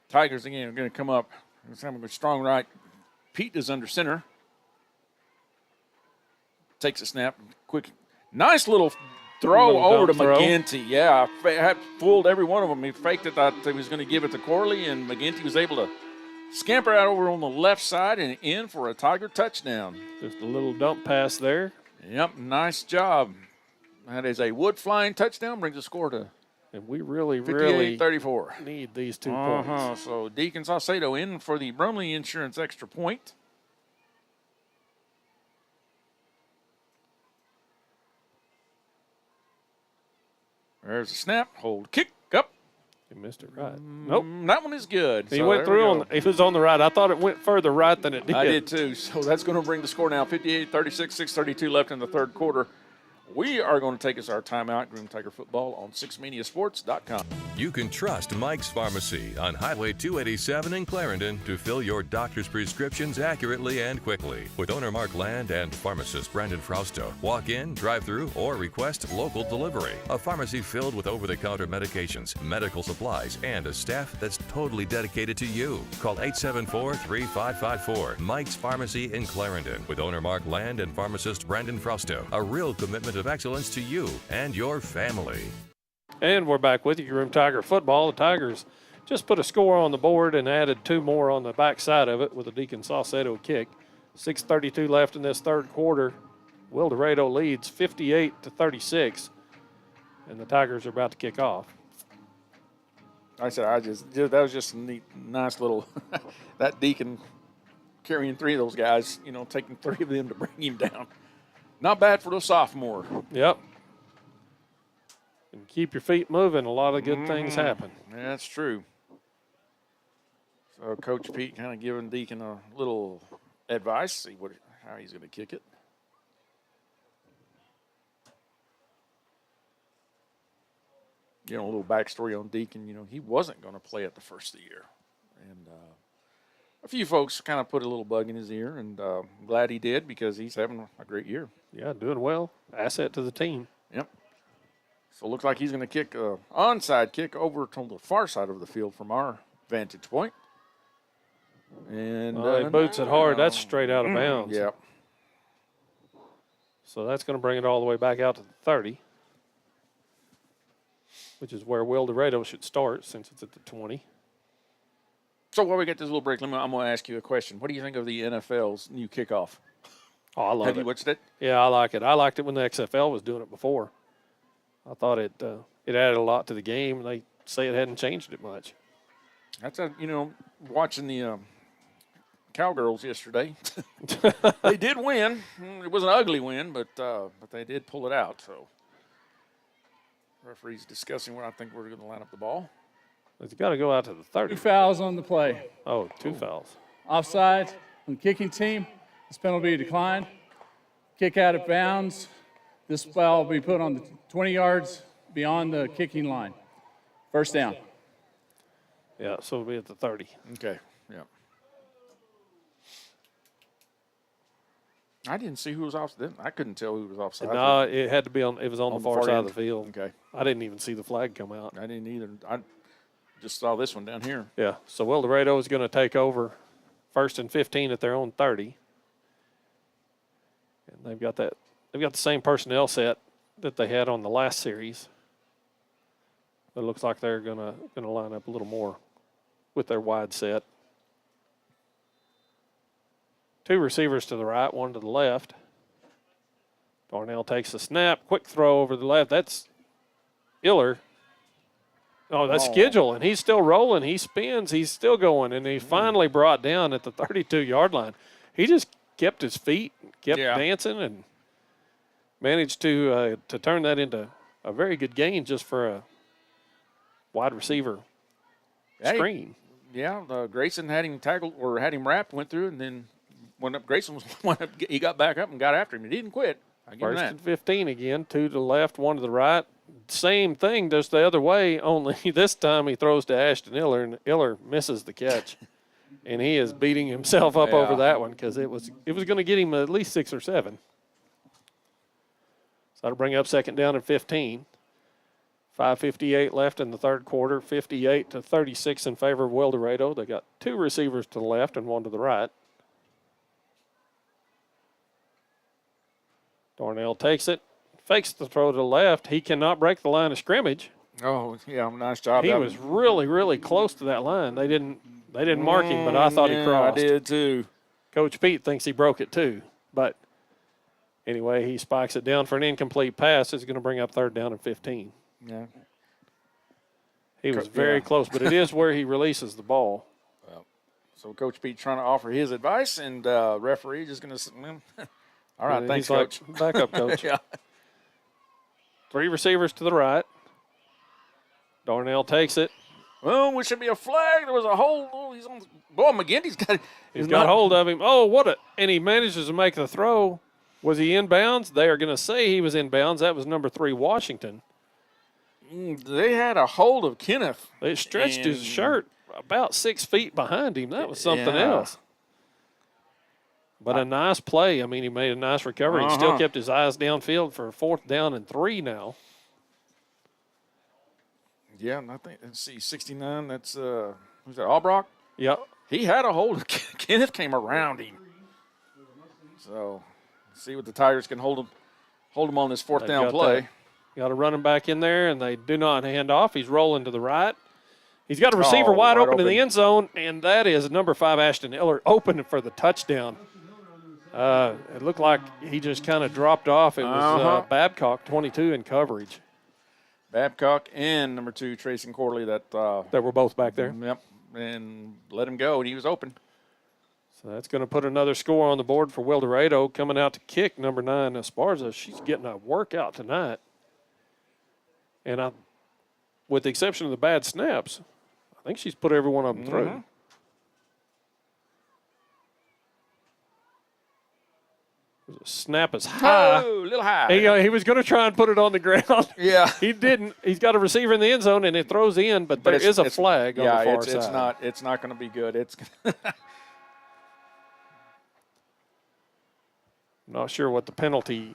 Tigers again are going to come up. It's having a strong right. Pete is under center. Takes a snap. Quick, nice little throw over to McGinty. Yeah, I fooled every one of them. He faked it. Thought he was going to give it to Corley, and McGinty was able to scamper out over on the left side and in for a Tiger touchdown. Just a little dump pass there. Yep, nice job. That is a wood flying touchdown. Brings the score to and we really 58-34. Need these 2 points. So Deacon Saucedo in for the Brumley Insurance extra point. There's a snap, hold, kick, up. He missed it right. Nope. That one is good. He went through it was on the right. I thought it went further right than it did. I did too. So that's going to bring the score now 58-36, 6:32 left in the third quarter. We are going to take us our timeout. Groom Tiger Football on 6maniasports.com. You can trust Mike's Pharmacy on Highway 287 in Clarendon to fill your doctor's prescriptions accurately and quickly. With owner Mark Land and pharmacist Brandon Frausto. Walk in, drive through, or request local delivery. A pharmacy filled with over-the-counter medications, medical supplies, and a staff that's totally dedicated to you. Call 874-3554. Mike's Pharmacy in Clarendon. With owner Mark Land and pharmacist Brandon Frausto. A real commitment of excellence to you and your family. And we're back with you, Groom Tiger Football. The Tigers just put a score on the board and added 2 more on the back side of it with a Deacon Saucedo kick. 6:32 left in this third quarter. Wildorado leads 58-36, and the Tigers are about to kick off. I said, that was just a neat, nice little, that Deacon carrying 3 of those guys, taking 3 of them to bring him down. Not bad for the sophomore. Yep. And keep your feet moving. A lot of good things happen. Yeah, that's true. So Coach Pete kind of giving Deacon a little advice, see how he's going to kick it. A little backstory on Deacon. He wasn't going to play at the first of the year. And a few folks kind of put a little bug in his ear, and I'm glad he did because he's having a great year. Yeah, doing well. Asset to the team. Yep. So it looks like he's going to kick an onside kick over to the far side of the field from our vantage point. And he boots it hard. That's straight out of bounds. Yep. So that's going to bring it all the way back out to the 30, which is where Wildorado should start since it's at the 20. So while we get this little break, I'm going to ask you a question. What do you think of the NFL's new kickoff? Oh, I love it. Have you watched it? Yeah, I like it. I liked it when the XFL was doing it before. I thought it added a lot to the game, and they say it hadn't changed it much. That's watching the Cowgirls yesterday. They did win. It was an ugly win, but they did pull it out. So referee's discussing where I think we're going to line up the ball. It's got to go out to the 30. 2 fouls on the play. Oh, 2 fouls. Offside on the kicking team. This penalty declined. Kick out of bounds. This foul will be put on the 20 yards beyond the kicking line. First down. Yeah, so it'll be at the 30. Okay, yeah. I didn't see who was off. I couldn't tell who was offside. No, it had to be on. It was on the far side of the field. Okay. I didn't even see the flag come out. I didn't either. I just saw this one down here. Yeah, so Wildorado is going to take over 1st and 15 at their own 30. And they've got the same personnel set that they had on the last series. But it looks like they're gonna line up a little more with their wide set. 2 receivers to the right, 1 to the left. Darnell takes the snap, quick throw over the left. That's Iller. Oh, that's Schedule, and he's still rolling. He spins. He's still going, and he's finally brought down at the 32-yard line. He just kept his feet, kept dancing, and managed to turn that into a very good gain just for a wide receiver screen. Yeah, Grayson had him tackled or had him wrapped, went through, and then Grayson went up. He got back up and got after him. He didn't quit. I give him that. 1st and 15 again, 2 to the left, 1 to the right. Same thing, just the other way, only this time he throws to Ashton Iller, and Iller misses the catch And he is beating himself up over Yeah. that one because it was going to get him at least 6 or 7. So that'll bring up second down and 15. 5:58 left in the third quarter, 58-36 in favor of Wildorado. They got 2 receivers to the left and 1 to the right. Darnell takes it, fakes the throw to the left. He cannot break the line of scrimmage. Oh, yeah, nice job. He was really, really close to that line. They didn't mark him, but I thought he crossed. I did too. Coach Pete thinks he broke it too. But anyway, he spikes it down for an incomplete pass. It's going to bring up third down and 15. Yeah. He was very close, but it is where he releases the ball. Well, so Coach Pete trying to offer his advice, and referee just going to all right, thanks, Coach. Like, back up, Coach. Yeah. 3 receivers to the right. Darnell takes it. Well, we should be a flag. There was a hold. Oh, he's on. Boy, McGinty's got. He's got hold of him. Oh, and he manages to make the throw. Was he in bounds? They are going to say he was in bounds. That was number 3, Washington. They had a hold of Kenneth. They stretched his shirt about 6 feet behind him. That was something else. But a nice play. I mean, he made a nice recovery. He still kept his eyes downfield for 4th down and 3 now. Yeah, and I think, let's see, 69, that's, who's that, Albrock? Yep. He had a hold of Kenneth, came around him. So, see what the Tigers can hold him on this 4th down play. Got to run him back in there, and they do not hand off. He's rolling to the right. He's got a receiver wide open in the end zone, and that is number 5, Ashton Eller, open for the touchdown. It looked like he just kind of dropped off. It was Babcock, 22, in coverage. Babcock and number 2, Trayson Corley, that were both back there. Yep, and let him go, and he was open. So that's going to put another score on the board for Wildorado. Coming out to kick, number 9, Esparza. She's getting a workout tonight. And with the exception of the bad snaps, I think she's put every one of them through. Snap is high. Oh, a little high. He was going to try and put it on the ground. Yeah. He didn't. He's got a receiver in the end zone, and it throws in, but there is a flag on the far side. It's not going to be good. It's not sure what the penalty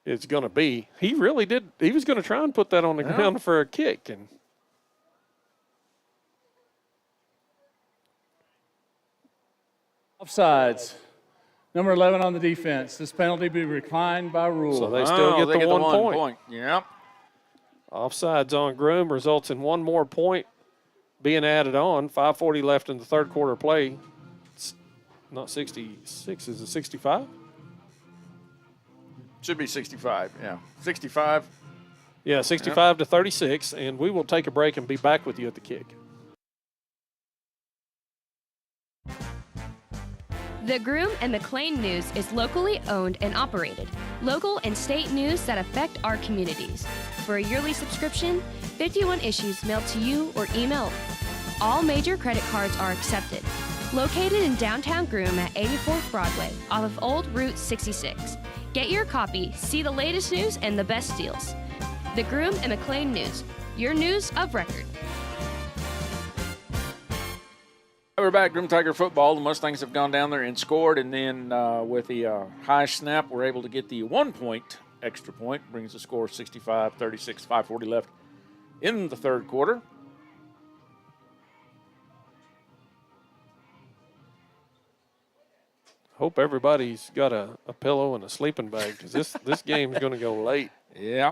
is going to be. He really did. He was going to try and put that on the ground for a kick. And offsides. Number 11 on the defense. This penalty be reclined by rule. So they still get the 1 point. Yep. Offsides on Groom results in 1 more point being added on. 5:40 left in the third quarter play. It's not 66. Is it 65? Should be 65, yeah. 65. Yeah, 65-36, and we will take a break and be back with you at the kick. The Groom and McLean News is locally owned and operated. Local and state news that affect our communities. For a yearly subscription, 51 issues mailed to you or emailed. All major credit cards are accepted. Located in downtown Groom at 84th Broadway, off of Old Route 66. Get your copy, see the latest news and the best deals. The Groom and McLean News, your news of record. We're back, Groom Tiger football. The Mustangs have gone down there and scored, and then with the high snap, we're able to get the 1 point extra point. Brings the score 65-36, 5:40 left in the third quarter. Hope everybody's got a pillow and a sleeping bag because this game's going to go late. Yeah.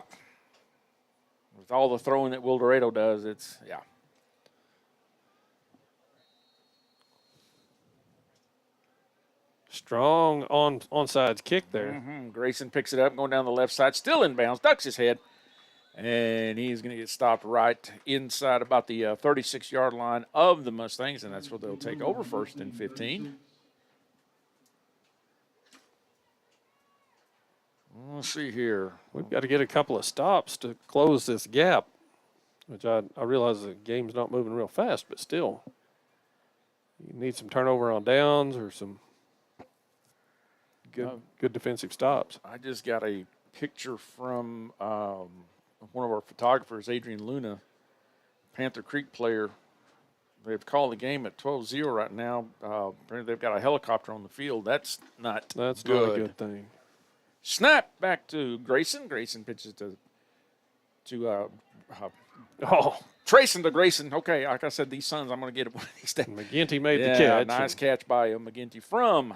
With all the throwing that Wildorado does, it's, yeah. Strong onside kick there. Mm-hmm. Grayson picks it up, going down the left side, still in bounds, ducks his head, and he's going to get stopped right inside about the 36-yard line of the Mustangs, and that's where they'll take over 1st and 15. Let's see here. We've got to get a couple of stops to close this gap, which I realize the game's not moving real fast, but still. You need some turnover on downs or some good defensive stops. I just got a picture from one of our photographers, Adrian Luna, Panther Creek player, They've called the game at 12-0 right now. They've got a helicopter on the field. That's not good. Not a good thing. Snap back to Grayson. Grayson pitches to Trayson to Grayson. Okay, like I said, these sons, I'm going to get it one of these days. McGinty made the catch. Nice catch by McGinty from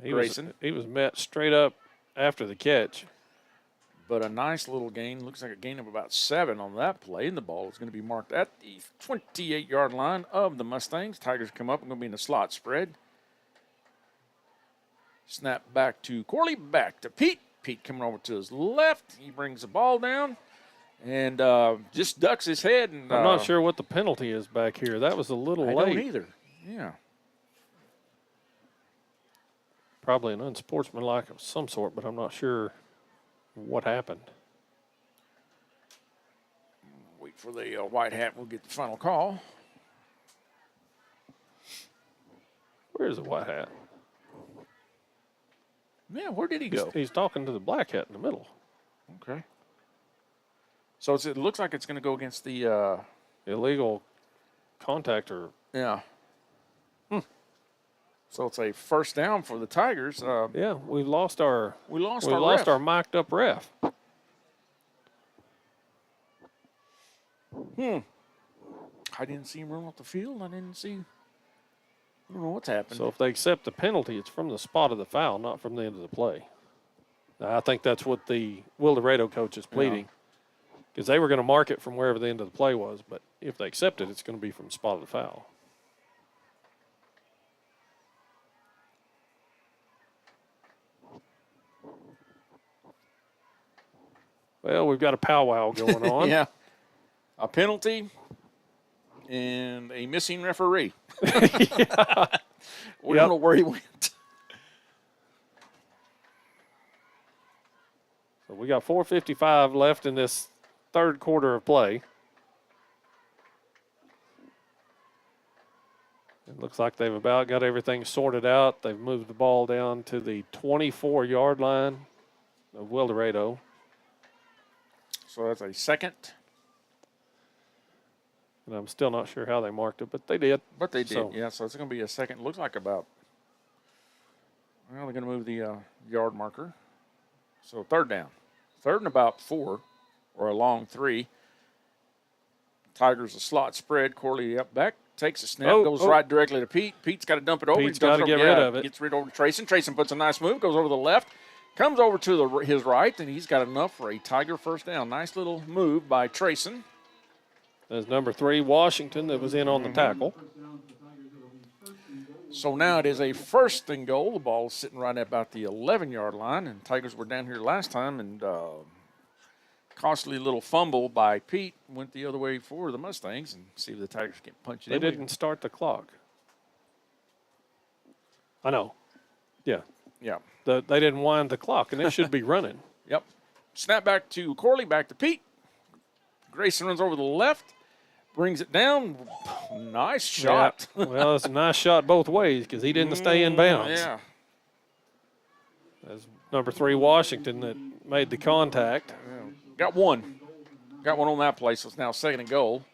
Grayson. He was met straight up after the catch. But a nice little gain. Looks like a gain of about 7 on that play. And the ball is going to be marked at the 28-yard line of the Mustangs. Tigers come up and going to be in the slot spread. Snap back to Corley, back to Pete. Pete coming over to his left. He brings the ball down and just ducks his head. And I'm not sure what the penalty is back here. That was a little late. I don't either. Yeah. Probably an unsportsmanlike of some sort, but I'm not sure what happened. Wait for the white hat. We'll get the final call. Where's the white hat? Yeah, where did he go? He's talking to the black hat in the middle. Okay. So it looks like it's going to go against the illegal contact or yeah. So it's a first down for the Tigers. Yeah, we lost our ref. our mic'd up ref. I didn't see him run off the field. I don't know what's happened. So if they accept the penalty, it's from the spot of the foul, not from the end of the play. Now, I think that's what the Wildorado coach is pleading, because they were going to mark it from wherever the end of the play was, but if they accept it, it's going to be from the spot of the foul. Well, we've got a powwow going on. Yeah. A penalty and a missing referee. We don't know where he went. So we got 4:55 left in this third quarter of play. It looks like they've about got everything sorted out. They've moved the ball down to the 24-yard line of Wildorado. So that's a second. And I'm still not sure how they marked it, but they did. So it's going to be a second. Looks like about, they're going to move the yard marker. So third down. Third and about 4 or a long 3. Tigers a slot spread. Corley up back. Takes a snap. Goes right directly to Pete. Pete's got to dump it over. Pete's got to get rid of it. Gets rid over to Trayson. Trayson puts a nice move. Goes over to the left. Comes over to his right, and he's got enough for a Tiger first down. Nice little move by Trayson. There's number 3, Washington, that was in on the tackle. So now it is a first and goal. The ball is sitting right at about the 11-yard line, and Tigers were down here last time, and costly little fumble by Pete went the other way for the Mustangs, and see if the Tigers can punch it in. They didn't start the clock. I know. Yeah. Yeah. They didn't wind the clock, and it should be running. Yep. Snap back to Corley, back to Pete. Grayson runs over to the left, brings it down. Nice shot. Yeah. Well, it's a nice shot both ways because he didn't stay in bounds. Yeah. That's number 3, Washington, that made the contact. Yeah. Got one on that play, so it's now second and goal.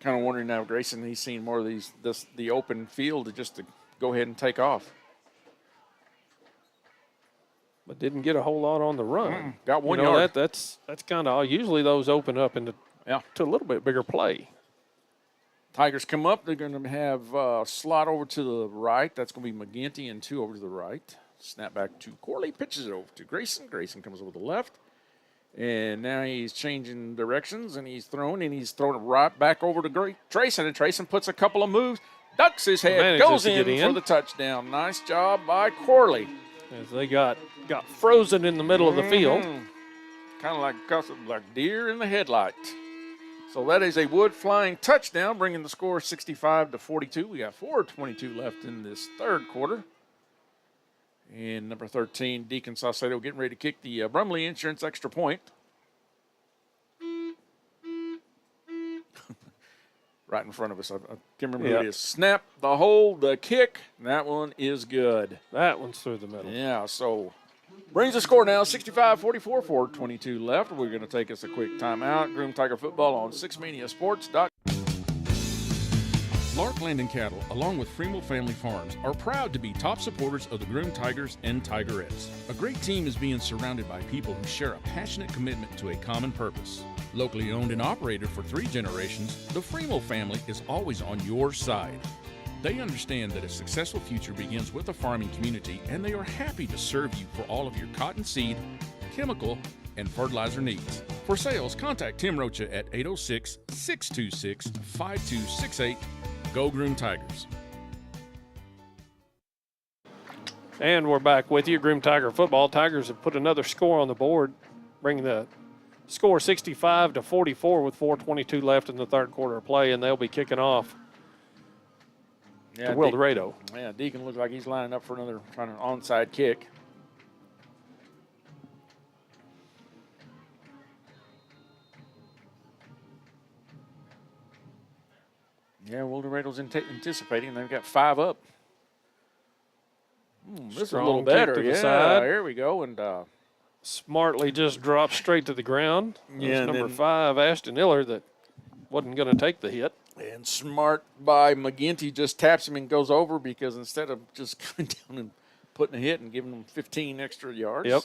Kind of wondering now, Grayson, he's seen more of the open field just to go ahead and take off. But didn't get a whole lot on the run. Got 1 yard. That's kind of usually those open up into to a little bit bigger play. Tigers come up. They're going to have slot over to the right. That's going to be McGinty and 2 over to the right. Snap back to Corley. Pitches it over to Grayson. Grayson comes over to the left. And now he's changing directions, and he's throwing it right back over to Trayson. And Trayson puts a couple of moves, ducks his head, goes in for the touchdown. Nice job by Corley. As they got frozen in the middle of the field. Kind of like deer in the headlight. So that is a wood flying touchdown, bringing the score 65-42. We got 4:22 left in this third quarter. And number 13, Deacon Saucedo, getting ready to kick the Brumley Insurance extra point. Right in front of us. I can't remember who it is. Snap, the hold, the kick. That one is good. That one's through the middle. Yeah, so Brings the score now 65-44, 4:22 left. We're going to take us a quick timeout. Groom Tiger Football on SixManiaSports.com. Lark Land and Cattle, along with Fremel Family Farms, are proud to be top supporters of the Groom Tigers and Tigerettes. A great team is being surrounded by people who share a passionate commitment to a common purpose. Locally owned and operated for 3 generations, the Fremel family is always on your side. They understand that a successful future begins with a farming community, and they are happy to serve you for all of your cotton seed, chemical, and fertilizer needs. For sales, contact Tim Rocha at 806-626-5268. Go Groom Tigers. And we're back with you. Groom Tiger Football. Tigers have put another score on the board, bringing the score 65-44 with 4:22 left in the third quarter of play, and they'll be kicking off to Wildorado. Yeah, Deacon looks like he's lining up for another kind of onside kick. Yeah, Wildorado's anticipating. They've got 5 up. This is a little better. To the yeah, side. Here we go. And smartly just dropped straight to the ground. Yeah, number 5, Ashton Iller, that wasn't going to take the hit. And smart by McGinty, just taps him and goes over, because instead of just coming down and putting a hit and giving them 15 extra yards. Yep.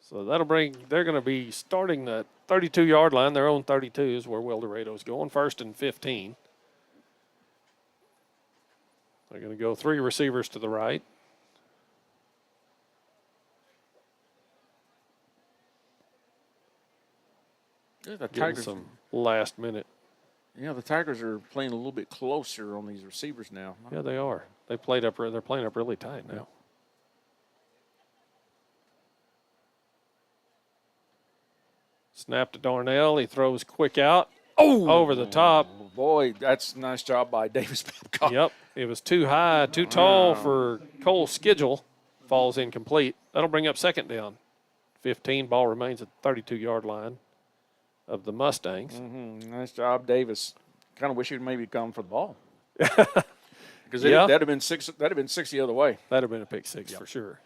So that'll bring, they're going to be starting the 32-yard line, their own 32 is where Wildorado's going, 1st and 15. They're going to go 3 receivers to the right. Yeah, the Getting Tigers, some last minute. Yeah, the Tigers are playing a little bit closer on these receivers now. Yeah, they are. They're playing up really tight now. Snap to Darnell. He throws quick out. Oh, over the top. Boy, that's a nice job by Davis Babcock. Yep. It was too high, too tall for Cole Schedule. Falls incomplete. That'll bring up 2nd down. 15. Ball remains at the 32-yard line of the Mustangs. Nice job, Davis. Kind of wish he'd maybe come for the ball. Because that'd have been 6. That'd have been 6 the other way. That'd have been a pick 6 for sure.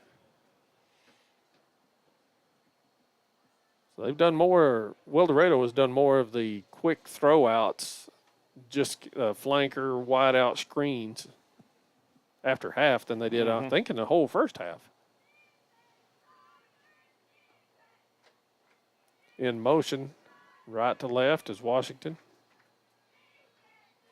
So they've done more. Wildorado has done more of the quick throwouts, just flanker, wide out screens after half than they did, I think, in the whole first half. In motion, right to left is Washington.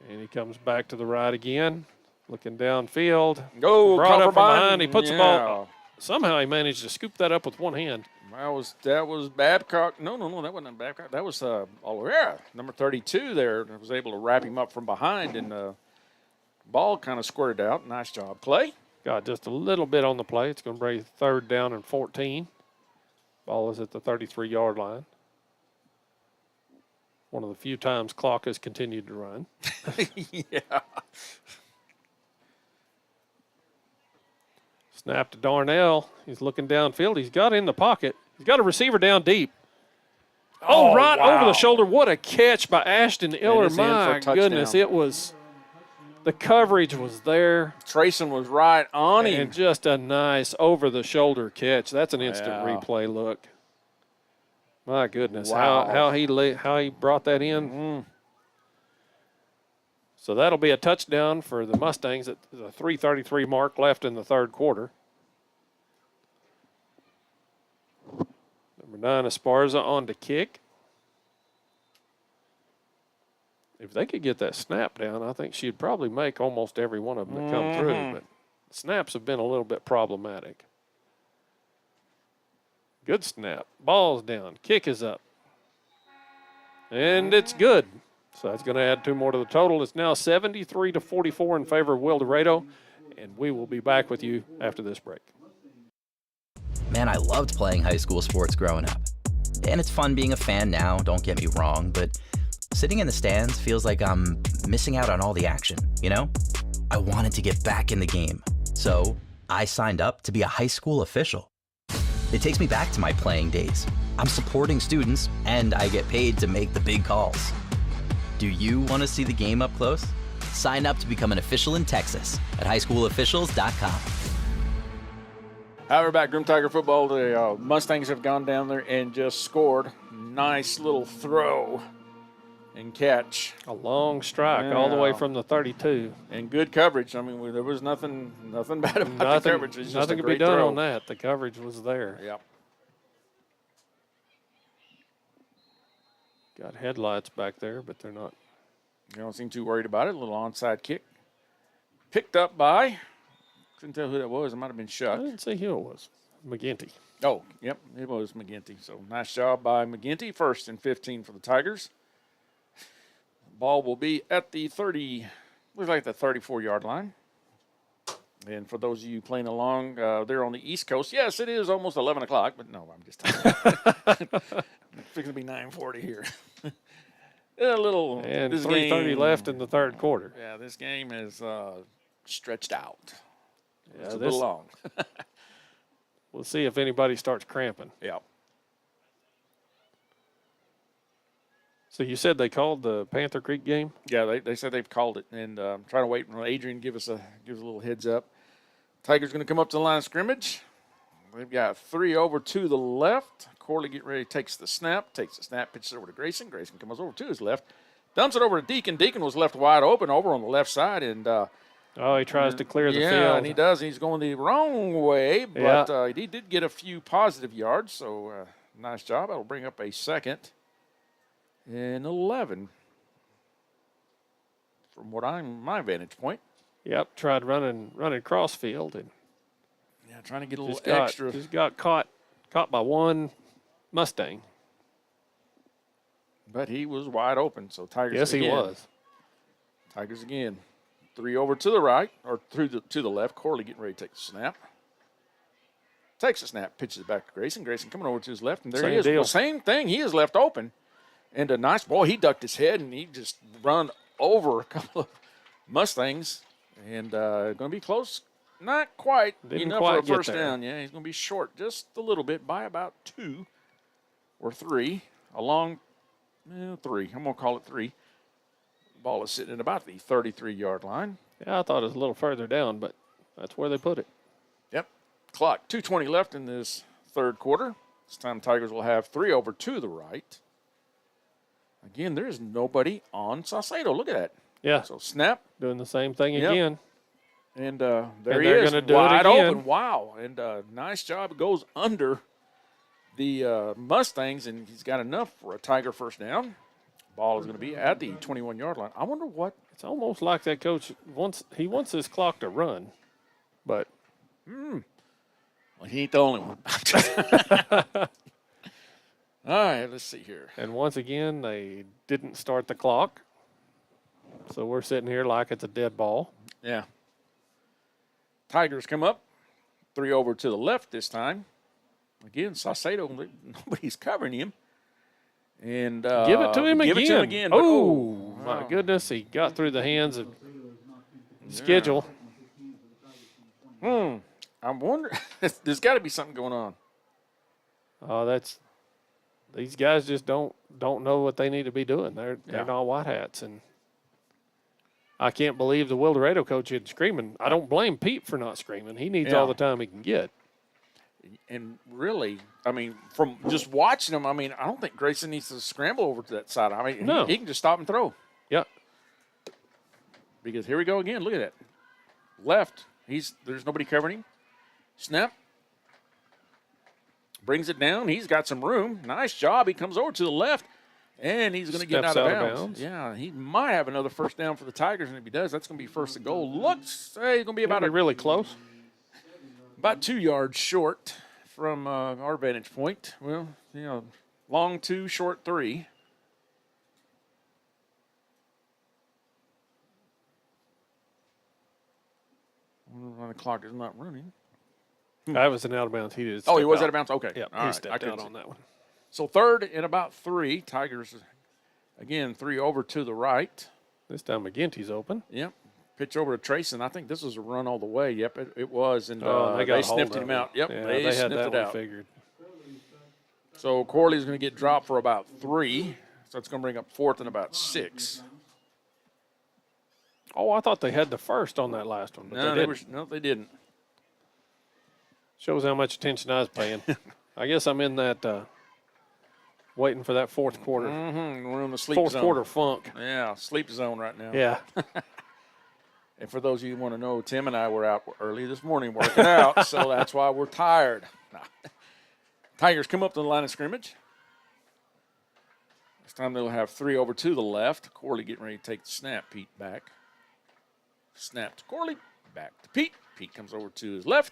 And he comes back to the right again, looking downfield. Go, brought up from behind. behind. He puts the ball. Somehow he managed to scoop that up with one hand. That was Babcock. No, that wasn't Babcock. That was Oliveira, number 32 there. Was able to wrap him up from behind, and the ball kind of squirted out. Nice job, Clay. Got just a little bit on the play. It's going to bring 3rd down and 14. Ball is at the 33-yard line. One of the few times clock has continued to run. Yeah. Snap to Darnell. He's looking downfield. He's got in the pocket. He's got a receiver down deep. Oh, right over the shoulder. What a catch by Ashton Iller. My goodness, it was – the coverage was there. Trayson was right on him. And just a nice over-the-shoulder catch. That's an instant replay look. My goodness, how he brought that in. So that'll be a touchdown for the Mustangs at the 3:33 mark left in the third quarter. Number 9, Esparza on to kick. If they could get that snap down, I think she'd probably make almost every one of them that come through. But snaps have been a little bit problematic. Good snap. Ball's down. Kick is up. And it's good. So that's going to add 2 more to the total. It's now 73-44 in favor of Wildorado. And we will be back with you after this break. Man, I loved playing high school sports growing up. And it's fun being a fan now, don't get me wrong, but sitting in the stands feels like I'm missing out on all the action, you know? I wanted to get back in the game. So I signed up to be a high school official. It takes me back to my playing days. I'm supporting students, and I get paid to make the big calls. Do you want to see the game up close? Sign up to become an official in Texas at highschoolofficials.com. However, back Groom Tiger football, the Mustangs have gone down there and just scored. Nice little throw and catch. A long strike all the way from the 32. And good coverage. I mean, there was nothing bad about the coverage. It's just nothing a could be great done throw. on that. The coverage was there. Yep. Got headlights back there, but they're not. You don't seem too worried about it. A little onside kick. Picked up by, couldn't tell who that was. It might have been Shuck. I didn't see who it was. McGinty. Oh, yep, it was McGinty. So nice job by McGinty. 1st and 15 for the Tigers. Ball will be at the 34-yard line. And for those of you playing along, they're on the East Coast. Yes, it is almost 11 o'clock, but no, I'm just talking. It's going to be 9:40 here. A little. And 3:30 left in the third quarter. Yeah, this game is stretched out. Yeah, it's a little long. We'll see if anybody starts cramping. Yeah. So you said they called the Panther Creek game? Yeah, they said they've called it, and I'm trying to wait for Adrian to give us a little heads up. Tigers going to come up to the line of scrimmage. They've got 3 over to the left. Corley get ready, takes the snap, pitches over to Grayson. Grayson comes over to his left, dumps it over to Deacon. Deacon was left wide open over on the left side, and he tries to clear the field. Yeah, and he does. He's going the wrong way, but he did get a few positive yards, so nice job. That'll bring up a 2nd and 11 from my vantage point. Yep, tried running cross field and trying to get a little extra. Just got caught by one Mustang. But he was wide open, so Tigers. Yes, again. he was. Tigers again. 3 over to the right, or to the left. Corley getting ready to take the snap. Takes the snap, pitches it back to Grayson. Grayson coming over to his left, and there he is. Well, same thing. He is left open. And a nice ball. He ducked his head, and he just run over a couple of Mustangs. And going to be close. Not quite enough for a first down. Yeah, he's going to be short just a little bit by about 2 or 3. A long 3. I'm going to call it 3. Ball is sitting at about the 33-yard line. Yeah, I thought it was a little further down, but that's where they put it. Yep. Clock, 2:20 left in this third quarter. This time Tigers will have 3 over to the right. Again, there is nobody on Saucedo. Look at that. Yeah. So snap. Doing the same thing again. And there he they're is, gonna do wide it again. open. Wow. And nice job. It goes under the Mustangs, and he's got enough for a Tiger first down. Ball is going to be at the 21-yard line. I wonder what. It's almost like that coach wants this clock to run, but. Well, he ain't the only one. All right, let's see here. And once again, they didn't start the clock. So we're sitting here like it's a dead ball. Yeah. Tigers come up. 3 over to the left this time. Again, Saucedo, nobody's covering him. And give it to him give again. It to him again. Oh, my goodness. He got through the hands of schedule. I'm wondering. There's got to be something going on. Oh, these guys just don't know what they need to be doing. They're not white hats, and I can't believe the Wildorado coach isn't screaming. I don't blame Pete for not screaming. He needs all the time he can get. And really, I mean, from just watching him, I mean, I don't think Grayson needs to scramble over to that side. I mean, no. he can just stop and throw. Yeah. Because here we go again. Look at that. Left. There's nobody covering him. Snap. Brings it down. He's got some room. Nice job. He comes over to the left, and he's going to get out of bounds. Yeah, he might have another first down for the Tigers, and if he does, that's going to be first and goal. Looks he's going to be about really close. About 2 yards short from our vantage point. Well, long 2, short 3. The clock is not running. That was an out of bounds. He did. He was out of bounds? Okay. Yeah, all he right. stepped out on that one. So 3rd and about 3. Tigers, again, 3 over to the right. This time McGinty's open. Yep. Pitch over to Trayson. I think this was a run all the way. Yep, it was. And they sniffed him out. Yep, yeah, they had sniffed that it one out. Figured. So Corley's going to get dropped for about 3. So it's going to bring up 4th and about 6. Oh, I thought they had the first on that last one. But No, they didn't. Shows how much attention I was paying. I guess I'm in that waiting for that fourth quarter. We're in the sleep fourth zone. Quarter funk. Yeah, sleep zone right now. Yeah. And for those of you who want to know, Tim and I were out early this morning working out, so that's why we're tired. Tigers come up to the line of scrimmage. This time they'll have 3 over to the left. Corley getting ready to take the snap. Pete back. Snap to Corley. Back to Pete. Pete comes over to his left.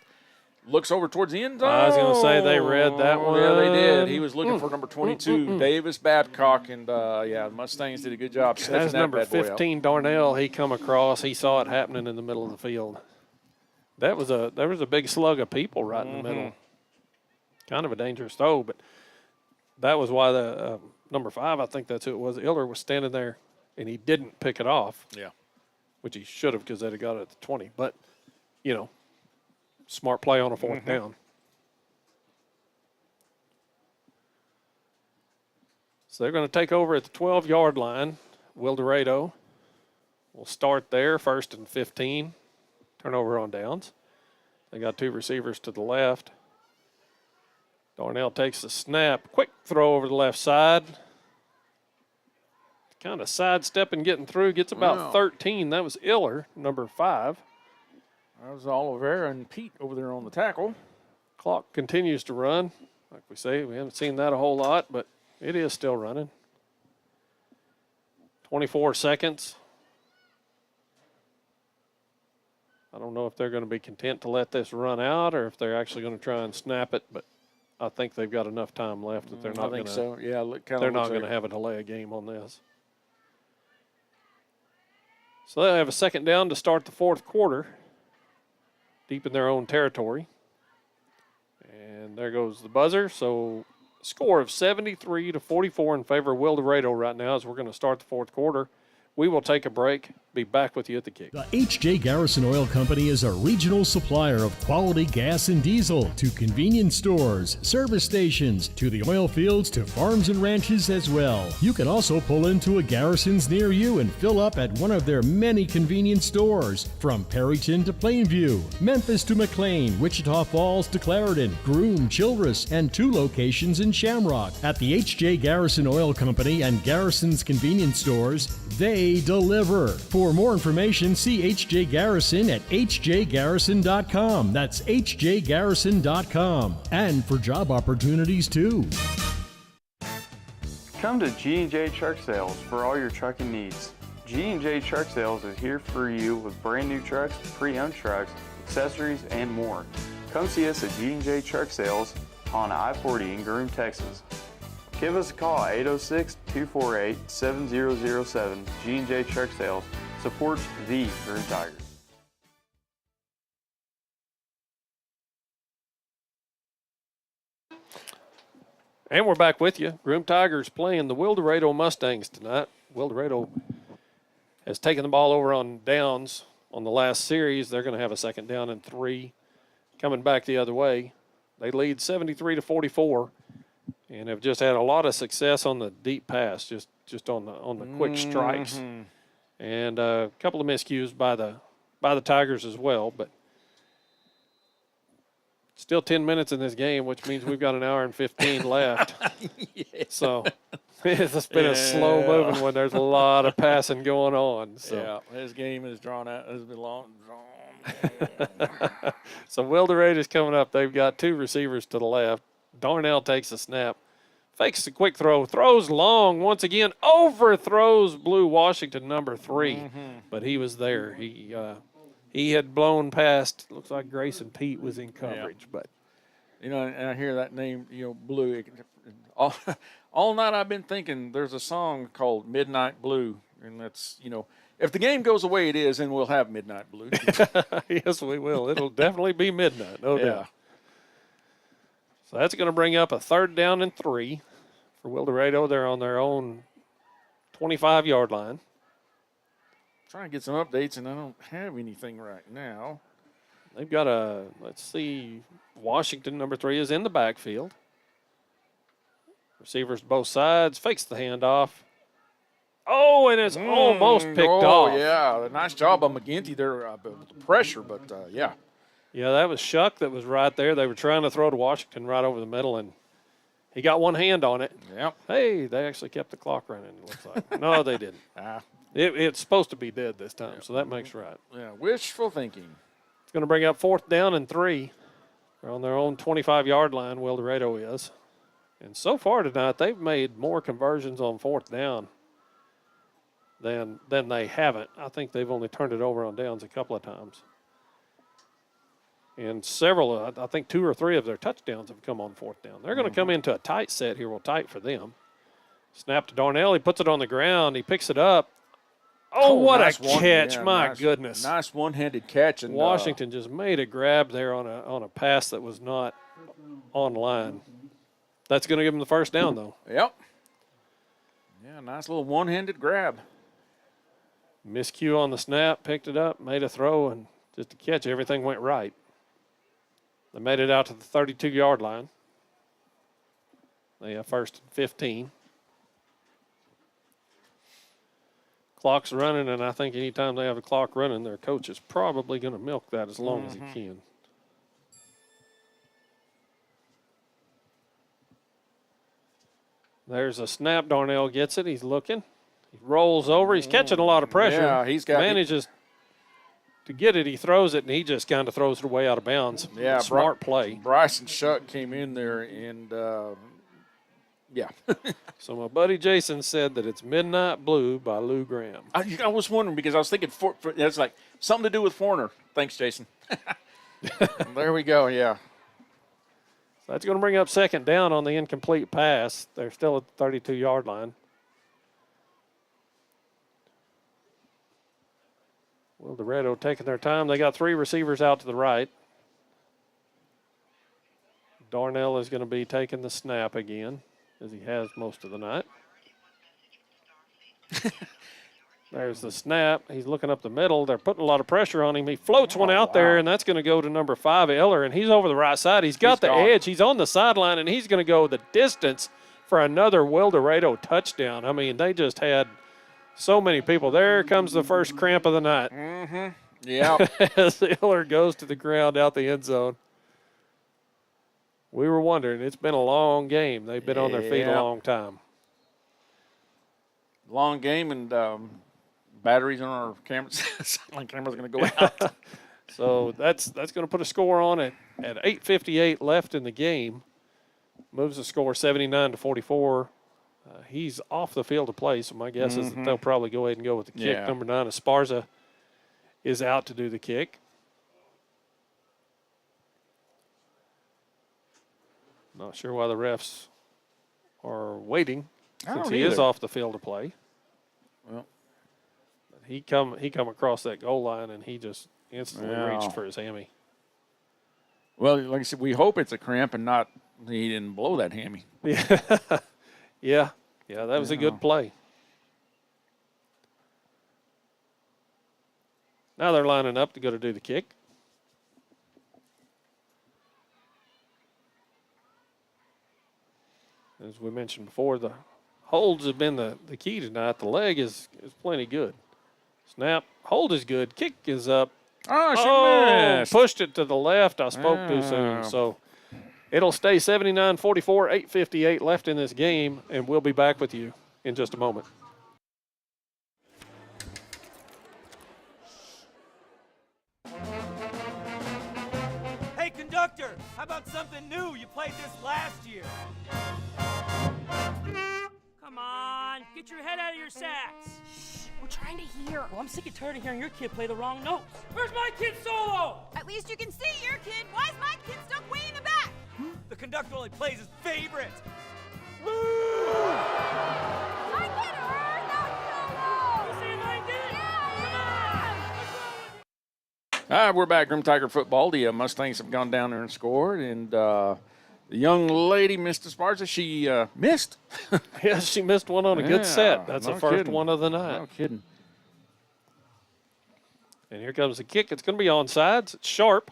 Looks over towards the end zone. I was going to say they read that one. Yeah, they did. He was looking for number 22, Davis Babcock, and the Mustangs did a good job sniffing That's that number bad boy out. 15, Darnell. He come across. He saw it happening in the middle of the field. There was a big slug of people right in the middle. Kind of a dangerous throw, but that was why the number 5, I think that's who it was, Iller was standing there, and he didn't pick it off. Yeah. Which he should have because they'd have got it at the 20. But, smart play on a fourth down. So they're going to take over at the 12-yard line. Wildorado will start there, 1st and 15. Turnover on downs. They got 2 receivers to the left. Darnell takes the snap. Quick throw over the left side. Kind of sidestepping, getting through. Gets about 13. That was Iller, number 5. That was Oliveira and Pete over there on the tackle. Clock continues to run. Like we say, we haven't seen that a whole lot, but it is still running. 24 seconds. I don't know if they're going to be content to let this run out or if they're actually going to try and snap it, but I think they've got enough time left that they're not going to. I think so. Yeah, they're not going to have a delay a game on this. So they have a 2nd down to start the 4th quarter, deep in their own territory. And there goes the buzzer. So score of 73-44 in favor of Wildorado right now as we're going to start the 4th quarter. We will take a break. Be back with you at the kick. The H.J. Garrison Oil Company is a regional supplier of quality gas and diesel to convenience stores, service stations, to the oil fields, to farms and ranches as well. You can also pull into a Garrison's near you and fill up at one of their many convenience stores, from Perryton to Plainview, Memphis to McLean, Wichita Falls to Clarendon, Groom, Childress, and 2 locations in Shamrock. At the H.J. Garrison Oil Company and Garrison's convenience stores, they deliver. For more information, see H.J. Garrison at hjgarrison.com. That's hjgarrison.com. And for job opportunities, too. Come to G&J Truck Sales for all your trucking needs. G&J Truck Sales is here for you with brand new trucks, pre-owned trucks, accessories, and more. Come see us at G&J Truck Sales on I-40 in Groom, Texas. Give us a call at 806-248-7007. G&J Truck Sales supports the Groom Tigers. And we're back with you. Groom Tigers playing the Wildorado Mustangs tonight. Wildorado has taken the ball over on downs on the last series. They're going to have a 2nd down and 3 coming back the other way. They lead 73-44 and have just had a lot of success on the deep pass, just on the quick strikes. And a couple of miscues by the Tigers as well, but still 10 minutes in this game, which means we've got an hour and 15 left. So it's been a slow moving one. There's a lot of passing going on. So. Yeah, this game is drawn out. It's been long. So Wildorado's coming up. They've got 2 receivers to the left. Darnell takes a snap. Fakes a quick throw, throws long once again, overthrows Blue Washington, number 3. But he was there. He had blown past. Looks like Grayson Pete was in coverage, but and I hear that name, Blue. All night I've been thinking there's a song called Midnight Blue, and that's if the game goes away, it is, and we'll have Midnight Blue. Yes, we will. It'll definitely be midnight, no doubt. So that's going to bring up a 3rd down and 3 for Wildorado. They're on their own 25-yard line. Trying to get some updates, and I don't have anything right now. They've got let's see, Washington, number 3, is in the backfield. Receivers both sides, fakes the handoff. Oh, and it's almost picked off. Oh, yeah, nice job on McGinty there, the pressure, but yeah. Yeah, that was Shuck that was right there. They were trying to throw to Washington right over the middle, and he got one hand on it. Yep. Hey, they actually kept the clock running, it looks like. No, they didn't. It's supposed to be dead this time, so that makes right. Yeah, wishful thinking. It's going to bring up 4th down and 3. They're on their own 25-yard line, Wildorado is. And so far tonight, they've made more conversions on 4th down than they haven't. I think they've only turned it over on downs a couple of times. And several, I think 2 or 3 of their touchdowns have come on 4th down. They're going to come into a tight set here. Well, tight for them. Snap to Darnell. He puts it on the ground. He picks it up. Oh, what nice a catch. My nice, goodness. Nice one-handed catch. And Washington just made a grab there on a pass that was not on line. That's going to give them the first down, though. Yep. Yeah, nice little one-handed grab. Miscue on the snap, picked it up, made a throw, and just to catch, everything went right. They made it out to the 32-yard line. They have 1st and 15. Clock's running, and I think anytime they have a clock running, their coach is probably going to milk that as long as he can. There's a snap. Darnell gets it. He's looking. He rolls over. He's catching a lot of pressure. Yeah, he's got manages to get it. He throws it, and he just kind of throws it away out of bounds. Yeah, smart play. Bryson Shuck came in there, and yeah. So my buddy Jason said that it's Midnight Blue by Lou Graham. I was wondering because I was thinking it's like something to do with Foreigner. Thanks, Jason. There we go. Yeah. So that's going to bring up 2nd down on the incomplete pass. They're still at the 32-yard line. Wildorado taking their time. They got 3 receivers out to the right. Darnell is going to be taking the snap again, as he has most of the night. There's the snap. He's looking up the middle. They're putting a lot of pressure on him. He floats one out there, and that's going to go to number 5, Eller, and he's over the right side. He's got the edge. He's on the sideline, and he's going to go the distance for another Wildorado touchdown. I mean, they just had so many people. There comes the first cramp of the night. Yeah. As Eller goes to the ground out the end zone. We were wondering. It's been a long game. They've been on their feet a long time. Long game, and batteries on our cameras. Camera's going to go out. So that's going to put a score on it at 8:58 left in the game. Moves the score 79-44. He's off the field to play, so my guess is that they'll probably go ahead and go with the kick. Yeah. Number 9, Esparza, is out to do the kick. Not sure why the refs are waiting since he is off the field to play. Well, he come across that goal line, and he just instantly reached for his hammy. Well, like I said, we hope it's a cramp and not he didn't blow that hammy. Yeah. Yeah, that was a good play. Now they're lining up to go to do the kick. As we mentioned before, the holds have been the key tonight. The leg is plenty good. Snap, hold is good. Kick is up. Oh, she missed. Pushed it to the left. I spoke too soon. So it'll stay 79-44, 8:58 left in this game, and we'll be back with you in just a moment. Hey, conductor, how about something new? You played this last year. Come on, get your head out of your sacks. Shh, we're trying to hear. Well, I'm sick and tired of hearing your kid play the wrong notes. Where's my kid solo? At least you can see your kid. Why is my kid stuck way in the back? The conductor only plays his favorite. My kid heard that solo. You see like it? Yeah. We're back. Groom Tiger football. The Mustangs have gone down there and scored, and the young lady, Miss Esparza, she missed. Yeah, she missed one on a good set. That's no the first kidding. one of the night. No kidding. And here comes the kick. It's going to be onside. It's sharp.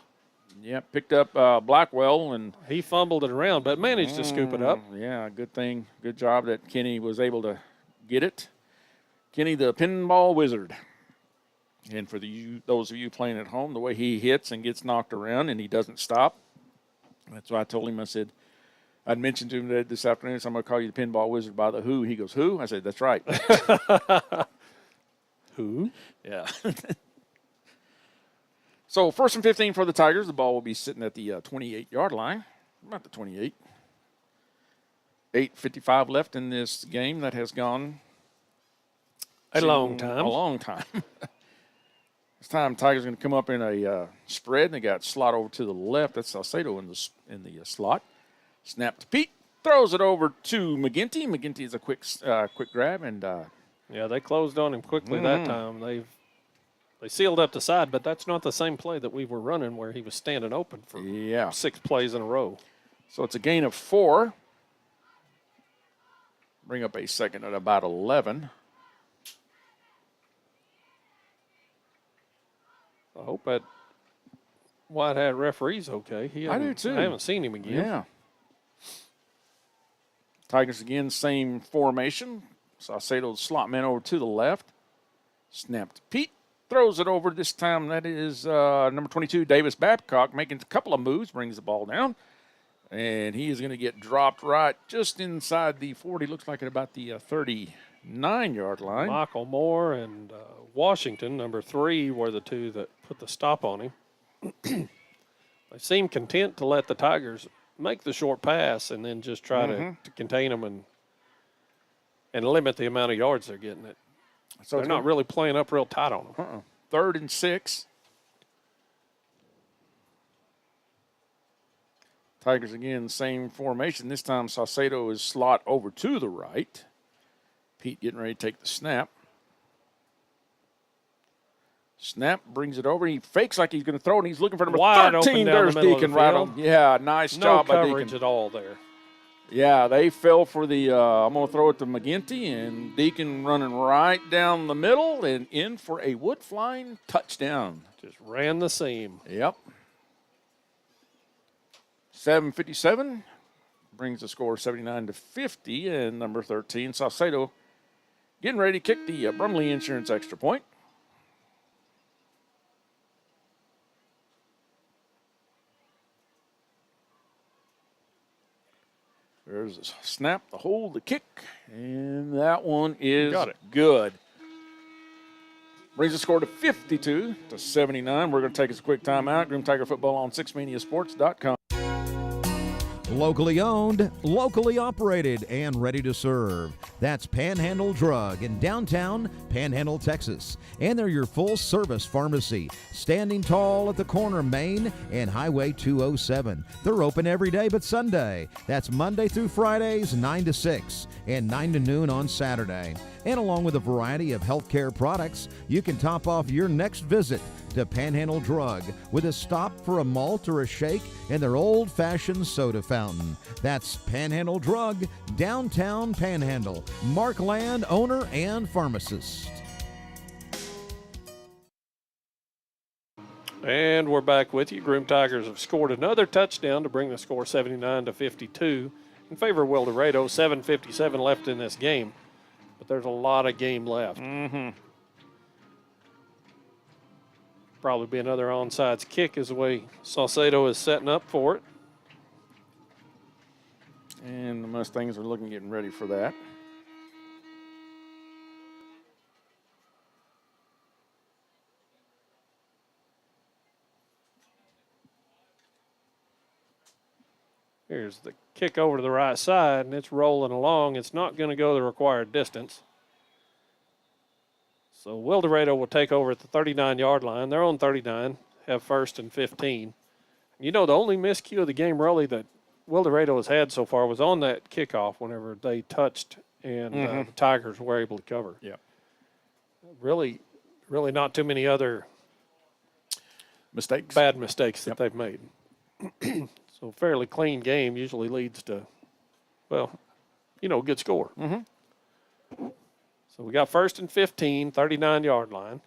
Yeah, picked up Blackwell, and he fumbled it around, but managed to scoop it up. Yeah, good thing. Good job that Kenny was able to get it. Kenny, the pinball wizard. And for those of you playing at home, the way he hits and gets knocked around and he doesn't stop, that's why I told him, I said, I'd mentioned to him that this afternoon, so I'm going to call you the pinball wizard by the who. He goes, who? I said, that's right. Who? Yeah. So 1st and 15 for the Tigers. The ball will be sitting at the 28-yard line, about the 28. 8:55 left in this game that has gone a long time. A long time. This time, Tigers going to come up in a spread, and they got slot over to the left. That's Salcedo in the slot. Snap to Pete, throws it over to McGinty. McGinty is a quick grab, and yeah, they closed on him quickly that time. They sealed up the side, but that's not the same play that we were running where he was standing open for 6 plays in a row. So it's a gain of 4. Bring up a second at about 11. I hope that White Hat referee's okay. I do too. I haven't seen him again. Yeah. Tigers again, same formation. Saucedo slot man over to the left. Snap to Pete. Throws it over this time. That is number 22, Davis Babcock, making a couple of moves, brings the ball down. And he is going to get dropped right just inside the 40. Looks like at about the 39-yard line. Michael Moore and Washington, number 3, were the two that put the stop on him. They seem content to let the Tigers make the short pass and then just try to contain them and limit the amount of yards they're getting. So they're not really playing up real tight on them. 3rd and 6. Tigers again, same formation. This time Saucedo is slot over to the right. Pete getting ready to take the snap. Snap, brings it over. He fakes like he's going to throw it, and he's looking for number Wide 13. There's Deacon right on. Yeah, nice job by Deacon. No coverage at all there. Yeah, they fell for the, I'm going to throw it to McGinty, and Deacon running right down the middle and in for a wood-flying touchdown. Just ran the seam. Yep. 7:57 brings the score 79-50, and number 13, Saucedo, getting ready to kick the Brumley Insurance extra point. There's a snap, the hold, the kick, and that one is good. Brings the score to 52-79. We're going to take us a quick timeout. Groom Tiger Football on 6maniasports.com. Locally owned, locally operated, and ready to serve. That's Panhandle Drug in downtown Panhandle, Texas. And they're your full-service pharmacy, standing tall at the corner of Main and Highway 207. They're open every day but Sunday. That's Monday through Fridays, 9 to 6, and 9 to noon on Saturday. And along with a variety of healthcare products, you can top off your next visit to Panhandle Drug with a stop for a malt or a shake and their old-fashioned soda fountain. That's Panhandle Drug, downtown Panhandle. Mark Land, owner and pharmacist. And we're back with you. Groom Tigers have scored another touchdown to bring the score 79-52 in favor of Wildorado. 7:57 left in this game, but there's a lot of game left. Probably be another onside kick as the way Saucedo is setting up for it. And the Mustangs are getting ready for that. Here's the kick over to the right side, and it's rolling along. It's not going to go the required distance. So Wildorado will take over at the 39-yard line. They're on 39, have 1st and 15. You know, the only miscue of the game really that Wildorado has had so far was on that kickoff whenever they touched and the Tigers were able to cover. Yeah. Really not too many other bad mistakes that they've made. So fairly clean game usually leads to, well, you know, a good score. So we got 1st and 15, 39-yard line.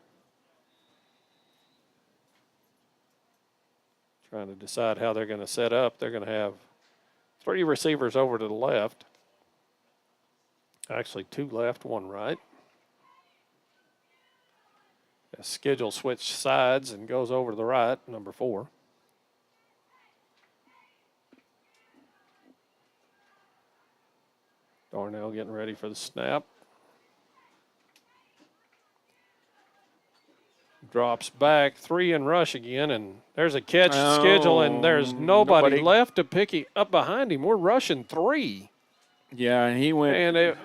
Trying to decide how they're going to set up. They're going to have 3 receivers over to the left. Actually, 2 left, 1 right. Schedule switch sides and goes over to the right, number 4. Darnell getting ready for the snap. Drops back, 3 and rush again, and there's a catch schedule, and there's nobody left to pick him up behind him. We're rushing 3. Yeah, and he went. And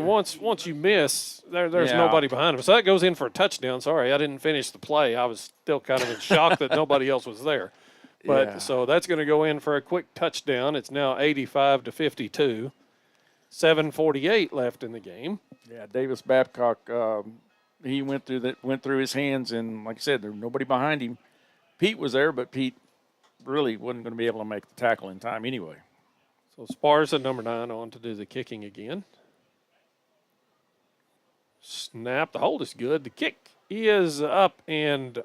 once you miss, there's nobody behind him. So that goes in for a touchdown. Sorry, I didn't finish the play. I was still kind of in shock that nobody else was there. But so that's going to go in for a quick touchdown. It's now 85-52. 7:48 left in the game. Yeah, Davis Babcock, he went through his hands, and like I said, there was nobody behind him. Pete was there, but Pete really wasn't going to be able to make the tackle in time anyway. So Sparza, number 9, on to do the kicking again. Snap. The hold is good. The kick is up and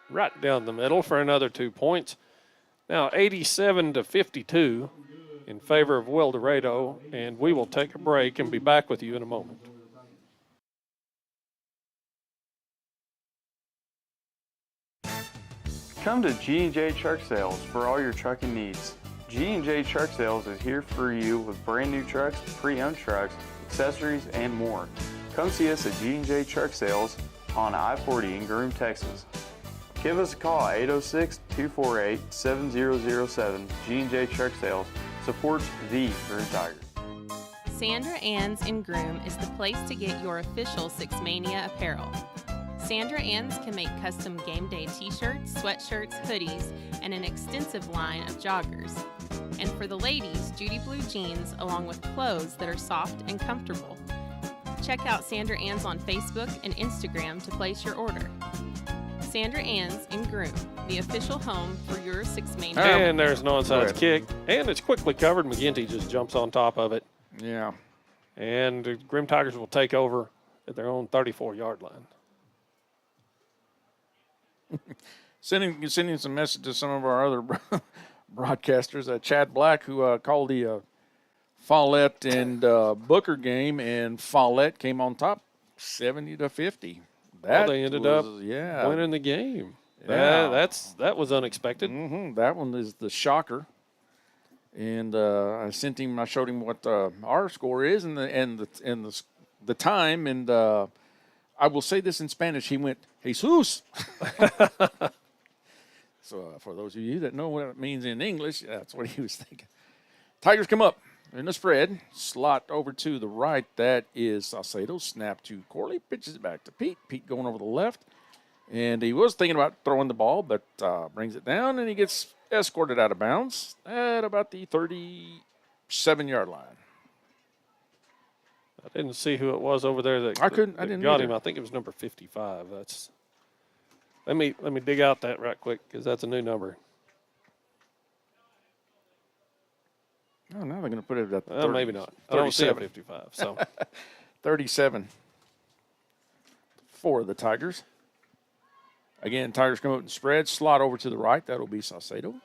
right down the middle for another 2 points. Now 87-52 in favor of Wildorado, and we will take a break and be back with you in a moment. Come to G&J Truck Sales for all your trucking needs. G&J Truck Sales is here for you with brand new trucks, pre-owned trucks, accessories, and more. Come see us at G&J Truck Sales on I-40 in Groom, Texas. Give us a call at 806-248-7007. G&J Truck Sales supports the Groom Tigers. Sandra Ann's in Groom is the place to get your official Six Mania apparel. Sandra Ann's can make custom game day t-shirts, sweatshirts, hoodies, and an extensive line of joggers. And for the ladies, Judy Blue jeans along with clothes that are soft and comfortable. Check out Sandra Ann's on Facebook and Instagram to place your order. Sandra Ann's in Groom, the official home for your Six Mania. And there's an onside kick, and it's quickly covered. McGinty just jumps on top of it. Yeah. And the Grim Tigers will take over at their own 34-yard line. Sending some message to some of our other broadcasters. Chad Black, who called the Follett and Booker game, and Follett came on top 70-50. They ended up winning the game. Yeah. That was unexpected. Mm-hmm. That one is the shocker. And I showed him what our score is and the time. And I will say this in Spanish. He went, Jesus. So for those of you that know what it means in English, that's what he was thinking. Tigers come up in the spread. Slot over to the right. That is Salcedo. Snap to Corley. Pitches it back to Pete. Pete going over the left. And he was thinking about throwing the ball, but brings it down, and he gets escorted out of bounds at about the 37-yard line. I didn't see who it was over there that I didn't got either. him. I think it was number 55. Let me dig out that right quick because that's a new number. Oh, now they're going to put it at 30. Maybe not. I don't see a 55. So 37 for the Tigers. Again, Tigers come up and spread. Slot over to the right. That'll be Salcedo.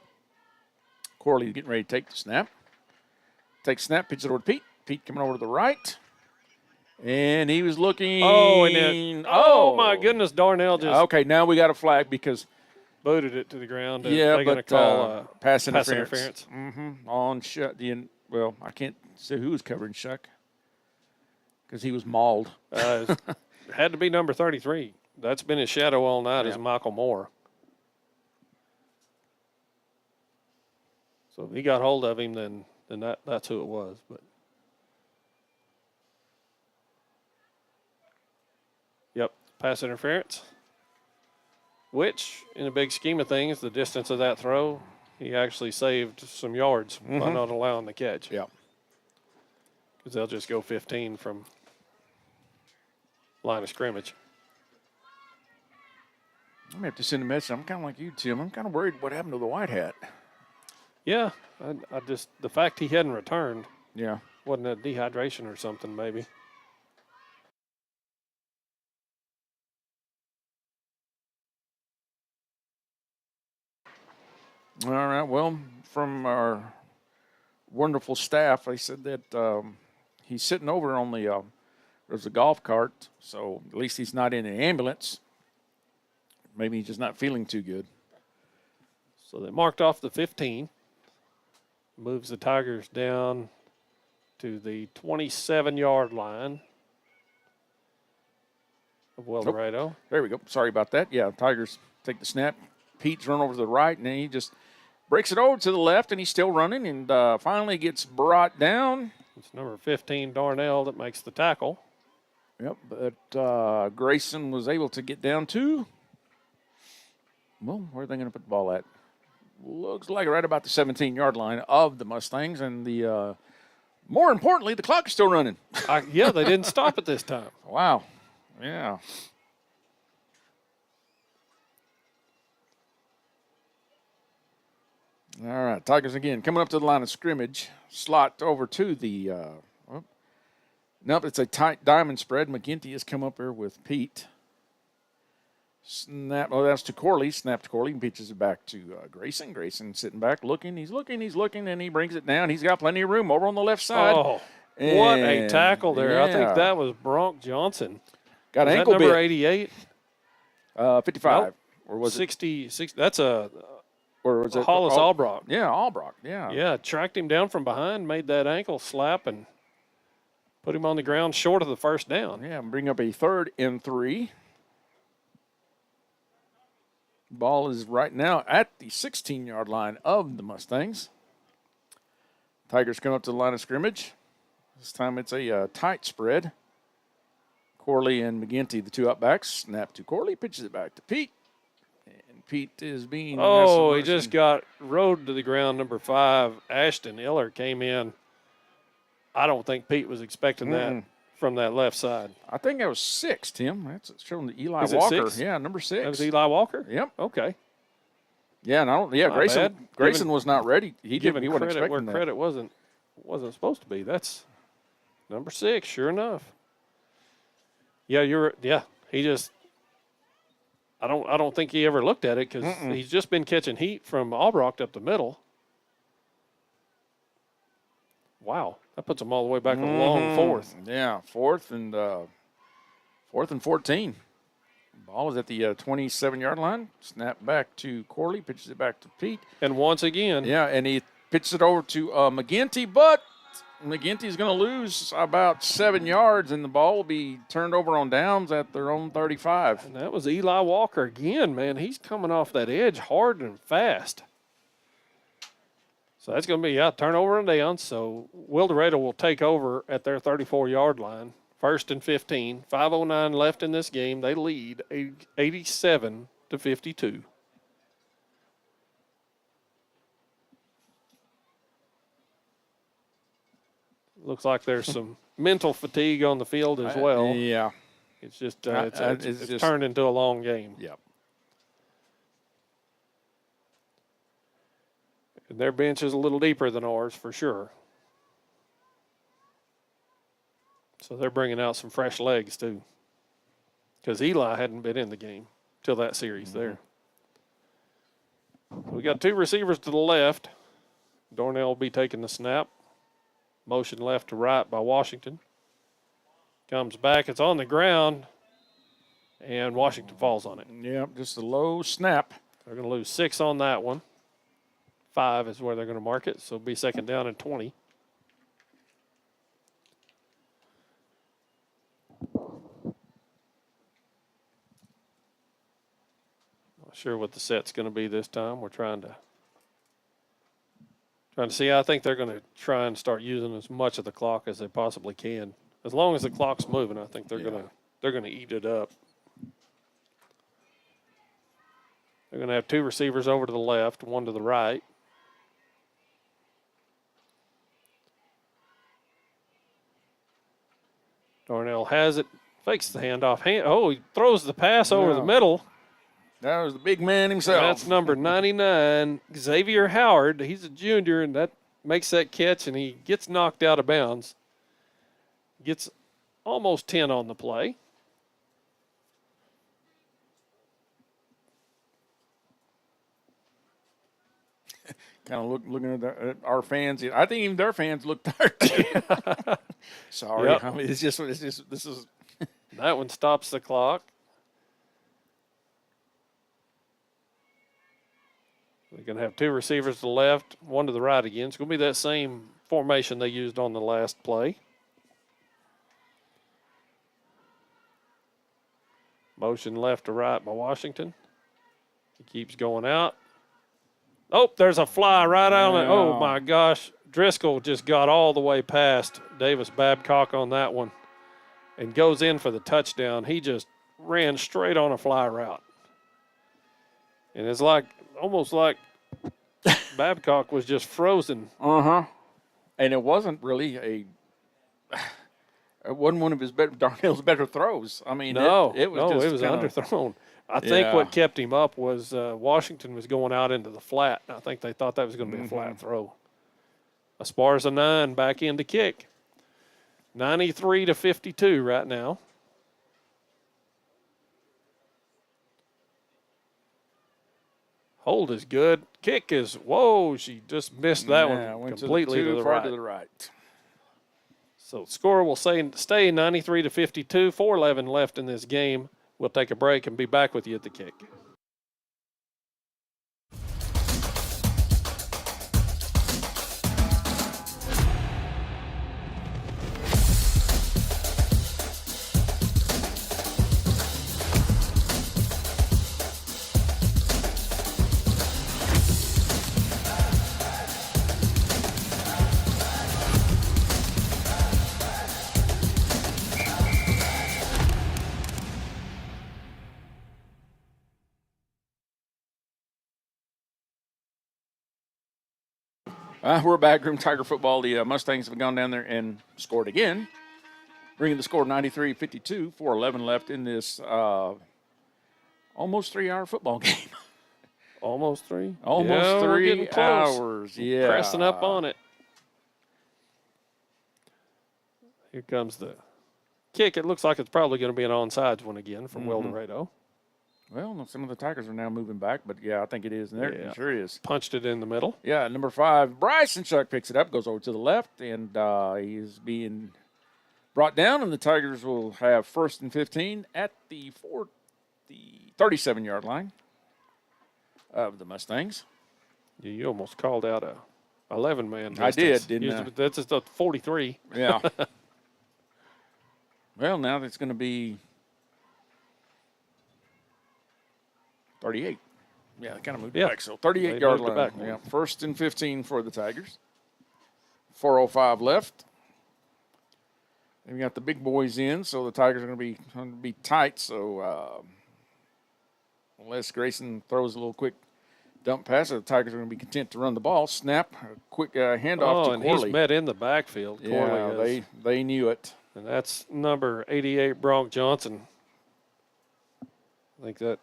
Corley getting ready to take the snap. Take snap, pitch it over to Pete. Pete coming over to the right. And he was looking. Oh, my goodness. Darnell just. Okay, now we got a flag because. Booted it to the ground. Yeah, they're going to call pass interference. Mm-hmm. On Shuck. Well, I can't say who was covering Shuck because he was mauled. It had to be number 33. That's been his shadow all night is Michael Moore. So if he got hold of him, then that's who it was. But yep, pass interference. Which, in the big scheme of things, the distance of that throw, he actually saved some yards by not allowing the catch. Yeah. Because they'll just go 15 from line of scrimmage. I'm going to have to send a message. I'm kind of like you, Tim. I'm kind of worried what happened to the white hat. Yeah. I just, the fact he hadn't returned. Yeah. Wasn't a dehydration or something, maybe. All right. Well, from our wonderful staff, they said that he's sitting over on the there's a golf cart, so at least he's not in an ambulance. Maybe he's just not feeling too good. So they marked off the 15. Moves the Tigers down to the 27-yard line of Wildorado. Nope. There we go. Sorry about that. Yeah, Tigers take the snap. Pete's run over to the right, and then he just breaks it over to the left, and he's still running, and finally gets brought down. It's number 15, Darnell, that makes the tackle. Yep, but Grayson was able to get down to, well, where are they going to put the ball at? Looks like right about the 17-yard line of the Mustangs, and the more importantly, the clock is still running. Yeah, they didn't stop it this time. Wow. Yeah. All right, Tigers again coming up to the line of scrimmage. Slot over to the nope, it's a tight diamond spread. McGinty has come up here with Pete. Snap. Oh, that's to Corley. Snap to Corley and pitches it back to Grayson. Grayson sitting back, looking. He's looking, and he brings it down. He's got plenty of room over on the left side. Oh, what a tackle there. Yeah. I think that was Bronk Johnson. Got an was ankle that number bit. 88? 55. Nope. Or was 60, 60. That's a or was it Hollis Albrock. Yeah, Albrock. Yeah. Yeah, tracked him down from behind, made that ankle slap, and put him on the ground short of the first down. Yeah, bring up a 3rd and 3. Ball is right now at the 16-yard line of the Mustangs. Tigers come up to the line of scrimmage. This time it's a tight spread. Corley and McGinty, the two upbacks. Snap to Corley, pitches it back to Pete. And Pete is being... Oh, he just got rode to the ground. Number 5, Ashton Iller came in. I don't think Pete was expecting that from that left side. I think that was 6, Tim. That's showing the Eli Is it Walker. 6? Yeah, number 6. That was Eli Walker? Yep. Okay. Yeah, and I don't. Yeah, Not bad. Grayson was not ready. He Giving wasn't credit expecting where that. credit wasn't supposed to be. That's number 6, sure enough. Yeah, he just I don't think he ever looked at it because he's just been catching heat from Albrock up the middle. Wow, that puts him all the way back a long 4th. Yeah, 4th and 14. Ball is at the 27-yard line. Snap back to Corley, pitches it back to Pete. And once again. Yeah, and he pitches it over to McGinty, but McGinty's going to lose about 7 yards, and the ball will be turned over on downs at their own 35. And that was Eli Walker again, man. He's coming off that edge hard and fast. So that's going to be, turnover and downs. So Wildorado will take over at their 34-yard line. 1st and 15. 5:09 left in this game. They lead 87-52. Looks like there's some mental fatigue on the field as well. Yeah. It's just it's turned into a long game. Yep. And their bench is a little deeper than ours for sure. So they're bringing out some fresh legs too. Because Eli hadn't been in the game till that series there. We got 2 receivers to the left. Darnell will be taking the snap. Motion left to right by Washington. Comes back. It's on the ground. And Washington falls on it. Yep, just a low snap. They're going to lose 6 on that one. 5 is where they're going to mark it. So it'll be 2nd down and 20. Not sure what the set's going to be this time. We're trying to see. I think they're going to try and start using as much of the clock as they possibly can. As long as the clock's moving, I think they're going to eat it up. They're going to have 2 receivers over to the left, 1 to the right. Darnell has it, fakes the handoff. He throws the pass over the middle. That was the big man himself. That's number 99, Xavier Howard. He's a junior, and that makes that catch, and he gets knocked out of bounds. Gets almost 10 on the play. Kind of looking at our fans. I think even their fans look tired too. Sorry, Yep. I mean, this is. That one stops the clock. They're going to have two receivers to the left, one to the right again. It's going to be that same formation they used on the last play. Motion left to right by Washington. He keeps going out. Oh, there's a fly right on it. Oh, my gosh. Driscoll just got all the way past Davis Babcock on that one and goes in for the touchdown. He just ran straight on a fly route. And it's like almost like Babcock was just frozen. And it wasn't really it wasn't one of his Darnell's better throws. I mean, it was underthrown. I think what kept him up was Washington was going out into the flat. I think they thought that was going to be a flat throw. Esparza 9 back in to kick. 93-52 right now. Hold is good. Kick is, whoa, she just missed that one completely to the right. So score will stay 93-52, 4:11 left in this game. We'll take a break and be back with you at the kick. We're back. Groom Tiger football. The Mustangs have gone down there and scored again, bringing the score 93-52, 4:11 left in this almost 3-hour football game. Almost 3? Almost 3 hours. Yeah. Pressing up on it. Here comes the kick. It looks like it's probably going to be an onside one again from Wildorado. Well, some of the Tigers are now moving back, but yeah, I think it is. And there it sure is. Punched it in the middle. Yeah, number 5, Bryson Chuck picks it up, goes over to the left, and he is being brought down, and the Tigers will have 1st and 15 at the 37-yard line of the Mustangs. Yeah, you almost called out a 11-man. I did, didn't I? That's just a 43. Yeah. Well, now it's going to be 38. Yeah, they kind of moved back. So 38-yard line. Back. Yeah, 1st and 15 for the Tigers. 4:05 left. And we got the big boys in, so the Tigers are going to be tight. So unless Grayson throws a little quick dump pass, the Tigers are going to be content to run the ball. Snap, a quick handoff to and Corley. He's met in the backfield. Yeah, Corley they knew it. And that's number 88, Bronk Johnson. I think that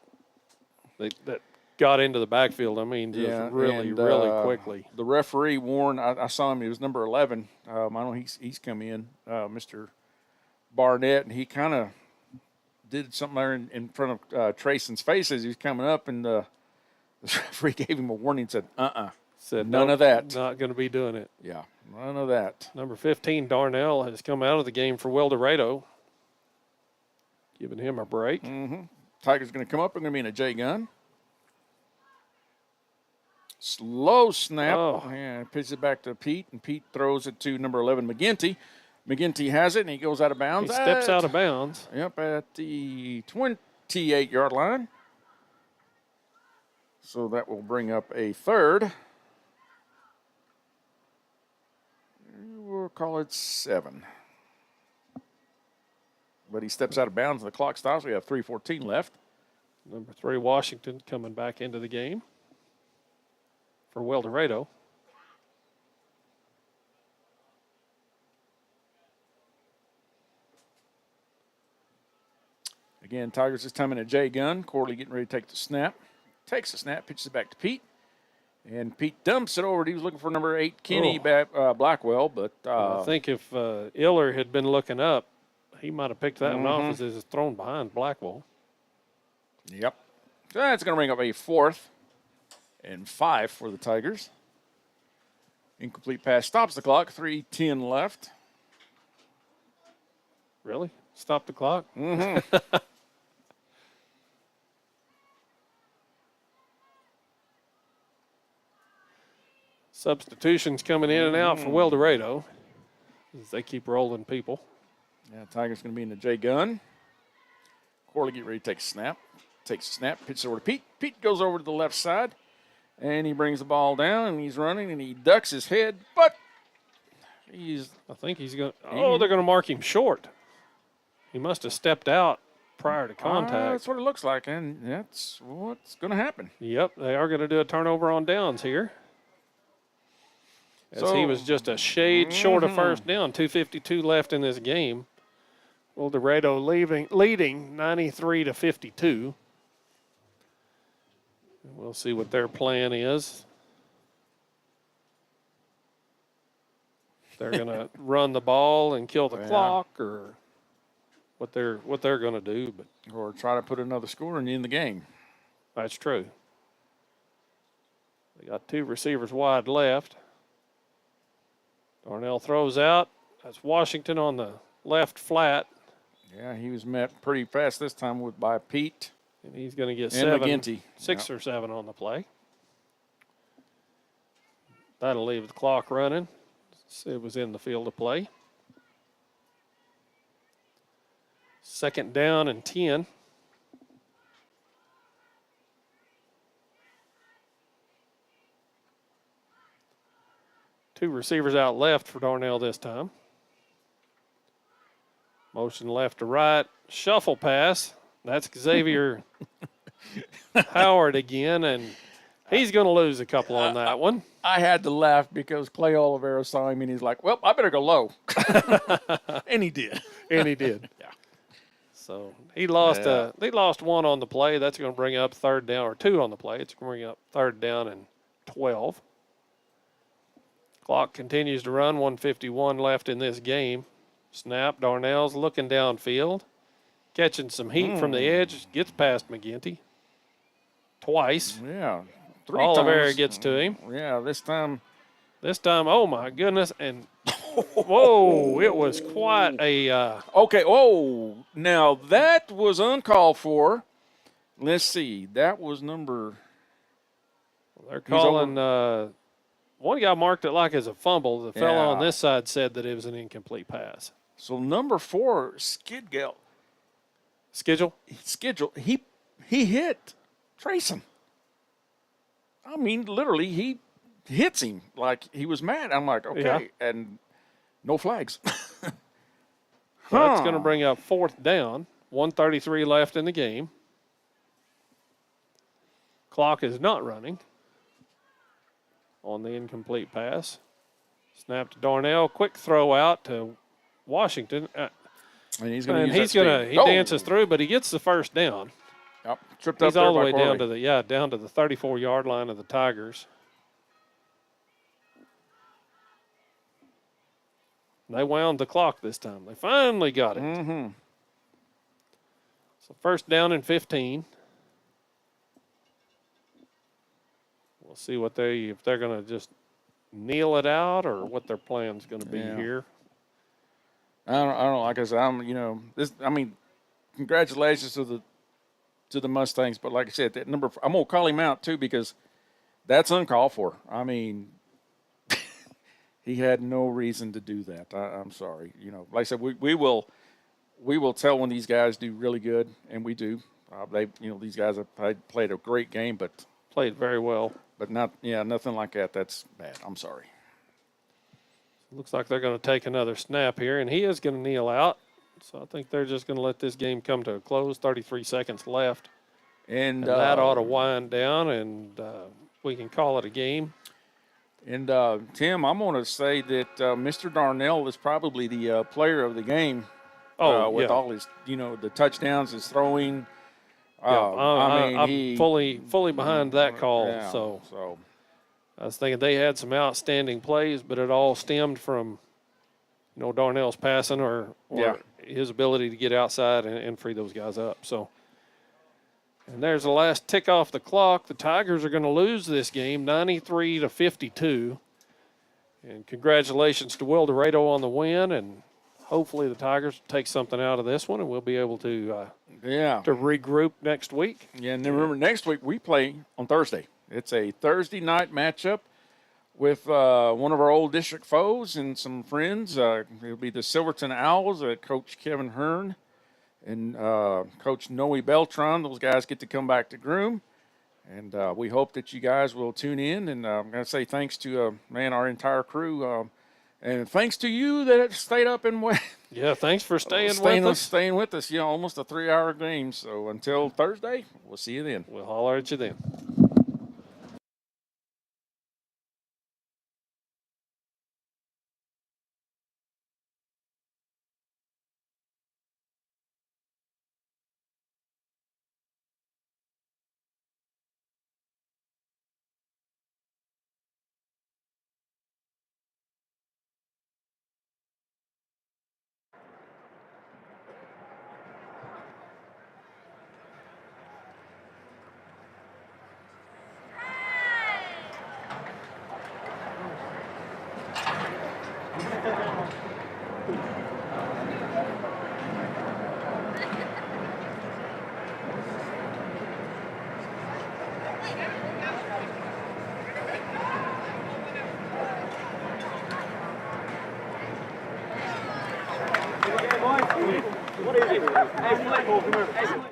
got into the backfield. I mean, just really quickly. The referee warned. I saw him. He was number 11. I know he's come in, Mr. Barnett, and he kind of did something there in front of Trayson's face as he was coming up, and the referee gave him a warning and said, Said none of that. Not going to be doing it. Yeah, none of that. Number 15, Darnell, has come out of the game for Wildorado, giving him a break. Tigers going to come up. They're going to be in a J gun. Slow snap. And pitches it back to Pete, and Pete throws it to number 11, McGinty. McGinty has it, and he goes out of bounds. He steps out of bounds. Yep, at the 28-yard line. So that will bring up a 3rd. We'll call it 7. But he steps out of bounds, and the clock stops. We have 3:14 left. Number 3, Washington, coming back into the game for Wildorado. Again, Tigers this time in a J gun. Corley getting ready to take the snap. Takes the snap, pitches it back to Pete. And Pete dumps it over. He was looking for number 8, Kenny Blackwell. But I think if Iller had been looking up, he might have picked that one off as it's thrown behind Blackwell. Yep. So that's going to bring up a 4th and 5 for the Tigers. Incomplete pass stops the clock. 3:10 left. Really? Stop the clock? Substitutions coming in and out for Wildorado as they keep rolling people. Yeah, Tiger's going to be in the J gun. Corley get ready to take a snap. Takes a snap, pitches over to Pete. Pete goes over to the left side, and he brings the ball down, and he's running, and he ducks his head, but I think he's going to, they're going to mark him short. He must have stepped out prior to contact. That's what it looks like, and that's what's going to happen. Yep, they are going to do a turnover on downs here. As he was just a shade short of first down, 2:52 left in this game. Wildorado leading 93-52. We'll see what their plan is. They're going to run the ball and kill the clock, or what they're going to do, or try to put another score in the game. That's true. They got 2 receivers wide left. Darnell throws out. That's Washington on the left flat. Yeah, he was met pretty fast this time by Pete. And he's going to get McGinty. 6 or 7 on the play. That'll leave the clock running. It was in the field of play. 2nd down and 10. Two receivers out left for Darnell this time. Motion left to right. Shuffle pass. That's Xavier Howard again, and he's going to lose a couple on that one. I had to laugh because Clay Oliveira saw him, and he's like, well, I better go low. And he did. And he did. Yeah. So he lost they lost 1 on the play. That's going to bring up 3rd down, or 2 on the play. It's going to bring up 3rd down and 12. Clock continues to run, 1:51 left in this game. Snap, Darnell's looking downfield. Catching some heat from the edge, gets past McGinty. Twice. Yeah. 3 Oliveira times. Gets to him. Yeah, this time, oh my goodness. And whoa, it was quite a. Okay, now that was uncalled for. Let's see. That was number. They're calling. One guy marked it like as a fumble. The fellow on Yeah. this side said that it was an incomplete pass. So number 4, Schedule. He hit Trayson. I mean, literally, he hits him like he was mad. I'm like, okay, and no flags. That's going to bring up 4th down. 1:33 left in the game. Clock is not running on the incomplete pass. Snap to Darnell. Quick throw out to Washington. And he's going to he dances through, but he gets the 1st down. Yep. Tripped up He's there all the by way Corley. down to the 34-yard line of the Tigers. They wound the clock this time. They finally got it. Mm-hmm. So 1st down and 15. We'll see if they're going to just kneel it out or what their plan's going to be here. I don't. Like I said, congratulations to the Mustangs, but like I said, that number, I'm gonna call him out too because that's uncalled for. I mean, he had no reason to do that. I'm sorry. Like I said, we will tell when these guys do really good, and we do. These guys have played a great game, but played very well. But nothing like that. That's bad. I'm sorry. Looks like they're going to take another snap here, and he is going to kneel out. So I think they're just going to let this game come to a close. 33 seconds left. And that ought to wind down, and we can call it a game. And, Tim, I'm going to say that Mr. Darnell is probably the player of the game with all his, the touchdowns, his throwing. I'm fully behind that call. Yeah, so I was thinking they had some outstanding plays, but it all stemmed from, Darnell's passing or his ability to get outside and free those guys up. So, and there's the last tick off the clock. The Tigers are going to lose this game, 93-52. And congratulations to Wildorado on the win, and hopefully the Tigers take something out of this one, and we'll be able to regroup next week. Yeah, and then remember, next week we play on Thursday. It's a Thursday night matchup. with one of our old district foes and some friends. It'll be the Silverton Owls, Coach Kevin Hearn and Coach Noe Beltran. Those guys get to come back to Groom. And we hope that you guys will tune in. And I'm going to say thanks to, our entire crew. And thanks to you that stayed up and went. Yeah, thanks for staying with us. Staying with us, almost a 3-hour game. So until Thursday, we'll see you then. We'll holler at you then. What is it? Hey, come here.